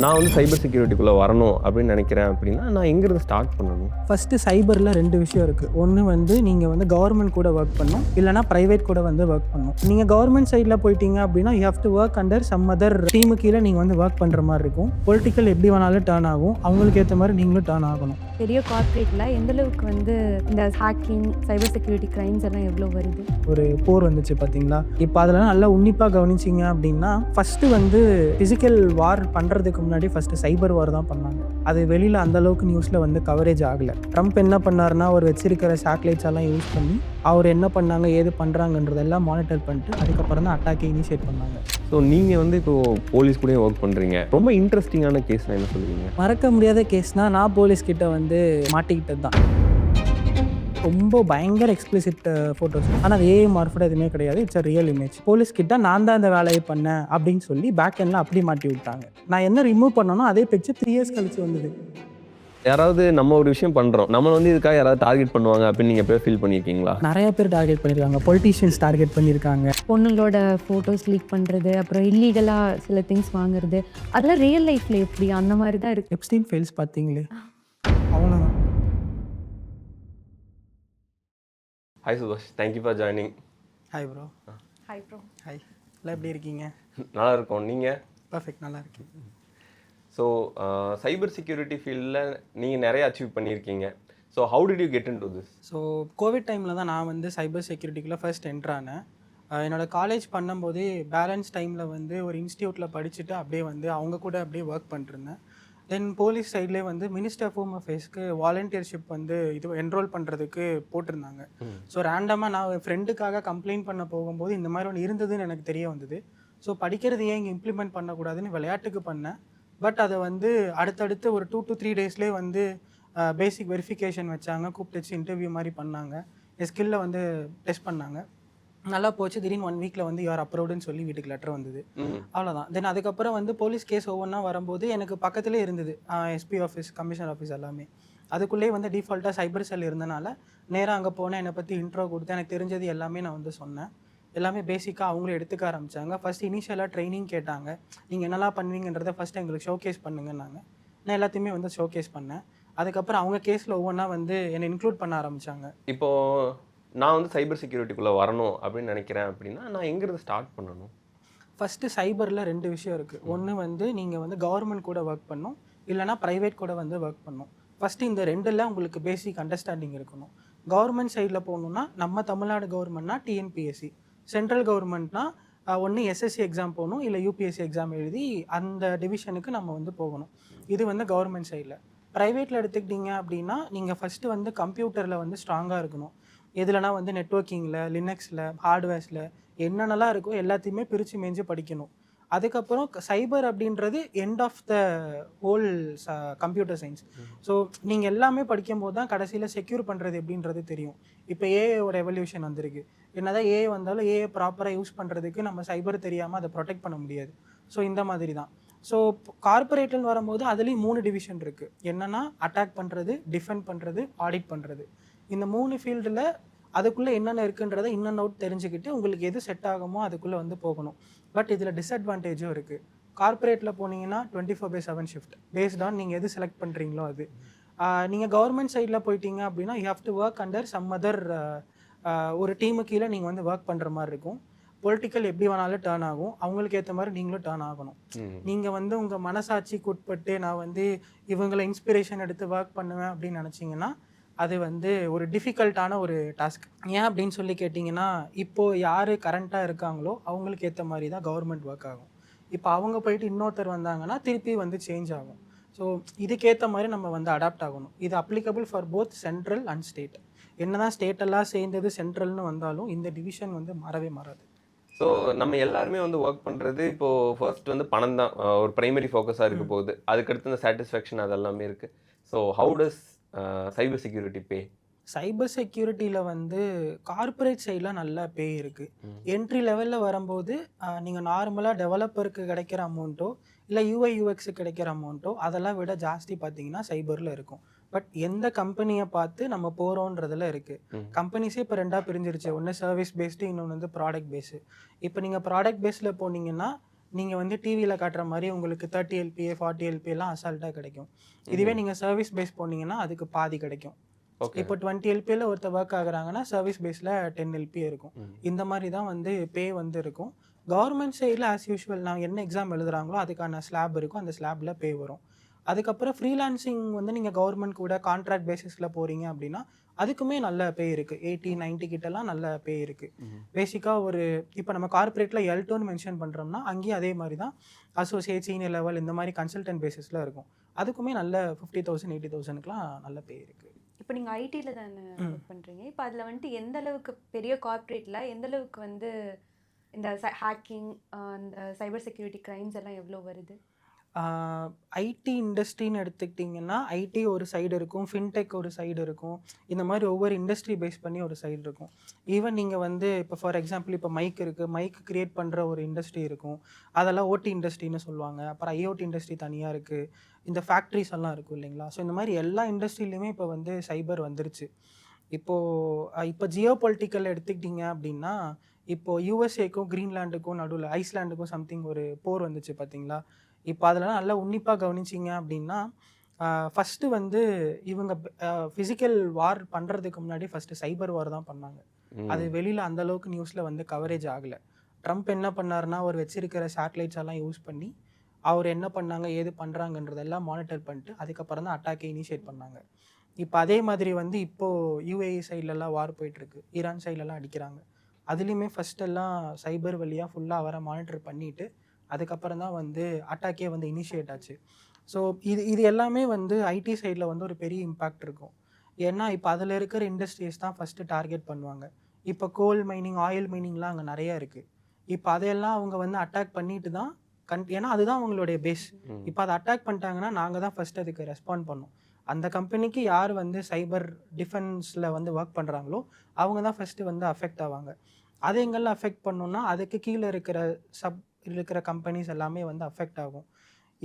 நான் வந்து சைபர் செக்யூரிட்டிக்குள்ளே வரணும் அப்படின்னு நினைக்கிறேன் அப்படின்னா நான் எங்கேருந்து ஸ்டார்ட் பண்ணணும்? ஃபஸ்ட்டு சைபரில் 2 விஷயம் இருக்குது. ஒன்று வந்து நீங்கள் வந்து கவர்மெண்ட் கூட ஒர்க் பண்ணணும், இல்லைனா ப்ரைவேட் கூட வந்து ஒர்க் பண்ணணும். நீங்கள் கவர்மெண்ட் சைடில் போயிட்டீங்க அப்படின்னா you have to work under some other team கீழே நீங்கள் வந்து ஒர்க் பண்ணுற மாதிரி இருக்கும். பொலிட்டிக்கல் எப்படி வேணாலும் டேர்ன் ஆகும், அவங்களுக்கு ஏற்ற மாதிரி நீங்களும் டேர்ன் ஆகணும். பெரிய கார்ப்பரேட்டில் எந்தளவுக்கு வந்து இந்த ஹேக்கிங் சைபர் செக்யூரிட்டி க்ரைம்ஸ் எல்லாம் எவ்வளோ வருது? ஒரு போர் வந்துச்சு பார்த்தீங்களா? இப்போ அதெல்லாம் நல்லா உன்னிப்பாக கவனிச்சிங்க அப்படின்னா ஃபஸ்ட்டு வந்து ஃபிசிக்கல் வார் பண்ணுறதுக்கு முன்னாடி ஃபஸ்ட்டு சைபர் வார் தான் பண்ணாங்க. அது வெளியில் அந்தளவுக்கு நியூஸில் வந்து கவரேஜ் ஆகலை. ட்ரம்ப் என்ன பண்ணாருன்னா அவர் வச்சிருக்கிற சேட்டலைட்ஸ் எல்லாம் யூஸ் பண்ணி அவர் என்ன பண்ணாங்க ஏது பண்ணுறாங்கன்றதெல்லாம் மானிட்டர் பண்ணிட்டு அதுக்கப்புறம் தான் அட்டாக்கை இனிஷியேட் பண்ணாங்க. ஸோ நீங்கள் வந்து இப்போது போலீஸ் கூட ஒர்க் பண்ணுறீங்க, ரொம்ப இன்ட்ரெஸ்டிங்கான கேஸ்னால் என்ன சொல்லுவீங்க? மறக்க முடியாத கேஸ்னால் நான் போலீஸ்கிட்ட வந்து மாட்டிக்கிட்டது தான். ரொம்ப பயங்கர எக்ஸ்பிளிசிட் ஃபோட்டோஸ், ஆனால் அது ஏஐ மார்ஃபட் எதுவுமே கிடையாது, இட்ஸ் அ ரியல் இமேஜ். போலீஸ்கிட்ட நான் தான் இந்த வேலையை பண்ணேன் அப்படின்னு சொல்லி பேக் எண்ட்ல அப்படி மாட்டி விட்டாங்க. நான் என்ன ரிமூவ் பண்ணனோ அதே பிக்சர் 3 இயர்ஸ் கழிச்சு வந்தது. யாராவது நம்ம ஒரு விஷயம் பண்ணுறோம், நம்ம வந்து இதுக்காக யாராவது டார்கெட் பண்ணுவாங்க அப்படின்னு நீங்கள் எப்போ ஃபீல் பண்ணியிருக்கீங்களா? நிறைய பேர் டார்கெட் பண்ணியிருக்காங்க, பொலிட்டீஷியன்ஸ் டார்கெட் பண்ணியிருக்காங்க. பொண்ணுங்களோட ஃபோட்டோஸ் லீக் பண்ணுறது, அப்புறம் இல்லீகலாக சில திங்ஸ் வாங்குறது, அதெல்லாம் ரியல் லைஃப்பில் எப்படி அந்த மாதிரி தான் இருக்குது. எப்ஸ்டீன் ஃபைல்ஸ் பார்த்தீங்களே, அவ்வளோதான். ஹாய் சுபாஷ், thank you for joining. Hi bro. Hi bro. Hi, எல்லாம் எப்படி இருக்கீங்க? நல்லா இருக்கோம், நீங்கள்? பர்ஃபெக்ட், நல்லா இருக்கேன். ஸோ சைபர் செக்யூரிட்டி ஃபீல்டில் நீங்கள் நிறைய அச்சீவ் பண்ணியிருக்கீங்க. So how did you get in to this? So Covid டைமில் தான் நான் வந்து சைபர் செக்யூரிட்டிக்குள்ளே ஃபர்ஸ்ட் என்ட்ரானேன். என்னோடய காலேஜ் பண்ணும்போதே பேலன்ஸ் டைமில் வந்து ஒரு இன்ஸ்டியூட்டில் படிச்சுட்டு அப்படியே வந்து அவங்க கூட அப்படியே ஒர்க் பண்ணிருந்தேன். தென் போலீஸ் சைட்லேயே வந்து மினிஸ்டர் ஹோம் அஃபேர்ஸ்க்கு வாலண்டியர்ஷிப் வந்து இது என்ரோல் பண்ணுறதுக்கு போட்டிருந்தாங்க. ஸோ ரேண்டமாக நான் ஃப்ரெண்டுக்காக கம்ப்ளைண்ட் பண்ண போகும்போது இந்த மாதிரி ஒன்று இருந்ததுன்னு எனக்கு தெரிய வந்தது. ஸோ படிக்கிறது ஏன் இங்கே இம்ப்ளிமெண்ட் பண்ணக்கூடாதுன்னு விளையாட்டுக்கு பண்ணேன். பட் அதை வந்து அடுத்தடுத்து ஒரு 2 to 3 டேஸ்லேயே வந்து பேசிக் வெரிஃபிகேஷன் வச்சாங்க, கூப்பிட்டு வச்சு இன்டர்வியூ மாதிரி பண்ணாங்க, என் ஸ்கில்லை வந்து டெஸ்ட் பண்ணாங்க. நல்லா போச்சு. திடீர்னு 1 வீக்கில் வந்து யூஆர் அப்ரூவ்டுன்னு சொல்லி வீட்டுக்கு லெட்டர் வந்தது. அவ்வளோதான். தென் அதுக்கப்புறம் வந்து போலீஸ் கேஸ் ஒவ்வொன்றா வரும்போது எனக்கு பக்கத்துலேயே இருந்தது எஸ்பி ஆஃபீஸ், கமிஷனர் ஆஃபீஸ் எல்லாமே. அதுக்குள்ளேயே வந்து டிஃபால்ட்டாக சைபர் செல் இருந்தனால நேராக அங்கே போனேன், என்னை பற்றி இன்ட்ரோ கொடுத்து எனக்கு தெரிஞ்சது எல்லாமே நான் வந்து சொன்னேன். எல்லாமே பேசிக்காக அவங்களும் எடுத்துக்க ஆரம்பித்தாங்க. ஃபஸ்ட் இனிஷியலாக ட்ரைனிங் கேட்டாங்க, நீங்கள் என்னெல்லாம் பண்ணுவீங்கன்றதை ஃபஸ்ட் எங்களுக்கு ஷோகேஸ் பண்ணுங்கன்னாங்க. நான் எல்லாத்தையுமே வந்து ஷோகேஸ் பண்ணேன். அதுக்கப்புறம் அவங்க கேஸில் ஒவ்வொன்றா வந்து என்னை இன்க்ளூட் பண்ண ஆரம்பித்தாங்க. இப்போது நான் வந்து சைபர் செக்யூரிட்டிக்குள்ளே வரணும் அப்படின்னு நினைக்கிறேன் அப்படின்னா நான் எங்கேருந்து ஸ்டார்ட் பண்ணணும்? ஃபஸ்ட்டு சைபரில் 2 விஷயம் இருக்குது. ஒன்று வந்து நீங்கள் வந்து கவர்மெண்ட் கூட ஒர்க் பண்ணணும், இல்லைனா ப்ரைவேட் கூட வந்து ஒர்க் பண்ணணும். ஃபஸ்ட்டு இந்த 2ல் உங்களுக்கு பேசிக் அண்டர்ஸ்டாண்டிங் இருக்கணும். கவர்மெண்ட் சைடில் போகணுன்னா நம்ம தமிழ்நாடு கவர்மெண்ட்னா டிஎன்பிஎஸ்சி, சென்ட்ரல் கவர்மெண்ட்னா ஒன்று எஸ்எஸ்சி எக்ஸாம் போகணும், இல்லை யூபிஎஸ்சி எக்ஸாம் எழுதி அந்த டிவிஷனுக்கு நம்ம வந்து போகணும். இது வந்து கவர்மெண்ட் சைடில். ப்ரைவேட்டில் எடுத்துக்கிட்டிங்க அப்படின்னா நீங்கள் ஃபஸ்ட்டு வந்து கம்ப்யூட்டரில் வந்து ஸ்ட்ராங்காக இருக்கணும். எதுலனா வந்து நெட்வொர்க்கிங்கில், லினக்ஸில், ஹார்ட்வேர்ஸில் என்னென்னலாம் இருக்கோ எல்லாத்தையுமே பிரித்து மேய்ஞ்சு படிக்கணும். அதுக்கப்புறம் சைபர் அப்படின்றது end of the whole computer science. So நீங்கள் எல்லாமே படிக்கும்போது தான் கடைசியில் செக்யூர் பண்ணுறது எப்படின்றது தெரியும். இப்போ ஏஐயோட எவல்யூஷன் வந்திருக்கு. என்னதான் ஏஐ வந்தாலும் ஏஐ ப்ராப்பராக யூஸ் பண்ணுறதுக்கு நம்ம சைபர் தெரியாமல் அதை ப்ரொடெக்ட் பண்ண முடியாது. ஸோ இந்த மாதிரி தான். ஸோ கார்பரேட்னு வரும்போது அதுலேயும் 3 டிவிஷன் இருக்குது. என்னென்னா அட்டாக் பண்ணுறது, டிஃபெண்ட் பண்ணுறது, ஆடிட் பண்ணுறது. இந்த 3 ஃபீல்டில் அதுக்குள்ளே என்னென்ன இருக்குன்றதை இன்னும் அவுட் தெரிஞ்சுக்கிட்டு உங்களுக்கு எது செட் ஆகுமோ அதுக்குள்ளே வந்து போகணும். பட் இதில் டிஸ்அட்வான்டேஜும் இருக்குது. கார்பரேட்டில் போனீங்கன்னா 24/7 ஷிஃப்ட் பேஸ்ட் ஆன் நீங்கள் எது செலக்ட் பண்ணுறீங்களோ அது. நீங்கள் கவர்மெண்ட் சைடில் போயிட்டீங்க அப்படின்னா you have to work under some other ஒரு டீமு கீழே நீங்கள் வந்து ஒர்க் பண்ணுற மாதிரி இருக்கும். பொலிட்டிக்கல் எப்படி வேணாலும் டேர்ன் ஆகும், அவங்களுக்கு ஏற்ற மாதிரி நீங்களும் டேர்ன் ஆகணும். நீங்கள் வந்து உங்கள் மனசாட்சிக்கு உட்பட்டு நான் வந்து இவங்களை இன்ஸ்பிரேஷன் எடுத்து ஒர்க் பண்ணுவேன் அப்படின்னு நினச்சிங்கன்னா அது வந்து ஒரு டிஃபிகல்ட்டான ஒரு டாஸ்க். ஏன் அப்படின்னு சொல்லி கேட்டிங்கன்னா இப்போது யார் கரண்ட்டாக இருக்காங்களோ அவங்களுக்கு ஏற்ற மாதிரி தான் கவர்மெண்ட் ஒர்க் ஆகும். இப்போ அவங்க போயிட்டு இன்னொருத்தர் வந்தாங்கன்னா திருப்பி வந்து சேஞ்ச் ஆகும். ஸோ இதுக்கேற்ற மாதிரி நம்ம வந்து அடாப்ட் ஆகணும். இது applicable for both central and state. என்ன தான் ஸ்டேட்டெல்லாம் சேர்ந்தது சென்ட்ரல்னு வந்தாலும் இந்த டிவிஷன் வந்து மாறவே மாறாது. ஸோ நம்ம எல்லாருமே வந்து ஒர்க் பண்ணுறது இப்போது ஃபர்ஸ்ட் வந்து பணம் தான் ஒரு ப்ரைமரி ஃபோக்கஸாக இருக்க போகுது. அதுக்கடுத்து இந்த சாட்டிஸ்ஃபேக்ஷன் அதெல்லாமே இருக்குது. So how does cyber security pay? Cyber செக்யூரிட்டியில் வந்து கார்ப்பரேட் சைடில் நல்லா பே இருக்குது. என்ட்ரி லெவலில் வரும்போது நீங்கள் நார்மலாக டெவலப்பருக்கு கிடைக்கிற அமௌண்ட்டோ இல்லை யூஐ/யூஎக்ஸுக்கு கிடைக்கிற அமௌண்ட்டோ அதெல்லாம் விட ஜாஸ்தி பார்த்தீங்கன்னா சைபரில் இருக்கும். பட் எந்த கம்பெனியை பார்த்து நம்ம போகிறோன்றதுல இருக்குது. கம்பெனிஸே இப்போ 2ஆக பிரிஞ்சிருச்சு. ஒன்று சர்வீஸ் பேஸ்டு, இன்னொன்று வந்து ப்ராடக்ட் பேஸு. இப்போ நீங்கள் ப்ராடக்ட் பேஸில் போனீங்கன்னா நீங்கள் வந்து டிவியில் காட்டுற மாதிரி உங்களுக்கு 30 LPA 40 LPA எல்லாம் அசால்ட்டாக கிடைக்கும். இதுவே நீங்கள் சர்வீஸ் பேஸ் போனீங்கன்னா அதுக்கு பாதி கிடைக்கும். ஓகே. இப்போ 20 LPAல ஒருத்தர் ஒர்க் ஆகுறாங்கன்னா சர்வீஸ் பேஸில் 10 LPA இருக்கும். இந்த மாதிரி தான் வந்து பே வந்து இருக்கும். கவர்மெண்ட் சைடில் ஆஸ் யூஷுவல் நான் என்ன எக்ஸாம் எழுதுறாங்களோ அதுக்கான ஸ்லாப் இருக்கும், அந்த ஸ்லாபில் பே வரும். அதுக்கப்புறம் ஃப்ரீலான்சிங் வந்து நீங்கள் கவர்மெண்ட் கூட கான்ட்ராக்ட் பேசிஸில் போகிறீங்க அப்படின்னா அதுக்குமே நல்ல பே இருக்குது. 80-90 கிட்டலாம் நல்ல பே இருக்குது. பேசிக்காக ஒரு இப்போ நம்ம கார்பரேட்டில் L2ன்னு மென்ஷன் பண்ணுறோம்னா அங்கேயும் அதே மாதிரி தான் அசோசியேட் சீனியர் லெவல் இந்த மாதிரி கன்சல்டன்ட் பேசிஸில் இருக்கும். அதுக்குமே நல்ல 50,000 80,000க்குலாம் நல்ல பே இருக்குது. இப்போ நீங்கள் ஐடியில் தானே ஒர்க் பண்ணுறீங்க. இப்போ அதில் வந்துட்டு எந்த அளவுக்கு பெரிய கார்ப்பரேட்டில் எந்த அளவுக்கு வந்து இந்த ஹேக்கிங் அந்த சைபர் செக்யூரிட்டி க்ரைம்ஸ் எல்லாம் எவ்வளோ வருது? ஐடி இண்டஸ்ட்ரின்னு எடுத்துக்கிட்டிங்கன்னா ஐடி ஒரு சைடு இருக்கும், ஃபின்டெக் ஒரு சைடு இருக்கும். இந்த மாதிரி ஒவ்வொரு இண்டஸ்ட்ரி பேஸ் பண்ணி ஒரு சைடு இருக்கும். ஈவன் நீங்கள் வந்து இப்போ ஃபார் எக்ஸாம்பிள் இப்போ மைக் இருக்குது, மைக் கிரியேட் பண்ணுற ஒரு இண்டஸ்ட்ரி இருக்கும், அதெல்லாம் ஓடி இண்டஸ்ட்ரின்னு சொல்லுவாங்க. அப்புறம் ஐஓடி இண்டஸ்ட்ரி தனியாக இருக்குது, இந்த ஃபேக்ட்ரிஸ் எல்லாம் இருக்கும் இல்லைங்களா. ஸோ இந்த மாதிரி எல்லா இண்டஸ்ட்ரியிலையுமே இப்போ வந்து சைபர் வந்துருச்சு. இப்போ ஜியோ பொலிட்டிக்கல் எடுத்துக்கிட்டிங்க அப்படின்னா இப்போ யூஎஸ்ஏக்கும் கிரீன்லாண்டுக்கும் நடுவில் ஐஸ்லாண்டுக்கும் சம்திங் ஒரு போர் வந்துச்சு பார்த்தீங்களா. இப்போ அதெல்லாம் நல்லா உன்னிப்பாக கவனிச்சிங்க அப்படின்னா ஃபஸ்ட்டு வந்து இவங்க ஃபிசிக்கல் வார் பண்ணுறதுக்கு முன்னாடி ஃபஸ்ட்டு சைபர் வார் தான் பண்ணாங்க. அது வெளியில் அந்தளவுக்கு நியூஸில் வந்து கவரேஜ் ஆகலை. ட்ரம்ப் என்ன பண்ணாருன்னா அவர் வச்சிருக்கிற சேட்டலைட்ஸ் எல்லாம் யூஸ் பண்ணி அவர் என்ன பண்ணாங்க ஏது பண்ணுறாங்கன்றதெல்லாம் மானிட்டர் பண்ணிட்டு அதுக்கப்புறம் தான் அட்டாக்கை இனிஷியேட் பண்ணாங்க. இப்போ அதே மாதிரி வந்து இப்போது யூஏஇ சைட்லலாம் வார் போயிட்டுருக்கு, ஈரான் சைட்லலாம் அடிக்கிறாங்க. அதுலேயுமே ஃபஸ்ட்டெல்லாம் சைபர் வழியாக ஃபுல்லாக அவரை மானிட்டர் பண்ணிவிட்டு அதுக்கப்புறம் தான் வந்து அட்டாக்கே வந்து இனிஷியேட் ஆச்சு. ஸோ இது எல்லாமே வந்து ஐடி சைடில் வந்து ஒரு பெரிய இம்பேக்ட் இருக்கும். ஏன்னா இப்போ அதில் இருக்கிற இண்டஸ்ட்ரீஸ் தான் ஃபஸ்ட்டு டார்கெட் பண்ணுவாங்க. இப்போ கோல் மைனிங் ஆயில் மைனிங்லாம் அங்கே நிறையா இருக்குது. இப்போ அதையெல்லாம் அவங்க வந்து அட்டாக் பண்ணிட்டு தான் ஏன்னா அதுதான் அவங்களுடைய பேஸ். இப்போ அதை அட்டாக் பண்ணிட்டாங்கன்னா நாங்கள் தான் ஃபஸ்ட்டு அதுக்கு ரெஸ்பாண்ட் பண்ணோம். அந்த கம்பெனிக்கு யார் வந்து சைபர் டிஃபென்ஸில் வந்து ஒர்க் பண்ணுறாங்களோ அவங்க தான் ஃபஸ்ட்டு வந்து அஃபெக்ட் ஆவாங்க. அது எங்கெல்லாம் அஃபெக்ட் பண்ணோன்னா அதுக்கு கீழே இருக்கிற கம்பெனிஸ் எல்லாமே வந்து அஃபெக்ட் ஆகும்.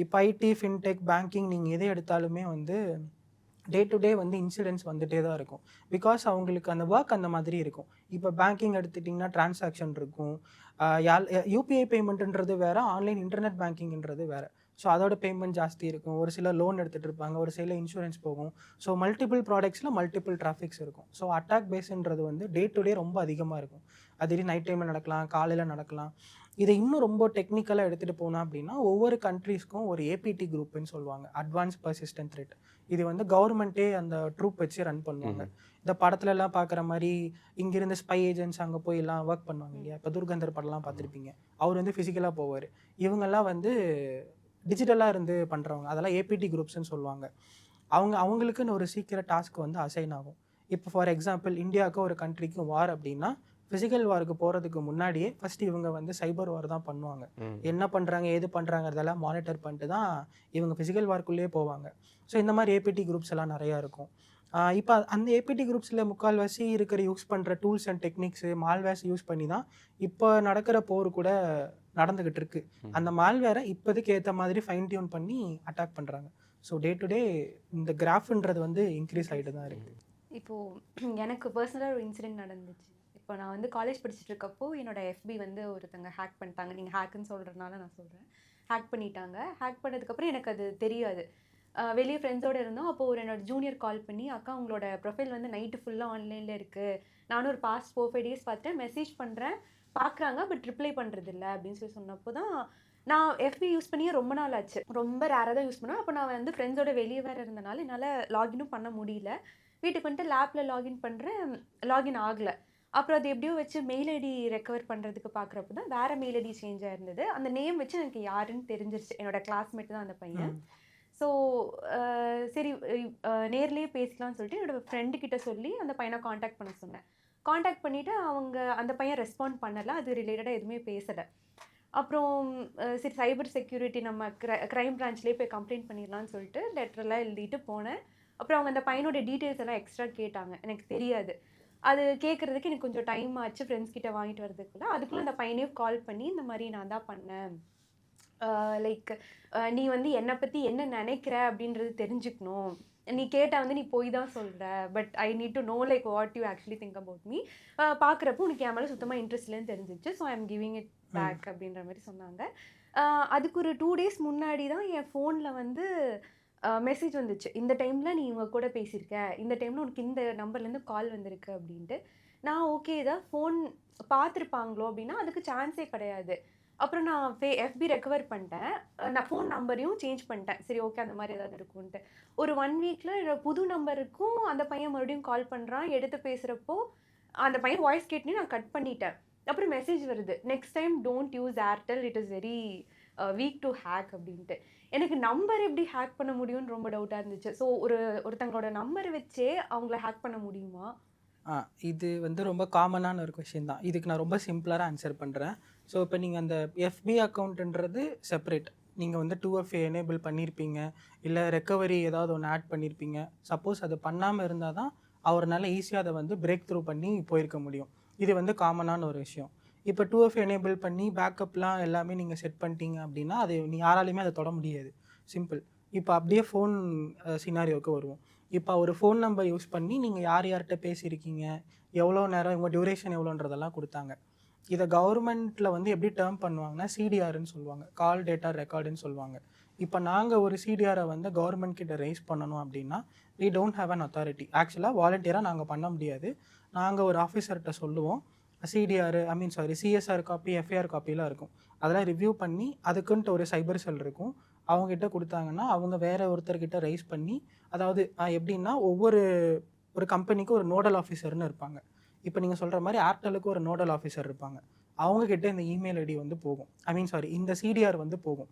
இப்போ ஐடி ஃபின்டெக் பேங்கிங் நீங்கள் எதை எடுத்தாலுமே வந்து டே டு டே வந்து இன்சிடென்ட்ஸ் வந்துகிட்டே தான் இருக்கும். பிகாஸ் அவங்களுக்கு அந்த ஒர்க் அந்த மாதிரி இருக்கும். இப்போ பேங்கிங் எடுத்துட்டிங்கன்னா டிரான்சாக்ஷன் இருக்கும், யூபிஐ பேமெண்ட்டுன்றது வேறு, ஆன்லைன் இன்டர்நெட் பேங்கிங்கிறது வேறு. ஸோ அதோட பேமெண்ட் ஜாஸ்தி இருக்கும். ஒரு சில லோன் எடுத்துகிட்டு இருப்பாங்க, ஒரு சில இன்சூரன்ஸ் போகும். ஸோ மல்டிபிள் ப்ராடக்ட்ஸில் மல்டிபிள் டிராஃபிக்ஸ் இருக்கும். ஸோ அட்டாக் பேஸ்ன்றது வந்து டே டு டே ரொம்ப அதிகமாக இருக்கும். அது நைட் டைமில் நடக்கலாம், காலையில் நடக்கலாம். இதை இன்னும் ரொம்ப டெக்னிக்கலாக எடுத்துகிட்டு போனோம் அப்படின்னா ஒவ்வொரு கண்ட்ரீஸ்க்கும் ஒரு ஏபிடி குரூப்னு சொல்லுவாங்க, அட்வான்ஸ் பர்சிஸ்டன்ட் த்ரெட். இது வந்து கவர்மெண்ட்டே அந்த ட்ரூப் வச்சு ரன் பண்ணுவாங்க. இந்த படத்துலலாம் பார்க்குற மாதிரி இங்கிருந்து ஸ்பை ஏஜென்ட்ஸ் அங்கே போய் எல்லாம் ஒர்க் பண்ணுவாங்க இல்லையா. இப்போ துர்கந்தர் படம்லாம் பார்த்துருப்பீங்க, அவர் வந்து ஃபிசிக்கலாக போவார். இவங்கெல்லாம் வந்து டிஜிட்டலாக இருந்து பண்ணுறவங்க, அதெல்லாம் ஏபிடி குரூப்ஸ்ன்னு சொல்லுவாங்க. அவங்களுக்குன்னு ஒரு சீக்கிரம் டாஸ்க் வந்து அசைன் ஆகும். இப்போ ஃபார் எக்ஸாம்பிள் இந்தியாவுக்கு ஒரு கண்ட்ரிக்கு வார் அப்படின்னா ஃபிசிக்கல் வாருக்கு போகிறதுக்கு முன்னாடியே ஃபஸ்ட்டு இவங்க வந்து சைபர் வார் தான் பண்ணுவாங்க. என்ன பண்ணுறாங்க ஏது பண்ணுறாங்கிறதெல்லாம் மானிட்டர் பண்ணிட்டு தான் இவங்க ஃபிசிக்கல் வார்க்குள்ளேயே போவாங்க. ஸோ இந்த மாதிரி ஏபிடி குரூப்ஸ் எல்லாம் நிறையா இருக்கும். இப்போ அந்த ஏபிடி குரூப்ஸில் முக்கால்வாசி இருக்கிற யூஸ் பண்ணுற tools and techniques malwares use பண்ணி தான் இப்போ நடக்கிற போர் கூட நடந்துக்கிட்டு இருக்கு. அந்த மால்வேரை இப்போதைக்கு ஏற்ற மாதிரி ஃபைன் டியூன் பண்ணி அட்டாக் பண்ணுறாங்க. ஸோ டே டு டே இந்த கிராஃப்ன்றது வந்து இன்க்ரீஸ் ஆகிட்டு தான் இருக்குது. இப்போது எனக்கு பர்சனலாக ஒரு இன்சிடென்ட் நடந்துச்சு. இப்போ நான் வந்து காலேஜ் படிச்சுட்டு இருக்கப்போ என்னோட எஃபி வந்து ஒருத்தங்க ஹேக் பண்ணிட்டாங்க. நீங்கள் ஹேக்குன்னு சொல்கிறதுனால நான் சொல்கிறேன். ஹேக் பண்ணிட்டாங்க. ஹேக் பண்ணதுக்கப்புறம் எனக்கு அது தெரியாது. வெளியே ஃப்ரெண்ட்ஸோடு இருந்தோம். அப்போது ஒரு என்னோட ஜூனியர் கால் பண்ணி, அக்கா உங்களோட ப்ரொஃபைல் வந்து நைட்டு ஃபுல்லாக ஆன்லைனில் இருக்குது, நானும் ஒரு பாஸ்ட் 4-5 டேஸ் பார்த்துட்டேன், மெசேஜ் பண்ணுறேன், பார்க்குறாங்க, பட் ரிப்ளை பண்ணுறதில்ல அப்படின்னு சொல்லி சொன்னப்போ தான் நான் எஃபி யூஸ் பண்ணியே ரொம்ப நாள் ஆச்சு. ரொம்ப ரேராக தான் யூஸ் பண்ணேன். அப்போ நான் வந்து ஃப்ரெண்ட்ஸோட வெளியே வேறு இருந்தனால என்னால் லாகினும் பண்ண முடியல. வீட்டுக்கு வந்துட்டு லேப்பில் லாகின் பண்ணுறேன், லாகின் ஆகலை. அப்புறம் அது எப்படியோ வச்சு மெயில் ஐடி ரெக்கவர் பண்ணுறதுக்கு பார்க்குறப்போ தான் வேறு மெயில் ஐடி சேஞ்ச் ஆயிருந்தது. அந்த நேம் வச்சு எனக்கு யாருன்னு தெரிஞ்சிருச்சு. என்னோட கிளாஸ்மேட் தான் அந்த பையன். ஸோ சரி நேர்லேயே பேசலாம்னு சொல்லிட்டு என்னோடய ஃப்ரெண்டுக்கிட்ட சொல்லி அந்த பையனை காண்டாக்ட் பண்ண சொன்னேன். காண்டாக்ட் பண்ணிவிட்டு அந்த பையன் ரெஸ்பாண்ட் பண்ணலை, அது ரிலேட்டடாக எதுவுமே பேசலை. அப்புறம் சரி சைபர் செக்யூரிட்டி நம்ம க்ரைம் பிரான்ச்லேயே போய் கம்ப்ளைண்ட் பண்ணிடலான்னு சொல்லிட்டு லெட்டரெல்லாம் எழுதிட்டு போனேன். அப்புறம் அவங்க அந்த பையனோட டீட்டெயில்ஸ் எல்லாம் எக்ஸ்ட்ரா கேட்டாங்க. எனக்கு தெரியாது. அது கேட்குறதுக்கு எனக்கு கொஞ்சம் டைம் ஆச்சு, ஃப்ரெண்ட்ஸ் கிட்ட வாங்கிட்டு வரதுக்குள்ள. அதுக்குள்ளே அந்த பையனே கால் பண்ணி இந்த மாதிரி நான் தான் பண்ணேன், லைக் நீ வந்து என்னை பற்றி என்ன நினைக்கிற அப்படின்றது தெரிஞ்சுக்கணும், நீ கேட்டால் வந்து நீ போய் தான் சொல்கிற, but I need to know like what you actually think about me. பார்க்குறப்போ உனக்கு என் மேலே சுத்தமாக இன்ட்ரெஸ்ட் இல்லைன்னு தெரிஞ்சிச்சு. So I am giving it back அப்படின்ற மாதிரி சொன்னாங்க. அதுக்கு ஒரு 2 டேஸ் முன்னாடி தான் என் ஃபோனில் வந்து மெசேஜ் வந்துச்சு. இந்த டைமில் நீ இவங்க கூட பேசியிருக்க, இந்த டைமில் உனக்கு இந்த நம்பர்லேருந்து கால் வந்திருக்கு அப்படின்ட்டு. நான் ஓகே இதை ஃபோன் பார்த்துருப்பாங்களோ அப்படின்னா அதுக்கு சான்ஸே கிடையாது. அப்புறம் நான் எஃபி ரெக்கவர் பண்ணிட்டேன். நான் ஃபோன் நம்பரையும் சேஞ்ச் பண்ணிட்டேன். சரி ஓகே அந்த மாதிரி ஏதாவது இருக்கும்ன்ட்டு. ஒரு 1 வீக்கில் புது நம்பருக்கும் அந்த பையன் மறுபடியும் கால் பண்ணுறான். எடுத்து பேசுகிறப்போ அந்த பையன் வாய்ஸ் கேட்டுன்னு நான் கட் பண்ணிட்டேன். அப்புறம் மெசேஜ் வருது, next time don't use Airtel, it is very weak to hack அப்படின்ட்டு. எனக்கு நம்பர் எப்படி ஹேக் பண்ண முடியும்னு ரொம்ப டவுட்டாக இருந்துச்சு. ஸோ ஒருத்தங்களோட நம்பரை வச்சே அவங்கள ஹேக் பண்ண முடியுமா? இது வந்து ரொம்ப காமனான ஒரு கொஷின் தான். இதுக்கு நான் ரொம்ப சிம்பிளாக ஆன்சர் பண்ணுறேன். ஸோ இப்போ நீங்கள் அந்த எஃபி அக்கௌண்ட்டுன்றது செப்பரேட். நீங்கள் வந்து 2FA எனேபிள் பண்ணியிருப்பீங்க, இல்லை ரெக்கவரி ஏதாவது ஒன்று ஆட் பண்ணியிருப்பீங்க. சப்போஸ் அது பண்ணாமல் இருந்தால் தான் அவரால் ஈஸியாக அதை வந்து பிரேக் த்ரூ பண்ணி போயிருக்க முடியும். இது வந்து காமனான ஒரு விஷயம். இப்போ 2FA எனேபிள் பண்ணி பேக்கப்லாம் எல்லாமே நீங்கள் செட் பண்ணிட்டீங்க அப்படின்னா அது யாராலையுமே அதை தொட முடியாது. சிம்பிள். இப்போ அப்படியே ஃபோன் சினாரியோவுக்கு வருவோம். இப்போ ஒரு ஃபோன் நம்பர் யூஸ் பண்ணி நீங்கள் யார்கிட்ட பேசியிருக்கீங்க, எவ்வளோ நேரம், உங்கள் டியூரேஷன் எவ்வளோன்றதெல்லாம் கொடுத்தாங்க. இதை கவர்மெண்ட்டில் வந்து எப்படி டேர்ம் பண்ணுவாங்கன்னா சிடிஆர்னு சொல்லுவாங்க, கால் டேட்டா ரெக்கார்டுன்னு சொல்லுவாங்க. இப்போ நாங்கள் ஒரு சிடிஆரை வந்து கவர்மெண்ட் கிட்ட ரைஸ் பண்ணணும் அப்படின்னா we don't have an authority. ஆக்சுவலாக வாலண்டியராக நாங்கள் பண்ண முடியாது. நாங்கள் ஒரு ஆஃபீஸர்கிட்ட சொல்லுவோம், சிடிஆர் சிஎஸ்ஆர் காப்பி, எஃப்ஐஆர் காப்பிலாம் இருக்கும். அதெல்லாம் ரிவ்யூ பண்ணி அதுக்குன்ட்டு ஒரு சைபர் செல் இருக்கும். அவங்ககிட்ட கொடுத்தாங்கன்னா அவங்க வேற ஒருத்தர்கிட்ட ரைஸ் பண்ணி, அதாவது எப்படின்னா ஒரு கம்பெனிக்கு ஒரு நோடல் ஆஃபீஸர்னு இருப்பாங்க. இப்போ நீங்கள் சொல்கிற மாதிரி ஏர்டெலுக்கு ஒரு நோடல் ஆஃபீஸர் இருப்பாங்க. அவங்கக்கிட்ட இந்த இமெயில் ஐடி வந்து போகும். இந்த சிடிஆர் வந்து போகும்.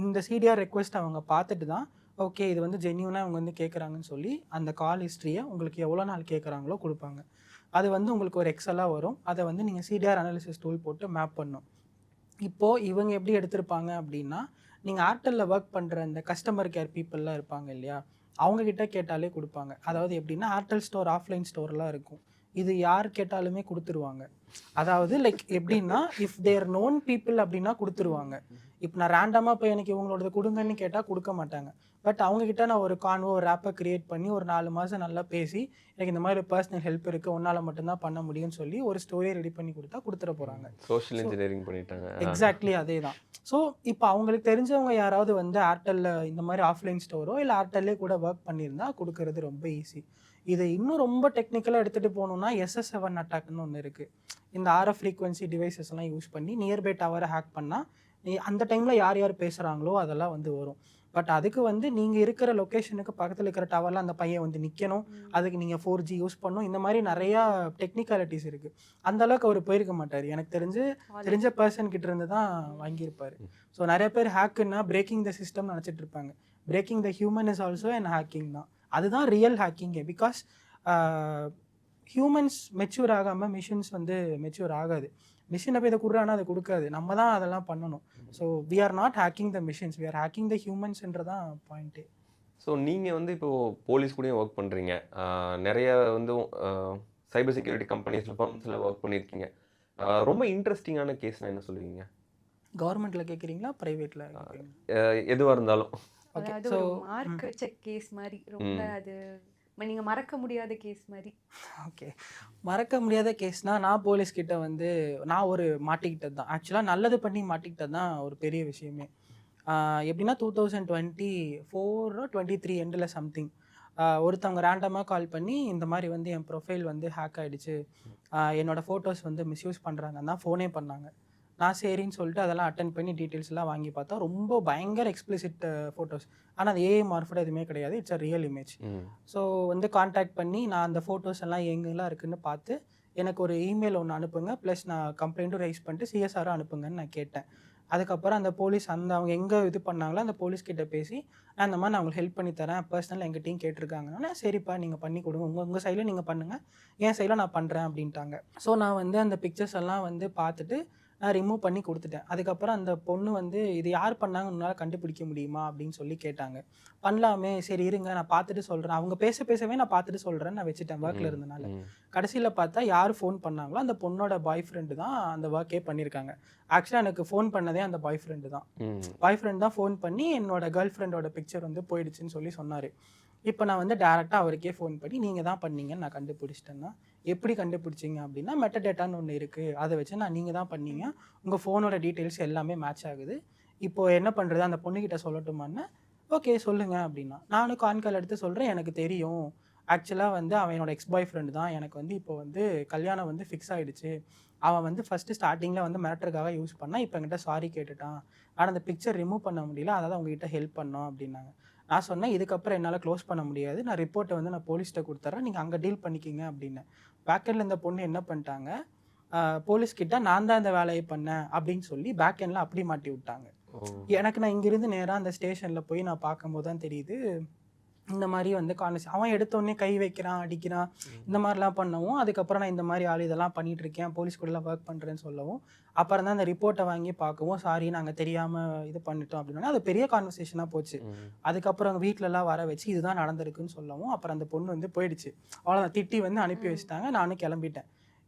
இந்த சிடிஆர் ரெக்வெஸ்ட் அவங்க பார்த்துட்டு தான் ஓகே இது வந்து ஜென்யூனாக அவங்க வந்து கேட்குறாங்கன்னு சொல்லி அந்த கால் ஹிஸ்ட்ரியை உங்களுக்கு எவ்வளோ நாள் கேட்குறாங்களோ கொடுப்பாங்க. அது வந்து உங்களுக்கு ஒரு எக்ஸலாக வரும். அதை வந்து நீங்கள் சிடிஆர் அனாலிசிஸ் டூல் போட்டு மேப் பண்ணணும். இப்போது இவங்க எப்படி எடுத்திருப்பாங்க அப்படின்னா, நீங்கள் ஏர்டெல்லில் ஒர்க் பண்ணுற அந்த கஸ்டமர் கேர் பீப்புளெலாம் இருப்பாங்க இல்லையா, அவங்கக்கிட்ட கேட்டாலே கொடுப்பாங்க. அதாவது எப்படின்னா ஏர்டெல் ஸ்டோர் ஆஃப்லைன் ஸ்டோர்லாம் இருக்கும். இது யார் கேட்டாலுமே கொடுத்துருவாங்க. அதாவது லைக் எப்படின்னா இஃப் தேர் நோன் பீப்புள் அப்படின்னா கொடுத்துருவாங்க. இப்போ நான் ரேண்டமாக போய் எனக்கு இவங்களோட கொடுங்கன்னு கேட்டால் கொடுக்க மாட்டாங்க. பட் அவங்கக்கிட்ட நான் ஒரு ஒரு ஆப்பை க்ரியேட் பண்ணி ஒரு 4 மாதம் நல்லா பேசி எனக்கு இந்த மாதிரி பர்சனல் ஹெல்ப் இருக்குது, உன்னால் மட்டும்தான் பண்ண முடியும்னு சொல்லி ஒரு ஸ்டோரியை ரெடி பண்ணி கொடுத்தா கொடுத்துட போகிறாங்க. சோஷியல் இன்ஜினியரிங் பண்ணிட்டாங்க. எக்ஸாக்ட்லி அதே தான். ஸோ இப்போ அவங்களுக்கு தெரிஞ்சவங்க யாராவது வந்து ஏர்டெல்லில் இந்த மாதிரி ஆஃப்லைன் ஸ்டோரோ இல்லை ஏர்டெல்லே கூட ஒர்க் பண்ணியிருந்தா கொடுக்கறது ரொம்ப ஈஸி. இதை இன்னும் ரொம்ப டெக்னிக்கலாக எடுத்துகிட்டு போகணுன்னா SS7 அட்டாக்னு ஒன்று இருக்குது. இந்த RF ஃப்ரீக்வன்சி டிவைசஸ்லாம் யூஸ் பண்ணி நியர்பை டவரை ஹேக் பண்ணால் அந்த டைமில் யார் யார் பேசுகிறாங்களோ அதெல்லாம் வந்து வரும். பட் அதுக்கு வந்து நீங்கள் இருக்கிற லொக்கேஷனுக்கு பக்கத்தில் இருக்கிற டவரில் அந்த பையன் வந்து நிற்கணும். அதுக்கு நீங்கள் 4G யூஸ் பண்ணணும். இந்த மாதிரி நிறையா டெக்னிக்காலிட்டிஸ் இருக்குது. அந்தளவுக்கு அவர் போயிருக்க மாட்டார். எனக்கு தெரிஞ்ச பர்சன் கிட்ட இருந்து தான் வாங்கியிருப்பார். ஸோ நிறைய பேர் ஹேக்குன்னா பிரேக்கிங் த சிஸ்டம் நினச்சிட்டு இருப்பாங்க. Breaking the human is also and hacking தான். அதுதான் ரியல் ஹேக்கிங்கே. பிகாஸ் ஹியூமன்ஸ் மெச்சூர் ஆகாமல் மிஷின்ஸ் வந்து மெச்சூர் ஆகாது. மிஷினை போய் இதை கொடுறானா அதை கொடுக்காது. நம்ம தான் அதெல்லாம் பண்ணணும். So we are not hacking the machines, we are hacking the ஹியூமன்ஸ்ன்றதான் பாயிண்ட்டு. ஸோ நீங்கள் வந்து இப்போது போலீஸ் கூடயும் ஒர்க் பண்ணுறீங்க, நிறைய வந்து சைபர் செக்யூரிட்டி கம்பெனிஸில் ஃபர்ம்ஸில் ஒர்க் பண்ணியிருக்கீங்க. ரொம்ப இன்ட்ரெஸ்டிங்கான கேஸ்னால் என்ன சொல்லுவீங்க? கவர்மெண்ட்டில் கேட்குறீங்களா ப்ரைவேட்டில்? எதுவாக இருந்தாலும். அதாவது ஒரு மார்க் வச்ச கேஸ் மாதிரி ரொம்ப அது நீங்கள் மறக்க முடியாத கேஸ் மாதிரி. ஓகே, மறக்க முடியாத கேஸ்னால் நான் போலீஸ்கிட்ட வந்து நான் ஒரு மாட்டிக்கிட்டது தான். ஆக்சுவலாக நல்லது பண்ணி மாட்டிக்கிட்டது தான் ஒரு பெரிய விஷயமே. எப்படின்னா 2024 23 எண்டில் சம்திங் ஒருத்தவங்க ரேண்டமாக கால் பண்ணி இந்த மாதிரி வந்து என் ப்ரொஃபைல் வந்து ஹேக் ஆகிடுச்சு, என்னோடய ஃபோட்டோஸ் வந்து மிஸ்யூஸ் பண்ணுறாங்கன்னு தான் ஃபோனே பண்ணாங்க. நான் சரின்னு சொல்லிட்டு அதெல்லாம் அட்டன் பண்ணி டீட்டெயில்ஸ்லாம் வாங்கி பார்த்தா ரொம்ப பயங்கர எக்ஸ்பிளிசிட் ஃபோட்டோஸ். ஆனால் அது ஏஐ மார்ஃபட் எதுவுமே கிடையாது, it's a real image. So வந்து கான்டாக்ட் பண்ணி நான் அந்த ஃபோட்டோஸ் எல்லாம் எங்கெல்லாம் இருக்குதுன்னு பார்த்து எனக்கு ஒரு இமெயில் ஒன்று அனுப்புங்க, ப்ளஸ் நான் கம்ப்ளைண்ட்டும் ரைஸ் பண்ணிட்டு சிஎஸ்ஆரும் அனுப்புங்கன்னு நான் கேட்டேன். அதுக்கப்புறம் அந்த போலீஸ் அவங்க எங்கே இது பண்ணாங்களோ அந்த போலீஸ்கிட்ட பேசி நான் இந்த மாதிரி நான் உங்களுக்கு ஹெல்ப் பண்ணி தரேன், பர்சனல் எங்கிட்டையும் கேட்டிருக்காங்கன்னா சரிப்பா நீங்கள் பண்ணி கொடுங்க, உங்கள் சைடில் நீங்கள் பண்ணுங்கள், என் சைடில் நான் பண்ணுறேன் அப்படின்ட்டாங்க. ஸோ நான் வந்து அந்த பிக்சர்ஸ் எல்லாம் வந்து பார்த்துட்டு நான் ரிமூவ் பண்ணி கொடுத்துட்டேன். அதுக்கப்புறம் அந்த பொண்ணு வந்து இது யார் பண்ணாங்க உன்னால் கண்டுபிடிக்க முடியுமா அப்படின்னு சொல்லி கேட்டாங்க. பண்ணலாமே, சரி இருங்க நான் பார்த்துட்டு சொல்கிறேன், அவங்க பேசவே நான் பார்த்துட்டு சொல்கிறேன்னு நான் வச்சுட்டேன் ஒர்க்கில் இருந்தனால. கடைசியில் பார்த்தா யார் ஃபோன் பண்ணாங்களோ அந்த பொண்ணோட பாய் ஃப்ரெண்டு தான் அந்த ஒர்க்கே பண்ணியிருக்காங்க. ஆக்சுவலாக எனக்கு ஃபோன் பண்ணதே அந்த பாய் ஃப்ரெண்டு தான். பாய் ஃப்ரெண்ட் தான் ஃபோன் பண்ணி என்னோட கேர்ள் ஃப்ரெண்டோட பிக்சர் வந்து போயிடுச்சுன்னு சொல்லி சொன்னார். இப்போ நான் வந்து டேரெக்டாக அவருக்கே ஃபோன் பண்ணி நீங்கள் தான் பண்ணீங்கன்னு நான் கண்டுபிடிச்சிட்டேன்னா, எப்படி கண்டுபிடிச்சிங்க அப்படின்னா மெட்டடேட்டான்னு ஒன்று இருக்குது, அதை வச்சு நான் நீங்கள் தான் பண்ணீங்க, உங்கள் ஃபோனோட டீட்டெயில்ஸ் எல்லாமே மேட்ச் ஆகுது, இப்போது என்ன பண்ணுறது அந்த பொண்ணுக்கிட்ட சொல்லட்டுமான்னு, ஓகே சொல்லுங்கள் அப்படின்னா. நானும் கால் எடுத்து சொல்கிறேன், எனக்கு தெரியும் ஆக்சுவலாக வந்து அவன் என்னோட எக்ஸ் பாய் ஃப்ரெண்டு தான், எனக்கு வந்து இப்போ வந்து கல்யாணம் வந்து ஃபிக்ஸ் ஆகிடுச்சு, அவன் வந்து ஃபஸ்ட்டு ஸ்டார்டிங்கில் வந்து மேட்டருக்காக யூஸ் பண்ணால் இப்போ என்கிட்ட சாரி கேட்டுட்டான், ஆனால் அந்த பிக்சர் ரிமூவ் பண்ண முடியல, அதாவது உங்ககிட்ட ஹெல்ப் பண்ணோம் அப்படின்னாங்க. நான் சொன்னேன் இதுக்கப்புறம் என்னால் க்ளோஸ் பண்ண முடியாது, நான் ரிப்போர்ட்டை வந்து நான் போலீஸ்கிட்ட கொடுத்துட்றேன், நீங்கள் அங்கே டீல் பண்ணிக்கிங்க அப்படின்னு. பேக்கெண்டில் இந்த பொண்ணு என்ன பண்ணிட்டாங்க, போலீஸ்கிட்ட நான் தான் இந்த வேலையை பண்ணேன் அப்படின்னு சொல்லி பேக்கெண்டில் அப்படி மாட்டி விட்டாங்க. எனக்கு நான் இங்கிருந்து நேராக அந்த ஸ்டேஷனில் போய் நான் பார்க்கும்போது தான் தெரியுது இந்த மாதிரி வந்து அவன் எடுத்தோடனே கை வைக்கிறான், அடிக்கிறான், இந்த மாதிரிலாம் பண்ணவும், அதுக்கப்புறம் நான் இந்த மாதிரி ஆள் இதெல்லாம் பண்ணிட்டு இருக்கேன், போலீஸ் கூடலாம் ஒர்க் பண்ணுறேன்னு சொல்லவும், அப்புறம் தான் அந்த ரிப்போர்ட்டை வாங்கி பார்க்கவும், சாரி நாங்கள் தெரியாமல் இது பண்ணிட்டோம் அப்படின்னா அது பெரிய கான்வர்சேஷனாக போச்சு. அதுக்கப்புறம் அவங்க வீட்டிலலாம் வர வச்சு இதுதான் நடந்திருக்குன்னு சொல்லவும், அப்புறம் அந்த பொண்ணு வந்து போயிடுச்சு, அவ்வளோதான் திட்டி வந்து அனுப்பி வச்சுட்டாங்க, நானும் கிளம்பிட்டேன்.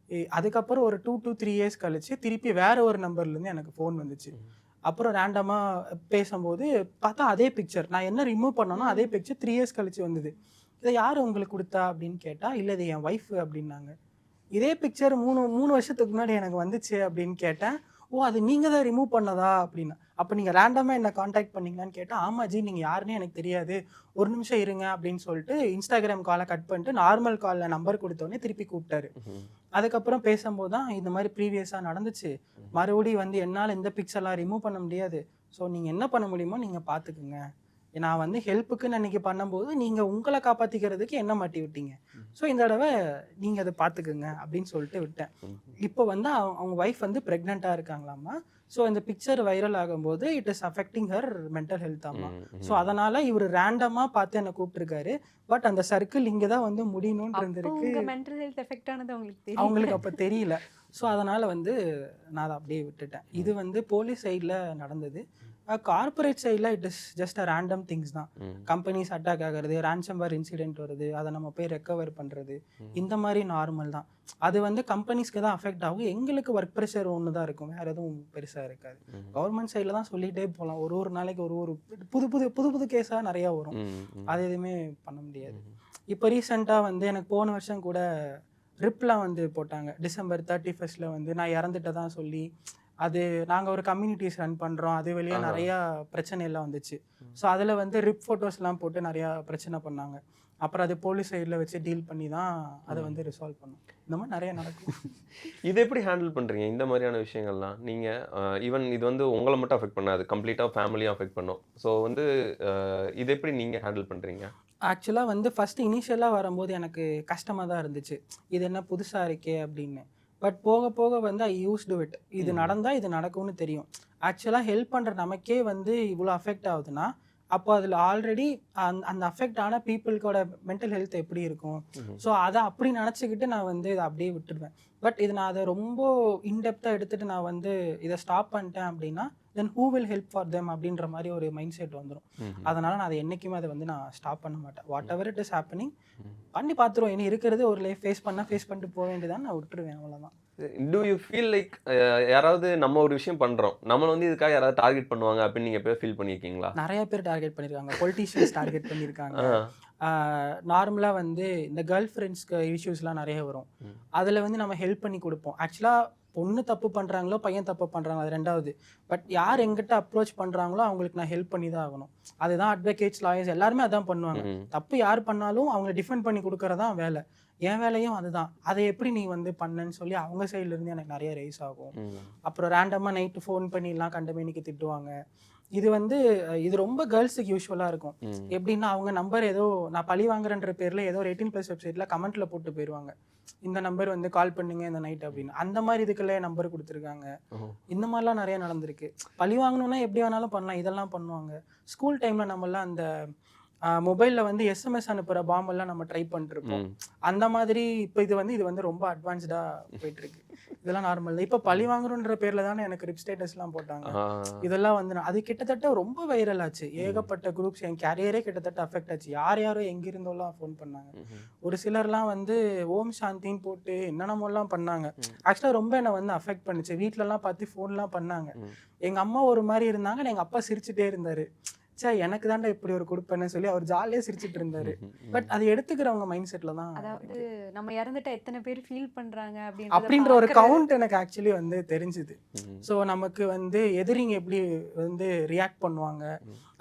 அதுக்கப்புறம் ஒரு 2 to 3 years கழிச்சு திருப்பி வேற ஒரு நம்பர்லேருந்து எனக்கு ஃபோன் வந்துச்சு. அப்புறம் ரேண்டமாக பேசும்போது பார்த்தா அதே பிக்சர், நான் என்ன ரிமூவ் பண்ணனோ அதே பிக்சர் 3 years கழிச்சு வந்தது. இதை யார் உங்களுக்கு கொடுத்தா அப்படின்னு கேட்டால், இல்லை இது என் ஒய்ஃபு அப்படின்னாங்க. இதே பிக்சர் 3 வருஷத்துக்கு முன்னாடி எனக்கு வந்துச்சு அப்படின்னு கேட்டேன். ஓ அது நீங்கள் தான் ரிமூவ் பண்ணதா அப்படின்னா, அப்போ நீங்கள் ரேண்டமாக என்ன காண்டாக்ட் பண்ணிங்களான்னு கேட்டால், ஆமாம் ஜி நீங்கள் யாருன்னே எனக்கு தெரியாது, ஒரு நிமிஷம் இருங்க அப்படின்னு சொல்லிட்டு இன்ஸ்டாகிராம் காலை கட் பண்ணிட்டு நார்மல் காலில் நம்பர் கொடுத்தோடனே திருப்பி கூப்பிட்டாரு. அதுக்கப்புறம் பேசும்போது தான் இந்த மாதிரி ப்ரீவியஸாக நடந்துச்சு, மறுபடியும் வந்து என்னால் இந்த பிக்சர்லாம் ரிமூவ் பண்ண முடியாது, ஸோ நீங்கள் என்ன பண்ண முடியுமோ நீங்கள் பார்த்துக்குங்க, நான் வந்து ஹெல்ப்புக்குன்னு அன்றைக்கி பண்ணும்போது நீங்கள் உங்களை காப்பாற்றிக்கிறதுக்கு என்ன மாட்டி விட்டீங்க, ஸோ இந்த தடவை நீங்கள் அதை பார்த்துக்குங்க அப்படின்னு சொல்லிட்டு விட்டேன். இப்போ வந்து அவங்க ஒய்ஃப் வந்து ப்ரெக்னெண்ட்டாக இருக்காங்களாமா, ஸோ இந்த பிக்சர் வைரல் ஆகும்போது it is affecting her mental health ஆமா. ஸோ அதனால் இவர் ரேண்டமாக பார்த்து என்னை கூப்பிட்டுருக்காரு, பட் அந்த சர்க்கிள் இங்கே தான் வந்து முடியணும்னு இருந்திருக்கு, மென்டல் ஹெல்த் எஃபெக்ட் ஆனது அவங்களுக்கு அப்போ தெரியல. ஸோ அதனால் வந்து நான் அதை அப்படியே விட்டுட்டேன். இது வந்து போலீஸ் சைடில் நடந்தது. கார்பரேட் சைடில் it is just a random things தான். கம்பெனிஸ் அட்டாக் ஆகிறது, ரேன்சம்வேர் இன்சிடென்ட் வருது, அதை நம்ம போய் ரெக்கவர் பண்ணுறது, இந்த மாதிரி நார்மல் தான். அது வந்து கம்பெனிஸ்க்கு தான் அஃபெக்ட் ஆகும், எங்களுக்கு ஒர்க் ப்ரெஷர் ஒன்று தான் இருக்கும், வேறு எதுவும் பெருசாக இருக்காது. கவர்மெண்ட் சைடில் தான் சொல்லிகிட்டே போகலாம், ஒரு நாளைக்கு ஒரு புது கேஸாக நிறையா வரும், அது எதுவுமே பண்ண முடியாது. இப்போ ரீசெண்டாக வந்து எனக்கு போன வருஷம் கூட ரிப்லாம் வந்து போட்டாங்க, December 31st வந்து நான் இறந்துட்டதான் சொல்லி. அது நாங்கள் ஒரு கம்யூனிட்டிஸ் ரன் பண்ணுறோம், அது வெளியே நிறையா பிரச்சனை எல்லாம் வந்துச்சு. ஸோ அதில் வந்து ரிப் ஃபோட்டோஸ்லாம் போட்டு நிறையா பிரச்சனை பண்ணாங்க. அப்புறம் அது போலீஸ் சைடில் வச்சு டீல் பண்ணி தான் அதை வந்து ரிசால்வ் பண்ணோம். இந்த மாதிரி நிறைய நடக்கும். இதை எப்படி ஹேண்டில் பண்ணுறீங்க இந்த மாதிரியான விஷயங்கள்லாம்? நீங்கள் ஈவன் இது வந்து உங்களை மட்டும் அஃபெக்ட் பண்ணாது, கம்ப்ளீட்டாக ஃபேமிலியும் அஃபெக்ட் பண்ணும். ஸோ வந்து இதை எப்படி நீங்கள் ஹேண்டில் பண்ணுறீங்க? ஆக்சுவலாக வந்து ஃபஸ்ட்டு இனிஷியலாக வரும்போது எனக்கு கஷ்டமாக தான் இருந்துச்சு, இது என்ன புதுசாக இருக்கே அப்படின்னு. பட் போக போக வந்து ஐ யூஸ் டு இட், இது நடந்தால் இது நடக்கும்னு தெரியும். ஆக்சுவலாக ஹெல்ப் பண்ணுற நமக்கே வந்து இவ்வளோ அஃபெக்ட் ஆகுதுன்னா, அப்போ அதில் ஆல்ரெடி அந்த அஃபெக்ட் ஆன பீப்புளுக்கோட மென்டல் ஹெல்த் எப்படி இருக்கும், ஸோ அதை அப்படி நினச்சிக்கிட்டு நான் வந்து இதை அப்படியே விட்டுடுவேன். பட் இது நான் அதை ரொம்ப இன்டெப்த்தாக எடுத்துகிட்டு நான் வந்து இதை ஸ்டாப் பண்ணிட்டேன் அப்படின்னா, தென் who will help for them அப்படின்ற மாதிரி ஒரு மைண்ட் செட் வந்துடும். அதனால் நான் அதை என்றைக்குமே அதை வந்து நான் ஸ்டாப் பண்ண மாட்டேன். What ever it is happening பண்ணி பார்த்துருவோம், இனி இருக்கிறது ஒரு லைஃப், ஃபேஸ் பண்ணிட்டு போக வேண்டியதான், நான் விட்டுருவேன், அவ்வளோதான். டூ யூ ஃபீல் லைக் யாராவது நம்ம ஒரு விஷயம் பண்ணுறோம், நம்மளை வந்து இதுக்காக யாராவது டார்கெட் பண்ணுவாங்க அப்படின்னு நீங்கள் எப்போ ஃபீல் பண்ணியிருக்கீங்களா? நிறைய பேர் டார்கெட் பண்ணியிருக்காங்க, பொலிட்டீஷியன்ஸ் டார்கெட் பண்ணியிருக்காங்க. நார்மலாக வந்து இந்த கேர்ள் ஃப்ரெண்ட்ஸ்க்கு இஷ்யூஸ்லாம் நிறைய வரும், அதில் வந்து நம்ம ஹெல்ப் பண்ணி கொடுப்போம். ஆக்சுவலாக பொண்ணு தப்பு பண்ணுறாங்களோ பையன் தப்பு பண்ணுறாங்களோ அது ரெண்டாவது, பட் யார் எங்கிட்ட அப்ரோச் பண்ணுறாங்களோ அவங்களுக்கு நான் ஹெல்ப் பண்ணி தான் ஆகணும். அதுதான் அட்வொகேட்ஸ், லாயர்ஸ் எல்லாருமே அதான் பண்ணுவாங்க. தப்பு யார் பண்ணாலும் அவங்கள டிஃபெண்ட் பண்ணி கொடுக்கறதான் வேலை, என் வேலையும் அதுதான். அதை எப்படி நீ வந்து பண்ணன்னு சொல்லி அவங்க சைட்லேருந்து எனக்கு நிறைய ரைஸ் ஆகும். அப்புறம் ரேண்டமாக நைட்டு ஃபோன் பண்ணிலாம் கண்டமேனிக்கு திட்டுவாங்க. இது ரொம்ப கேர்ள்ஸுக்கு யூஸ்வலாக இருக்கும். எப்படின்னா அவங்க நம்பர் ஏதோ நான் பழி வாங்குறன்ற பேரில் ஏதோ ஒரு 18+ வெப்சைட்டில் கமெண்ட்டில் போட்டு போயிடுவாங்க, இந்த நம்பர் வந்து கால் பண்ணுங்க இந்த நைட் அப்படின்னு. அந்த மாதிரி இதுக்குள்ளே நம்பர் கொடுத்துருக்காங்க. இந்த மாதிரிலாம் நிறைய நடந்திருக்கு. பழி வாங்கணுன்னா எப்படி வேணாலும் பண்ணலாம், இதெல்லாம் பண்ணுவாங்க. ஸ்கூல் டைமில் நம்மளாம் அந்த மொபைலில் வந்து எஸ்எம்எஸ் அனுப்புகிற பாம்பெல்லாம் நம்ம ட்ரை பண்ணிருப்போம். அந்த மாதிரி இப்போ இது வந்து ரொம்ப அட்வான்ஸ்டாக போயிட்டுருக்கு. இதெல்லாம் நார்மல். இப்போ பழி வாங்குறோன்ற பேரில் தானே எனக்கு ரிப் ஸ்டேட்டஸ்லாம் போட்டாங்க. இதெல்லாம் வந்து அது கிட்டத்தட்ட ரொம்ப வைரல் ஆச்சு. ஏகப்பட்ட குரூப்ஸ், என் கேரியரே கிட்டத்தட்ட அஃபெக்ட் ஆச்சு. யாரோ எங்கிருந்தோலாம் ஃபோன் பண்ணாங்க. ஒரு சிலர்லாம் வந்து ஓம் சாந்தின்னு போட்டு என்னென்னமோலாம் பண்ணாங்க. ஆக்சுவலாக ரொம்ப என்னை வந்து அஃபெக்ட் பண்ணுச்சு. வீட்டிலலாம் பார்த்து ஃபோன்லாம் பண்ணாங்க. எங்கள் அம்மா ஒரு மாதிரி இருந்தாங்க, எங்கள் அப்பா சிரிச்சுட்டே இருந்தார். சே எனக்கு தாண்டா இப்படி ஒரு கொடுப்பேன்னு சொல்லி அவர் ஜாலியாக சிரிச்சிட்டு இருந்தாரு. பட் அதை எடுத்துக்கிறவங்க மைண்ட் செட்டில் தான் அதாவது நம்ம இறந்துட்டா எத்தனை பேர் ஃபீல் பண்றாங்க அப்படின்ற ஒரு கவுண்ட் எனக்கு ஆக்சுவலி வந்து தெரிஞ்சுது. ஸோ நமக்கு வந்து எதிரிங்க எப்படி வந்து ரியாக்ட் பண்ணுவாங்க,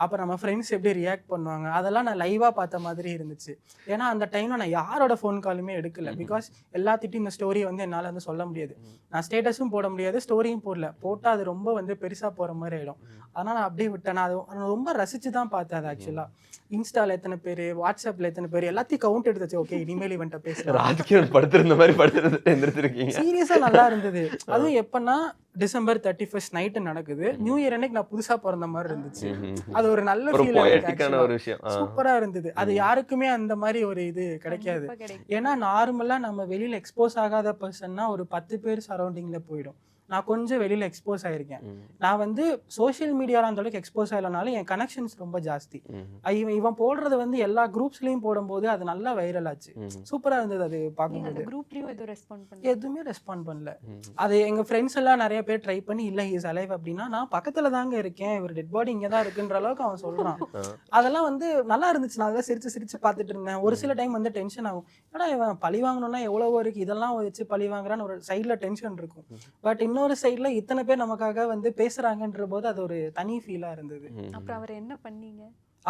அப்புறம் நம்ம ஃப்ரெண்ட்ஸ் எப்படி ரியாக்ட் பண்ணுவாங்க, அதெல்லாம் நான் லைவாக பார்த்த மாதிரி இருந்துச்சு. ஏன்னா அந்த டைமில் நான் யாரோட ஃபோன் காலுமே எடுக்கல. பிகாஸ் எல்லாத்திட்டையும் இந்த ஸ்டோரியை வந்து என்னால் வந்து சொல்ல முடியாது. நான் ஸ்டேட்டஸும் போட முடியாது, ஸ்டோரியும் போட்டால் அது ரொம்ப வந்து பெருசாக போகிற மாதிரி ஆகிடும். அதனால் நான் அப்படியே விட்டேன். நான் அது ரொம்ப ரசித்து தான் பார்த்தேன். அது ஆக்சுவலாக இன்ஸ்டாவில் எத்தனை பேர், வாட்ஸ்அப்பில் எத்தனை பேர், எல்லாத்தையும் கவுண்ட் எடுத்துச்சு. ஓகே இனிமேல் இவன்ட்ட பேசுகிறேன். ராஜ்கிரண் படுத்திருந்த மாதிரி படுத்திருந்துருக்கீங்க. சீரியஸாக நல்லா இருந்தது. அதுவும் எப்பன்னா December 31st நைட்டு நடக்குது. நியூ இயர் அன்னைக்கு நான் புதுசாக பிறந்த மாதிரி இருந்துச்சு. அது ஒரு நல்ல ஃபீல், சூப்பராக இருந்தது. அது யாருக்குமே அந்த மாதிரி ஒரு இது கிடைக்காது. ஏன்னா நார்மலாக நம்ம வெளியில் எக்ஸ்போஸ் ஆகாத பர்சன்னா ஒரு 10 பேர் சரௌண்டிங்கில் போயிடும். நான் கொஞ்சம் வெளியில் எக்ஸ்போஸ் ஆகிருக்கேன். நான் வந்து சோஷியல் மீடியாவில் அந்த அளவுக்கு எக்ஸ்போஸ் ஆகலனாலும் என் கனெக்ஷன்ஸ் ரொம்ப ஜாஸ்தி. இவன் போடுறது வந்து எல்லா குரூப்ஸ்லையும் போடும்போது அது நல்லா வைரல் ஆச்சு. சூப்பராக இருந்தது அது பார்க்கும்போது. எதுவுமே ரெஸ்பாண்ட் பண்ணல. அது எங்கள் ஃப்ரெண்ட்ஸ் எல்லாம் நிறைய பேர் ட்ரை பண்ணி இல்லை இஸ் அலைவ் அப்படின்னா, நான் பக்கத்தில் தாங்க இருக்கேன், இவர் டெட் பாடி இங்கே தான் இருக்குன்ற அளவுக்கு அவன் சொல்கிறான். அதெல்லாம் வந்து நல்லா இருந்துச்சு. நான் அதெல்லாம் சிரிச்சு பார்த்துட்டு இருந்தேன். ஒரு சில டைம் வந்து டென்ஷன் ஆகும். ஏன்னா இவன் பழி வாங்கணும்னா எவ்வளவோ இருக்குது, இதெல்லாம் வச்சு பழி வாங்குறான்னு ஒரு சைடில் டென்ஷன் இருக்கும். பட் இன்னொரு சைட்ல இத்தனை பேர் நமக்காக வந்து பேசுறாங்கன்ற போது அது ஒரு தனி ஃபீலா இருந்தது. அப்புறம் அவர் என்ன பண்ணீங்க?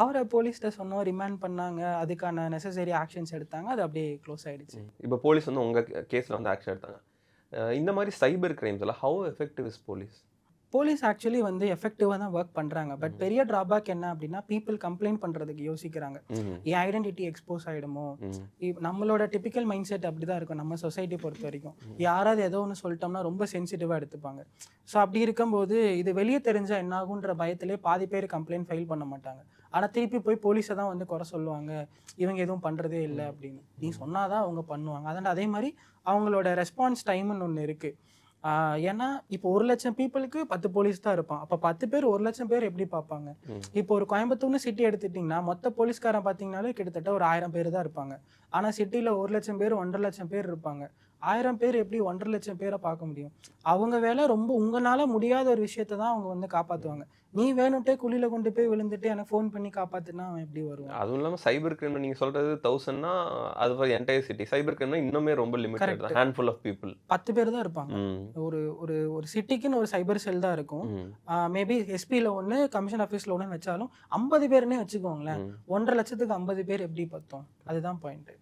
அவரை போலீஸ்ட்ட சொன்னோம், ரிமாண்ட் பண்ணாங்க, அதுக்கான நெசசரி ஆக்ஷன்ஸ் எடுத்தாங்க, அது அப்படியே க்ளோஸ் ஆயிடுச்சு. இப்போ போலீஸ் வந்து உங்க கேஸ்ல வந்து ஆக்ஷன் எடுத்தாங்க. இந்த மாதிரி சைபர் கிரைம்ஸ்ல how effective is police? Police actually வந்து எஃபெக்டிவாக தான் ஒர்க் பண்ணுறாங்க. பட் பெரிய ட்ராபேக் என்ன அப்படின்னா, பீப்புள் கம்ப்ளைண்ட் பண்ணுறதுக்கு யோசிக்கிறாங்க. என் ஐடென்டிட்டி எக்ஸ்போஸ் ஆகிடுமோ, நம்மளோட டிபிக்கல் மைண்ட் செட் அப்படி தான் இருக்கும் நம்ம சொசைட்டி பொறுத்த வரைக்கும். யாராவது ஏதோ ஒன்று சொல்லிட்டோம்னா ரொம்ப சென்சிட்டிவாக எடுத்துப்பாங்க. ஸோ அப்படி இருக்கும்போது இது வெளியே தெரிஞ்சால் என்ன ஆகுன்ற பயத்திலே பாதி பேர் கம்ப்ளைண்ட் ஃபைல் பண்ண மாட்டாங்க. ஆனால் திருப்பி போய் போலீஸை தான் வந்து குறை சொல்லுவாங்க, இவங்க எதுவும் பண்ணுறதே இல்லை அப்படின்னு. நீ சொன்னாதான் அவங்க பண்ணுவாங்க. அதனால் அதே மாதிரி அவங்களோட ரெஸ்பான்ஸ் டைம்னு ஒன்று இருக்குது. ஏன்னா இப்போ 1 லட்சம் பீப்புளுக்கு 10 போலீஸ் தான் இருப்பான். அப்போ 10 பேர் 1 லட்சம் பேர் எப்படி பார்ப்பாங்க? இப்போ ஒரு கோயம்புத்தூர்னு சிட்டி எடுத்துட்டிங்கன்னா மொத்த போலீஸ்காரன் பார்த்தீங்கன்னாலே கிட்டத்தட்ட ஒரு 1000 பேர் தான் இருப்பாங்க. ஆனால் சிட்டியில் 1 லட்சம் பேர் 1.5 லட்சம் பேர் இருப்பாங்க. 1000 பேர் எப்படி 1.5 லட்சம் பேரை பார்க்க முடியும்? அவங்க வேலை ரொம்ப உங்களால் முடியாத ஒரு விஷயத்த தான் அவங்க வந்து காப்பாற்றுவாங்க. நீ வேணும்ட்டே குழியில் கொண்டு போய் விழுந்துட்டு எனக்கு ஃபோன் பண்ணி காப்பாற்றுனா அவன் எப்படி வருவான்? அதுவும் இல்லாமல் சைபர் கிரைம் நீங்கள் சொல்கிறது 1000னா அது ஃபார் என்டையர் சிட்டி. சைபர் கிரைம்னா இன்னுமே ரொம்ப லிமிட்டட் தான், ஹேண்ட்ஃபுல் ஆஃப் பீப்புள். 10 பேர் தான் இருப்பாங்க. ஒரு ஒரு ஒரு சிட்டிக்குன்னு ஒரு சைபர் செல் தான் இருக்கும். மேபி எஸ்பியில் ஒன்று, கமிஷன் ஆஃபீஸில் ஒன்று வச்சாலும் 50 பேருன்னே வச்சுக்கோங்களேன். 1.5 லட்சத்துக்கு 50 பேர் எப்படி பார்த்தோம்? அதுதான் பாயிண்ட்டு.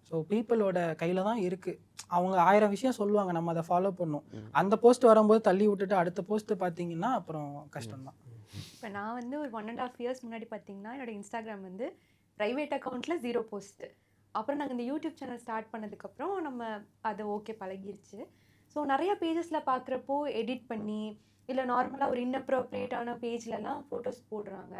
ஸோ பீப்புளோட கையில் தான் இருக்குது. அவங்க 1000 விஷயம் சொல்லுவாங்க, நம்ம அதை ஃபாலோ பண்ணணும். அந்த போஸ்ட் வரும்போது தள்ளி விட்டுட்டு அடுத்த போஸ்ட் பார்த்தீங்கன்னா அப்புறம் கஷ்டம்தான். இப்போ நான் வந்து ஒரு 1.5 years முன்னாடி பார்த்தீங்கன்னா என்னோட இன்ஸ்டாகிராம் வந்து ப்ரைவேட் அக்கௌண்ட்டில் 0 போஸ்ட்டு. அப்புறம் நாங்கள் இந்த யூடியூப் சேனல் ஸ்டார்ட் பண்ணதுக்கப்புறம் நம்ம அது ஓகே பழகிருச்சு. ஸோ நிறைய பேஜஸில் பார்க்குறப்போ எடிட் பண்ணி இல்லை நார்மலாக ஒரு இன்அப்ரோப்ரியேட்டான பேஜ்லலாம் ஃபோட்டோஸ் போடுறாங்க.